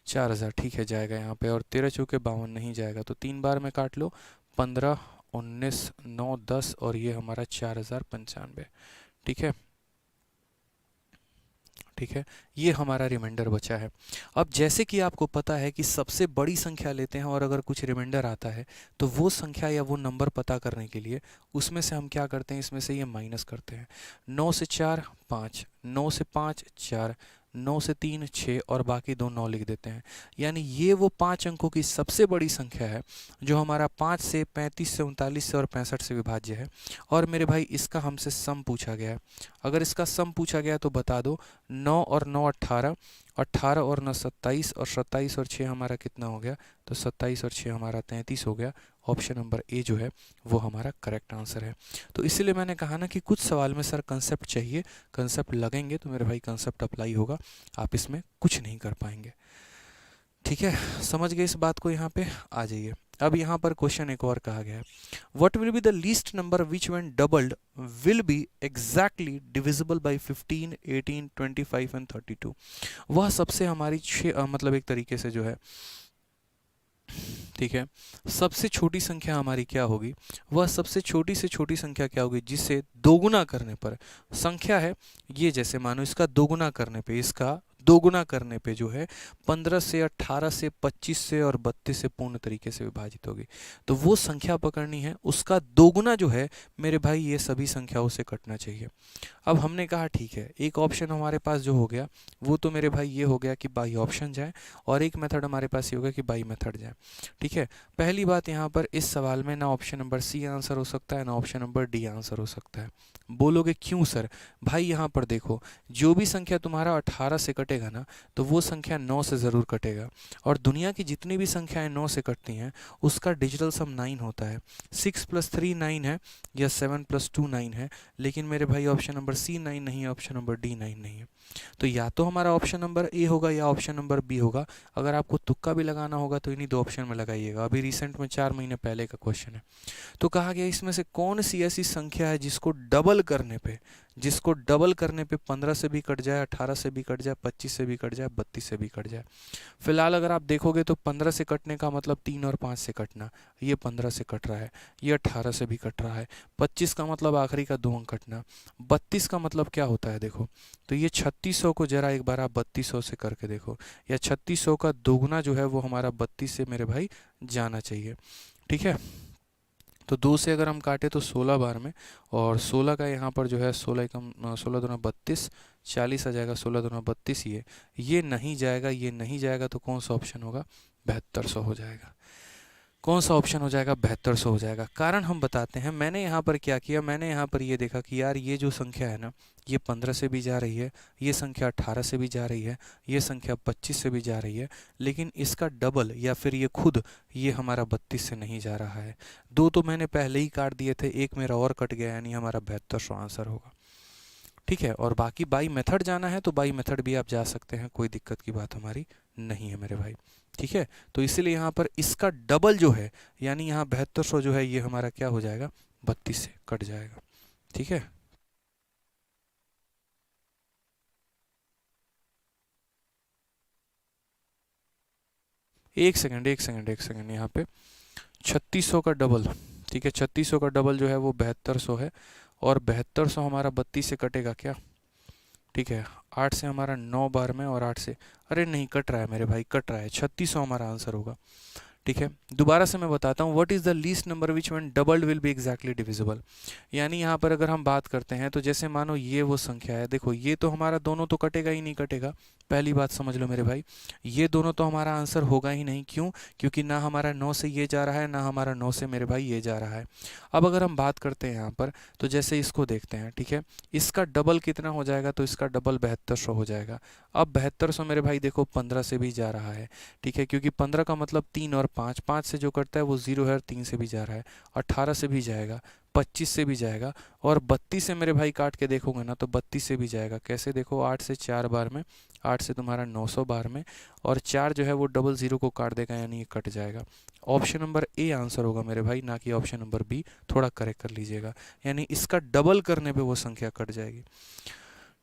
4000, ठीक है, जाएगा यहाँ पे। और 13 चौके 52 नहीं जाएगा, तो 3 बार में काट लो, 15 19 9 10 और ये हमारा 4095, ठीक है। ठीक है, ये हमारा रिमाइंडर बचा है। अब जैसे कि आपको पता है कि सबसे बड़ी संख्या लेते हैं और अगर कुछ रिमाइंडर आता है तो वो संख्या या वो नंबर पता करने के लिए उसमें से हम क्या करते हैं, इसमें से ये माइनस करते हैं। 9 से 4 5, 9 से 5 4, 9 से 3 6 और बाकी दो 9 लिख देते हैं। यानी ये वो 5 अंकों की सबसे बड़ी संख्या है जो हमारा 5 से 35 से 39 से और 65 से विभाज्य है। और मेरे भाई इसका हमसे सम पूछा गया है। अगर इसका सम पूछा गया तो बता दो, 9 और 9 18, 18 और 9 27 और 27 और 6 हमारा कितना हो गया, तो 27 और 6 हमारा 33 हो गया। ऑप्शन नंबर ए जो है वो हमारा करेक्ट आंसर है। तो इसीलिए मैंने कहा ना कि कुछ सवाल में सर कंसेप्ट चाहिए, कंसेप्ट लगेंगे तो मेरे भाई कंसेप्ट अप्लाई होगा, आप इसमें कुछ नहीं कर पाएंगे। ठीक है, समझ गए इस बात को, यहाँ पे आ जाइए। अब यहाँ पर क्वेश्चन एक और कहा गया है, what will be the least number which when doubled will be exactly divisible by 15 18 25 and 32। वह सबसे हमारी मतलब एक तरीके से जो है, ठीक है, सबसे छोटी संख्या हमारी क्या होगी, वह सबसे छोटी से छोटी संख्या क्या होगी जिसे दोगुना करने पर, संख्या है ये, जैसे मानो इसका दोगुना करने पे, इसका दोगुना करने पे जो है 15 से 18 से 25 से और 32 से पूर्ण तरीके से विभाजित होगी। तो वो संख्या पकड़नी है, उसका दोगुना जो है मेरे भाई ये सभी संख्याओं से कटना चाहिए। अब हमने कहा ठीक है, एक ऑप्शन हमारे पास जो हो गया वो तो मेरे भाई ये हो गया कि बाई ऑप्शन जाए, और एक मेथड हमारे पास ये हो गया कि बाई मेथड जाए। ठीक है, पहली बात यहाँ पर इस सवाल में ना ऑप्शन नंबर सी आंसर हो सकता है ना ऑप्शन नंबर डी आंसर हो सकता है। बोलोगे क्यों सर, भाई यहाँ पर देखो, जो भी संख्या तुम्हारा 18 से कटेगा ना तो वो संख्या 9 से ज़रूर कटेगा, और दुनिया की जितनी भी संख्याएं 9 से कटती हैं उसका डिजिटल सम 9 होता है। 6 + 3 9 है या 7 + 2 9 है, लेकिन मेरे भाई ऑप्शन नंबर सी 9 नहीं है, ऑप्शन नंबर डी 9 नहीं है। तो या तो हमारा ऑप्शन नंबर ए होगा या ऑप्शन नंबर बी होगा। अगर आपको तुक्का भी लगाना होगा तो इन्हीं दो ऑप्शन में लगाइएगा। अभी रिसेंट में 4 महीने पहले का क्वेश्चन है। तो कहा गया इसमें से कौन सी ऐसी संख्या है जिसको डबल करने पे, 15 से भी कट जाए, 18 से भी कट जाए, 25 से भी कट जाए, 32 से भी कट जाए। फिलहाल अगर आप देखोगे तो 15 से कटने का मतलब 3 और 5 से कटना, ये 15 से कट रहा है, ये 18 से भी कट रहा है। 25 का मतलब आखिरी का 2 अंक कटना। 32 का मतलब क्या होता है देखो, तो ये 3600 को जरा एक बार आप 3200 से करके देखो, या 3600 का दोगुना जो है वो हमारा 32 से मेरे भाई जाना चाहिए। ठीक है, तो 2 से अगर हम काटे तो 16 बार में, और 16 का यहाँ पर जो है 16 कम 16 दूना 32, 40 आ जाएगा, 16 दूना 32, ये नहीं जाएगा, ये नहीं जाएगा, तो कौन सा ऑप्शन होगा, 7200 हो जाएगा। कौन सा ऑप्शन हो जाएगा, 7200 हो जाएगा। कारण हम बताते हैं, मैंने यहाँ पर क्या किया, मैंने यहाँ पर ये देखा कि यार ये जो संख्या है ना ये 15 से भी जा रही है, ये संख्या 18 से भी जा रही है, ये संख्या 25 से भी जा रही है, लेकिन इसका डबल या फिर ये खुद ये हमारा 32 से नहीं जा रहा है। 2 तो मैंने पहले ही काट दिए थे, एक मेरा और कट गया, यानी हमारा 7200 आंसर होगा। ठीक है, और बाकी बाई मेथड जाना है तो बाई मेथड भी आप जा सकते हैं, कोई दिक्कत की बात हमारी नहीं है मेरे भाई। ठीक है, तो इसीलिए यहाँ पर इसका डबल जो है, यानी यहाँ 7200 जो है ये हमारा क्या हो जाएगा, 32 से कट जाएगा। ठीक है, एक सेकंड एक सेकंड एक सेकंड, यहाँ पे 3600 का डबल, ठीक है, 3600 का डबल जो है वो 7200 है, और 7200 हमारा 32 से कटेगा क्या, ठीक है, 8 से हमारा 9 बार में, और 8 से, अरे नहीं कट रहा है मेरे भाई, कट रहा है, 3600 हमारा आंसर होगा। ठीक है, दोबारा से मैं बताता हूँ, what is the least number which when doubled will be exactly divisible. यानी यहाँ पर अगर हम बात करते हैं तो जैसे मानो ये वो संख्या है, देखो ये तो हमारा दोनों तो कटेगा ही नहीं कटेगा, पहली बात समझ लो मेरे भाई, ये दोनों तो हमारा आंसर होगा ही नहीं। क्यों, क्योंकि ना हमारा 9 से ये जा रहा है, ना हमारा 9 से मेरे भाई ये जा रहा है। अब अगर हम बात करते हैं यहाँ पर, तो जैसे इसको देखते हैं, ठीक है, इसका डबल कितना हो जाएगा, तो इसका डबल 7200 हो जाएगा। अब 7200 मेरे भाई देखो 15 से भी जा रहा है, ठीक है, क्योंकि 15 का मतलब 3 और 5, 5 से जो कटता है वो 0 है और 3 से भी जा रहा है, 18 से भी जाएगा, 25 से भी जाएगा, और 32 से मेरे भाई काट के देखोगे ना तो 32 से भी जाएगा। कैसे देखो, 8 से 4 बार में, 8 से तुम्हारा 900 बार में, और 4 जो है वो डबल 0 को काट देगा, यानी ये कट जाएगा। ऑप्शन नंबर ए आंसर होगा मेरे भाई, ना कि ऑप्शन नंबर बी। थोड़ा करेक्ट कर लीजिएगा, यानी इसका डबल करने पे वो संख्या कट जाएगी।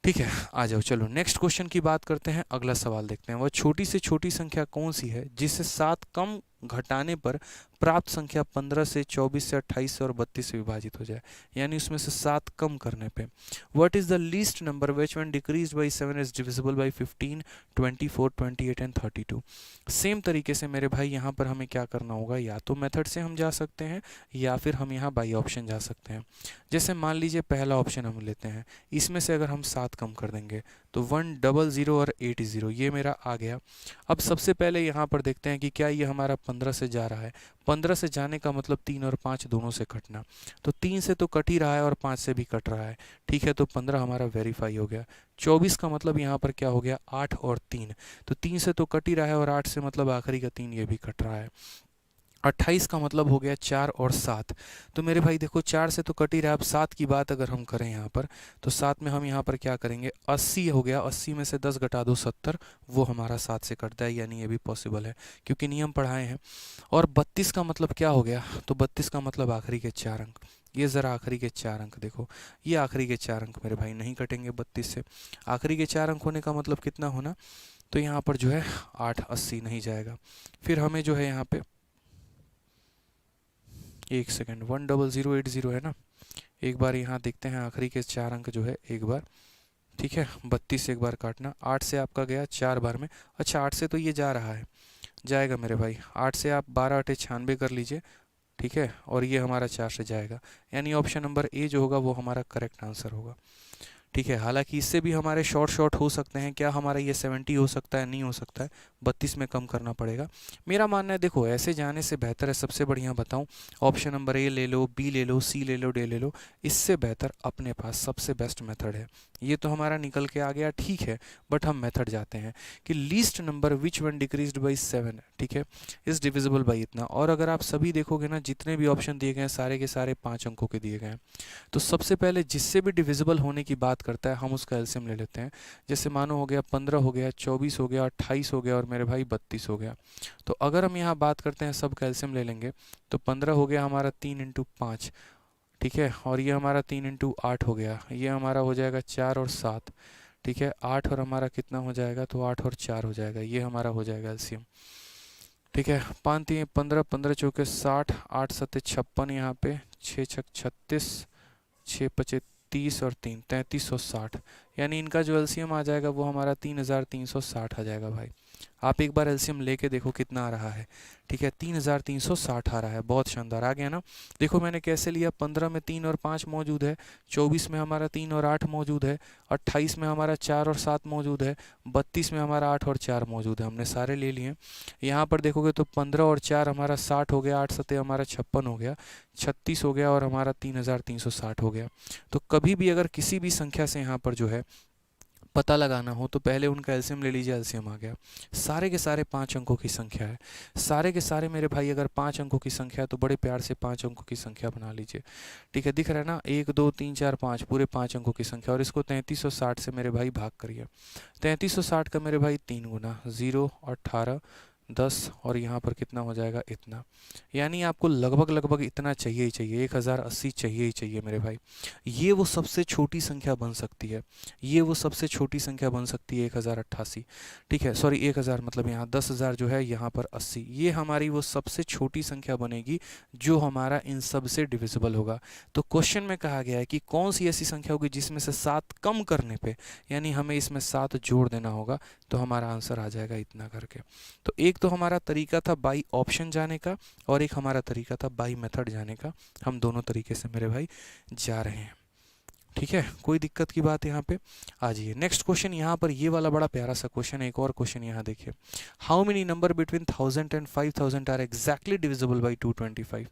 ठीक है, आ जाओ, चलो नेक्स्ट क्वेश्चन की बात करते हैं। अगला सवाल देखते हैं, वह छोटी से छोटी संख्या कौन सी है जिससे 7 कम घटाने पर प्राप्त संख्या 15 से 24 से 28 से और 32 से विभाजित हो जाए, यानी उसमें से 7 कम करने पे। What is the least number which when decreased bye 7 is divisible by 15, 24, 28 and 32। Same तरीके से मेरे भाई यहाँ पर हमें क्या करना होगा, या तो मेथड से हम जा सकते हैं या फिर हम यहाँ बाई ऑप्शन जा सकते हैं। जैसे मान लीजिए पहला ऑप्शन हम लेते हैं, इसमें से अगर हम 7 कम कर देंगे तो 100 और 80 ये मेरा आ गया। अब सबसे पहले यहाँ पर देखते हैं कि क्या ये हमारा 15 से जा रहा है। 15 से जाने का मतलब 3 और 5 दोनों से कटना, तो 3 से तो कट ही रहा है और 5 से भी कट रहा है। ठीक है, तो 15 हमारा वेरीफाई हो गया। 24 का मतलब यहाँ पर क्या हो गया, 8 और 3, तो 3 से तो कट ही रहा है और 8 से मतलब आखिरी का 3 ये भी कट रहा है। 28 का मतलब हो गया 4 और 7, तो मेरे भाई देखो 4 से तो कट ही रहा है। अब 7 की बात अगर हम करें यहाँ पर, तो 7 में हम यहाँ पर क्या करेंगे, 80 हो गया, 80 में से 10 घटा दो 70, वो हमारा 7 से कटता है, यानी ये भी पॉसिबल है क्योंकि नियम पढ़ाए हैं। और 32 का मतलब क्या हो गया, तो 32 का मतलब आखिरी के 4 अंक। ये ज़रा आखिरी के 4 अंक देखो, ये आखिरी के 4 अंक मेरे भाई नहीं कटेंगे 32 से। आखिरी के 4 अंक होने का मतलब कितना होना, तो यहाँ पर जो है 8, 80 नहीं जाएगा। फिर हमें जो है यहाँ पे, एक सेकेंड, 10080 है ना, एक बार यहाँ देखते हैं आखिरी के 4 अंक जो है एक बार। ठीक है, 32 से एक बार काटना, 8 से आपका गया 4 बार में। अच्छा, 8 से तो ये जा रहा है, जाएगा मेरे भाई, 8 से आप 12 8 96 कर लीजिए। ठीक है, और ये हमारा 4 से जाएगा, यानी ऑप्शन नंबर ए जो होगा वो हमारा करेक्ट आंसर होगा। ठीक है, हालांकि इससे भी हमारे शॉर्ट हो सकते हैं। क्या हमारा ये 70 हो सकता है, नहीं हो सकता है, 32 में कम करना पड़ेगा। मेरा मानना है देखो ऐसे जाने से बेहतर है, सबसे बढ़िया बताऊं, ऑप्शन नंबर ए ले लो, बी ले लो, सी ले लो, डी ले लो, इससे बेहतर अपने पास सबसे बेस्ट मेथड है। ये तो हमारा निकल के आ गया, ठीक है, बट हम मेथड जाते हैं कि least number which one decreased by 7, ठीक है, इज डिविजिबल बाई इतना। और अगर आप सभी देखोगे ना, जितने भी ऑप्शन दिए गए हैं सारे के सारे 5 अंकों के दिए गए हैं। तो सबसे पहले जिससे भी डिविजिबल होने की बात करता है हम उसका एलसीएम ले लेते हैं। जैसे मानो हो गया 15 हो गया, 24 हो गया, 28 हो गया और मेरे भाई 32 हो गया। तो अगर हम यहाँ बात करते हैं सब का एलसीएम ले लेंगे, तो 15 हो गया हमारा 3 इंटू 5, ठीक है, और ये हमारा 3 इंटू 8 हो गया, ये हमारा हो जाएगा 4 और 7, ठीक है, 8 और हमारा कितना हो जाएगा, तो 8 और 4 हो जाएगा, ये हमारा हो जाएगा एलसीएम। ठीक है, 5 3 15, 15 चौके 60, 8 7 56, यहाँ पे 6 6 36, 6 5 30 और 3 3360, यानी इनका जो एलसीएम आ जाएगा वो हमारा 3360 आ जाएगा भाई। आप एक बार एलसीएम लेके देखो कितना आ रहा है। ठीक है, 3360 आ रहा है, बहुत शानदार आ गया ना। देखो मैंने कैसे लिया, 15 में 3 और 5 मौजूद है, 24 में हमारा 3 और 8 मौजूद है, 28 में हमारा 4 और 7 मौजूद है, 32 में हमारा 8 और 4 मौजूद है, हमने सारे ले लिए। यहाँ पर देखोगे तो 15 और 4 हमारा 60 हो गया, 8 सत्ते हमारा 56 हो गया, 36 हो गया और हमारा 3360 हो गया। तो कभी भी अगर किसी भी संख्या से यहाँ पर जो है पता लगाना हो तो पहले उनका एलसीएम ले लीजिए, एलसीएम आ गया। सारे के सारे 5 अंकों की संख्या है, सारे के सारे मेरे भाई अगर 5 अंकों की संख्या है तो बड़े प्यार से 5 अंकों की संख्या बना लीजिए। ठीक है, दिख रहा है ना, 1 2 3 4 5, पूरे 5 अंकों की संख्या, और इसको 3360 से मेरे भाई भाग करिए। 3360 का मेरे भाई 3 गुना, 0 18 10 और यहाँ पर कितना हो जाएगा, इतना, यानी आपको लगभग इतना चाहिए ही चाहिए, 1080 चाहिए ही चाहिए मेरे भाई। ये वो सबसे छोटी संख्या बन सकती है, ये वो सबसे छोटी संख्या बन सकती है 1088। ठीक है, सॉरी 1000 मतलब यहाँ 10,000 जो है, यहाँ पर 80, ये हमारी वो सबसे छोटी संख्या बनेगी जो हमारा इन सब से डिविजिबल होगा। तो क्वेश्चन में कहा गया है कि कौन सी ऐसी संख्या होगी जिसमें से 7 कम करने पे, यानी हमें इसमें 7 जोड़ देना होगा, तो हमारा आंसर आ जाएगा इतना करके। तो एक तो हमारा तरीका था बाई ऑप्शन जाने का और एक हमारा तरीका था बाई मेथड जाने का, हम दोनों तरीके से मेरे भाई जा रहे हैं। ठीक है, कोई दिक्कत की बात यहाँ पे? आ जाइए नेक्स्ट क्वेश्चन। यहाँ पर ये वाला बड़ा प्यारा सा क्वेश्चन है, एक और क्वेश्चन यहाँ देखिए। How many number between 1000 and 5000 are exactly divisible by 225?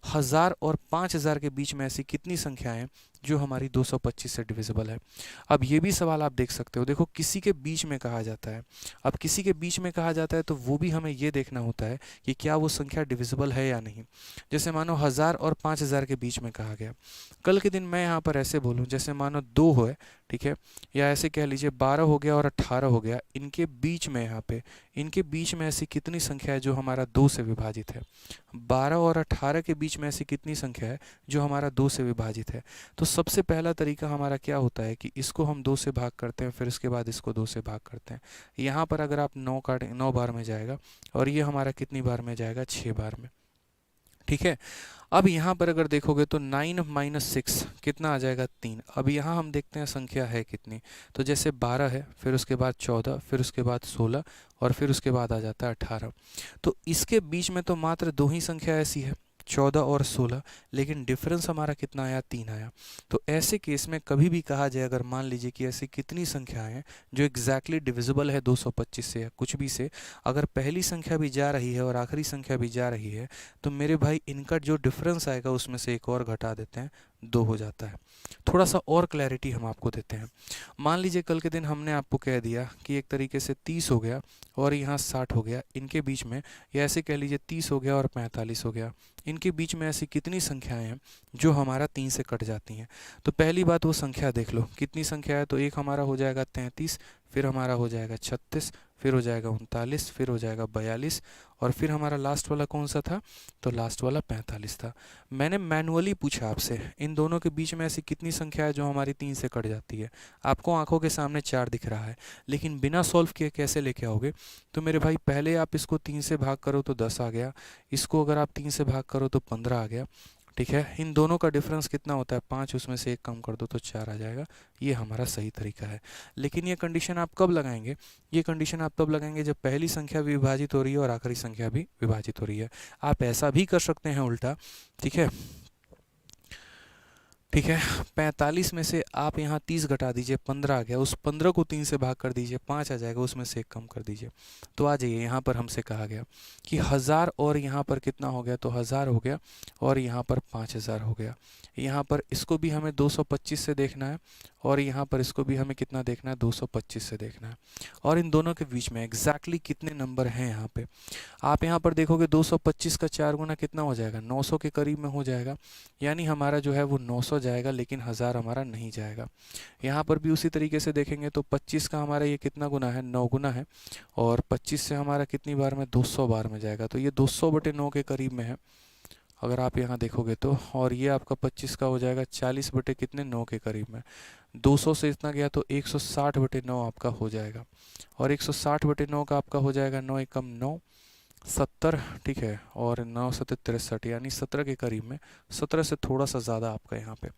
1000 और 5000 के बीच में ऐसी कितनी संख्याएं हैं जो हमारी 225 से डिविजिबल है? अब ये भी सवाल आप देख सकते हो, देखो किसी के बीच में कहा जाता है। अब किसी के बीच में कहा जाता है तो वो भी हमें ये देखना होता है कि क्या वो संख्या डिविजिबल है या नहीं। जैसे मानो 1000 और 5000 के बीच में कहा गया, कल के दिन मैं यहाँ पर ऐसे बोलूँ, जैसे मानो 2 है, ठीक है, या ऐसे कह लीजिए 12 हो गया और 18 हो गया, इनके बीच में यहाँ पे इनके बीच में ऐसी कितनी संख्या है जो हमारा 2 से विभाजित है? 12 और 18 के बीच में ऐसी कितनी संख्या है जो हमारा 2 से विभाजित है? तो सबसे पहला तरीका हमारा क्या होता है कि इसको हम 2 से भाग करते हैं, फिर उसके बाद इसको 2 से भाग करते हैं। यहाँ पर अगर आप 9 काटें, 9 बार में जाएगा, और ये हमारा कितनी बार में जाएगा? 6 बार में, ठीक है। अब यहाँ पर अगर देखोगे तो 9 माइनस 6 कितना आ जाएगा? 3। अब यहाँ हम देखते हैं संख्या है कितनी, तो जैसे 12 है, फिर उसके बाद 14, फिर उसके बाद 16, और फिर उसके बाद आ जाता है 18। तो इसके बीच में तो मात्र 2 ही संख्या ऐसी है, 14 और 16, लेकिन डिफरेंस हमारा कितना आया? 3 आया। तो ऐसे केस में कभी भी कहा जाए, अगर मान लीजिए कि ऐसी कितनी संख्याएं हैं जो एग्जैक्टली डिविजिबल है 225 से या कुछ भी से, अगर पहली संख्या भी जा रही है और आखिरी संख्या भी जा रही है, तो मेरे भाई इनका जो डिफरेंस आएगा उसमें से एक और घटा देते हैं, 2 हो जाता है। थोड़ा सा और क्लैरिटी हम आपको देते हैं। मान लीजिए कल के दिन हमने आपको कह दिया कि एक तरीके से 30 हो गया और यहाँ 60 हो गया, इनके बीच में, या ऐसे कह लीजिए 30 हो गया और 45 हो गया, इनके बीच में ऐसी कितनी संख्याएं हैं जो हमारा 3 से कट जाती हैं? तो पहली बात वो संख्या देख लो कितनी संख्या है। तो एक हमारा हो जाएगा 33, फिर हमारा हो जाएगा 36, फिर हो जाएगा 39, फिर हो जाएगा 42, और फिर हमारा लास्ट वाला कौन सा था? तो लास्ट वाला 45 था। मैंने मैनुअली पूछा आपसे, इन दोनों के बीच में ऐसी कितनी संख्या है जो हमारी 3 से कट जाती है? आपको आंखों के सामने 4 दिख रहा है, लेकिन बिना सॉल्व किए कैसे लेके आओगे? तो मेरे भाई पहले आप इसको 3 से भाग करो तो 10 आ गया, इसको अगर आप 3 से भाग करो तो 15 आ गया, ठीक है। इन दोनों का डिफरेंस कितना होता है? 5, उसमें से 1 कम कर दो तो 4 आ जाएगा। ये हमारा सही तरीका है। लेकिन ये कंडीशन आप कब लगाएंगे? ये कंडीशन आप तब लगाएंगे जब पहली संख्या भी विभाजित हो रही है और आखिरी संख्या भी विभाजित हो रही है। आप ऐसा भी कर सकते हैं उल्टा, ठीक है, ठीक है। 45 में से आप यहाँ 30 घटा दीजिए, 15 आ गया, उस 15 को 3 से भाग कर दीजिए, 5 आ जाएगा, उसमें से 1 कम कर दीजिए। तो आ जाइए, यहाँ पर हमसे कहा गया कि 1000 और यहाँ पर कितना हो गया? तो 1000 हो गया, और यहाँ पर 5000 हो गया। यहाँ पर इसको भी हमें 225 से देखना है, और यहाँ पर इसको भी हमें कितना देखना है? 225 से देखना है। और इन दोनों के बीच में एग्जैक्टली कितने नंबर हैं यहाँ पे? आप यहाँ पर देखोगे 225 का 4 गुना कितना हो जाएगा? 900 के करीब में हो जाएगा, यानी हमारा जो है वो 900 जाएगा, लेकिन 1000 हमारा नहीं जाएगा। यहाँ पर भी उसी तरीके से देखेंगे तो 25 का हमारा ये कितना गुना है? 9 गुना है, और 25 से हमारा कितनी बार में? 200 बार में जाएगा, तो ये 200/9 के करीब में है अगर आप यहाँ देखोगे तो। और ये आपका 25 का हो जाएगा 40/9 के करीब में। 200 से इतना गया तो 160/9 आपका हो जाएगा, और 160/9 का आपका हो जाएगा 9 एकम 9, 70, ठीक है, और 9 7 63, यानी 17 के करीब में, 17 से थोड़ा सा ज़्यादा आपका यहाँ पे।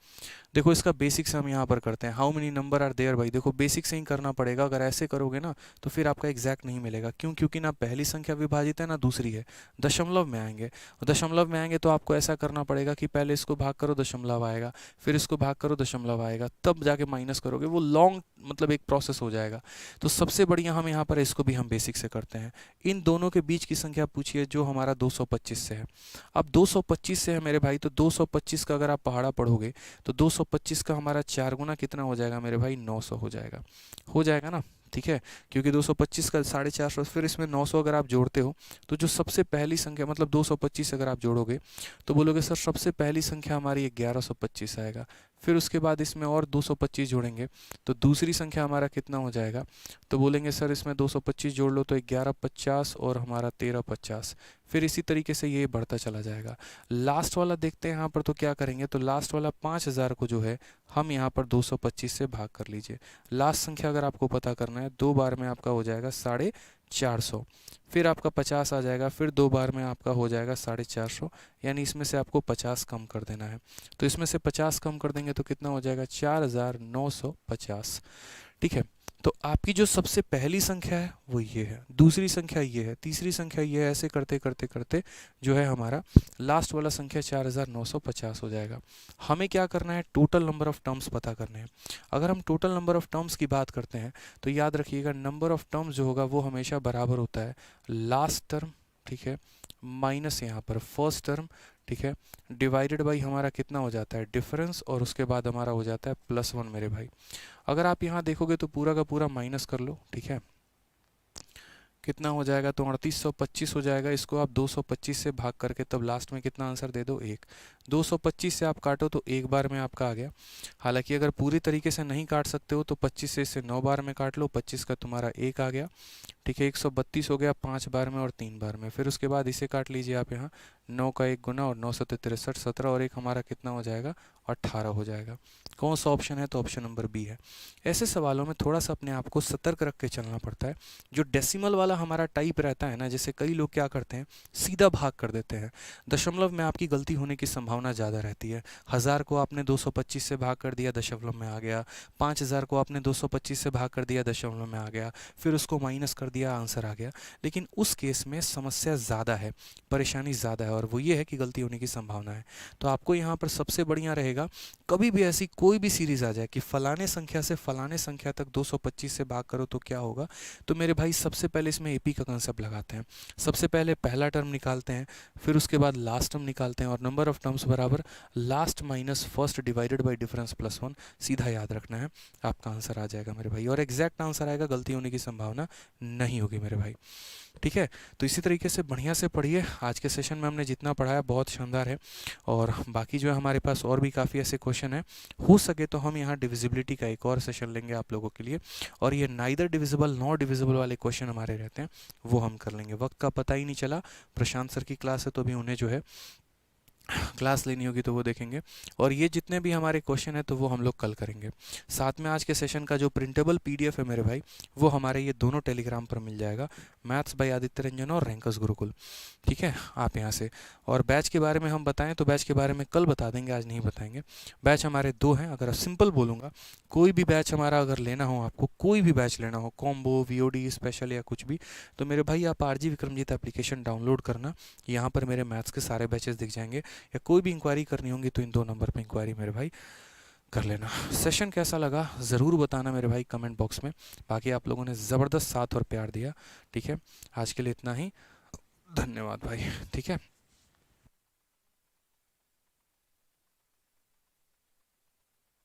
देखो इसका बेसिक से हम यहाँ पर करते हैं, how many number are there भाई। देखो बेसिक से ही करना पड़ेगा, अगर ऐसे करोगे ना तो फिर आपका एग्जैक्ट नहीं मिलेगा। क्यों? क्योंकि ना पहली संख्या विभाजित है ना दूसरी है, दशमलव में आएंगे, और दशमलव में आएंगे तो आपको ऐसा करना पड़ेगा कि पहले इसको भाग करो दशमलव आएगा, फिर इसको भाग करो दशमलव आएगा, तब जाके माइनस करोगे, वो लॉन्ग मतलब एक प्रोसेस हो जाएगा। तो सबसे बढ़िया हम यहाँ पर इसको भी हम बेसिक से करते हैं। इन दोनों के बीच की संख्या पूछिए जो हमारा 225 से है। अब 225 से है मेरे भाई, तो 225 का अगर आप पहाड़ा पढ़ोगे तो 225 का हमारा 4 गुना कितना हो जाएगा मेरे भाई? 900 हो जाएगा ना, ठीक है। क्योंकि 225 का 450, फिर इसमें 900 अगर आप जोड़ते हो तो जो सबसे पहली संख्या, मतलब 225 अगर आप जोड़ोगे तो बोलोगे सर सबसे पहली संख्या हमारी 1125 आएगा, फिर उसके बाद इसमें और 225 जोड़ेंगे तो दूसरी संख्या हमारा कितना हो जाएगा? तो बोलेंगे सर इसमें 225 जोड़ लो तो 1150 और हमारा 1350, फिर इसी तरीके से ये बढ़ता चला जाएगा। लास्ट वाला देखते हैं यहाँ पर, तो क्या करेंगे? तो लास्ट वाला 5000 को जो है हम यहाँ पर 225 से भाग कर लीजिए। लास्ट संख्या अगर आपको पता करना है, 2 बार में आपका हो जाएगा 450, फिर आपका 50 आ जाएगा, फिर 2 बार में आपका हो जाएगा 450, यानी इसमें से आपको 50 कम कर देना है। तो इसमें से 50 कम कर देंगे तो कितना हो जाएगा? 4950, ठीक है। तो आपकी जो सबसे पहली संख्या है वो ये है, दूसरी संख्या ये है, तीसरी संख्या ये है, ऐसे करते करते करते जो है हमारा लास्ट वाला संख्या 4950 हो जाएगा। हमें क्या करना है, टोटल नंबर ऑफ टर्म्स पता करने हैं। अगर हम टोटल नंबर ऑफ टर्म्स की बात करते हैं तो याद रखिएगा नंबर ऑफ टर्म्स जो होगा वो हमेशा बराबर होता है लास्ट टर्म, ठीक है, माइनस यहाँ पर फर्स्ट टर्म, ठीक है, डिवाइडेड बाई हमारा कितना हो जाता है डिफरेंस, और उसके बाद हमारा हो जाता है +1 मेरे भाई। अगर आप यहाँ देखोगे तो पूरा का पूरा माइनस कर लो, ठीक है, कितना हो जाएगा, तो 3825 हो जाएगा। इसको आप 225 से भाग करके तब लास्ट में कितना आंसर दे दो, 1। 225 से आप काटो तो एक बार में आपका आ गया। हालांकि अगर पूरी तरीके से नहीं काट सकते हो तो 25 से इसे 9 बार में काट लो, 25 का तुम्हारा 1 आ गया, ठीक है। 132 हो गया 5 बार में और 3 बार में। फिर उसके बाद इसे काट लीजिए आप यहाँ, 9 का 1 गुना और 9 से 63, 17 और 1 हमारा कितना हो जाएगा, 18 हो जाएगा। कौन सा ऑप्शन है, तो ऑप्शन नंबर बी है। ऐसे सवालों में थोड़ा सा अपने आप को सतर्क रख के चलना पड़ता है। जो डेसिमल वाला हमारा टाइप रहता है ना, जैसे कई लोग क्या करते हैं, सीधा भाग कर देते हैं। दशमलव में आपकी गलती होने की संभावना ज़्यादा रहती है। 1000 को आपने 225 से भाग कर दिया, दशमलव में आ गया। 5000 को आपने 225 से भाग कर दिया, दशमलव में आ गया। फिर उसको माइनस कर दिया, आंसर आ गया। लेकिन उस केस में समस्या ज़्यादा है, परेशानी ज़्यादा है, और वो ये है कि गलती होने की संभावना है। तो आपको यहाँ पर सबसे बढ़िया रहेगा, कभी भी ऐसी कोई भी सीरीज आ जाए कि फलाने संख्या से फलाने संख्या तक 225 से भाग करो तो क्या होगा, तो मेरे भाई सबसे पहले इसमें एपी का कंसेप्ट लगाते हैं। सबसे पहले पहला टर्म निकालते हैं, फिर उसके बाद लास्ट टर्म निकालते हैं, और नंबर ऑफ टर्म्स बराबर last minus first divided by difference +1, सीधा याद रखना है, आपका आंसर आ जाएगा मेरे भाई। और एग्जैक्ट आंसर आएगा, गलती होने की संभावना नहीं होगी मेरे भाई, ठीक है। तो इसी तरीके से बढ़िया से पढ़िए। आज के सेशन में हमने जितना पढ़ाया बहुत शानदार है, और बाकी जो है हमारे पास और भी काफ़ी ऐसे क्वेश्चन हैं। हो सके तो हम यहाँ डिविजिबिलिटी का एक और सेशन लेंगे आप लोगों के लिए, और ये नाइदर डिविजिबल नॉट डिविजिबल वाले क्वेश्चन हमारे रहते हैं, वो हम कर लेंगे। वक्त का पता ही नहीं चला, प्रशांत सर की क्लास है तो अभी उन्हें जो है क्लास लेनी होगी तो वो देखेंगे, और ये जितने भी हमारे क्वेश्चन हैं तो वो हम लोग कल करेंगे। साथ में आज के सेशन का जो प्रिंटेबल पीडीएफ है मेरे भाई, वो हमारे ये दोनों टेलीग्राम पर मिल जाएगा, मैथ्स बाय आदित्य रंजन और रैंकर्स गुरुकुल, ठीक है। आप यहाँ से, और बैच के बारे में हम बताएं तो बैच के बारे में कल बता देंगे, आज नहीं बताएंगे। बैच हमारे 2 हैं। अगर सिंपल बोलूँगा, कोई भी बैच हमारा अगर लेना हो, आपको कोई भी बैच लेना हो, कॉम्बो, वीओडी, स्पेशल या कुछ भी, तो मेरे भाई आप आरजी विक्रमजीत एप्लीकेशन डाउनलोड करना। यहाँ पर मेरे मैथ्स के सारे बैचेस दिख जाएंगे, या कोई भी इंक्वायरी करनी होगी तो इन 2 नंबर पर इंक्वायरी मेरे भाई कर लेना। सेशन कैसा लगा ज़रूर बताना मेरे भाई कमेंट बॉक्स में। बाकी आप लोगों ने ज़बरदस्त साथ और प्यार दिया, ठीक है। आज के लिए इतना ही, धन्यवाद भाई, ठीक है।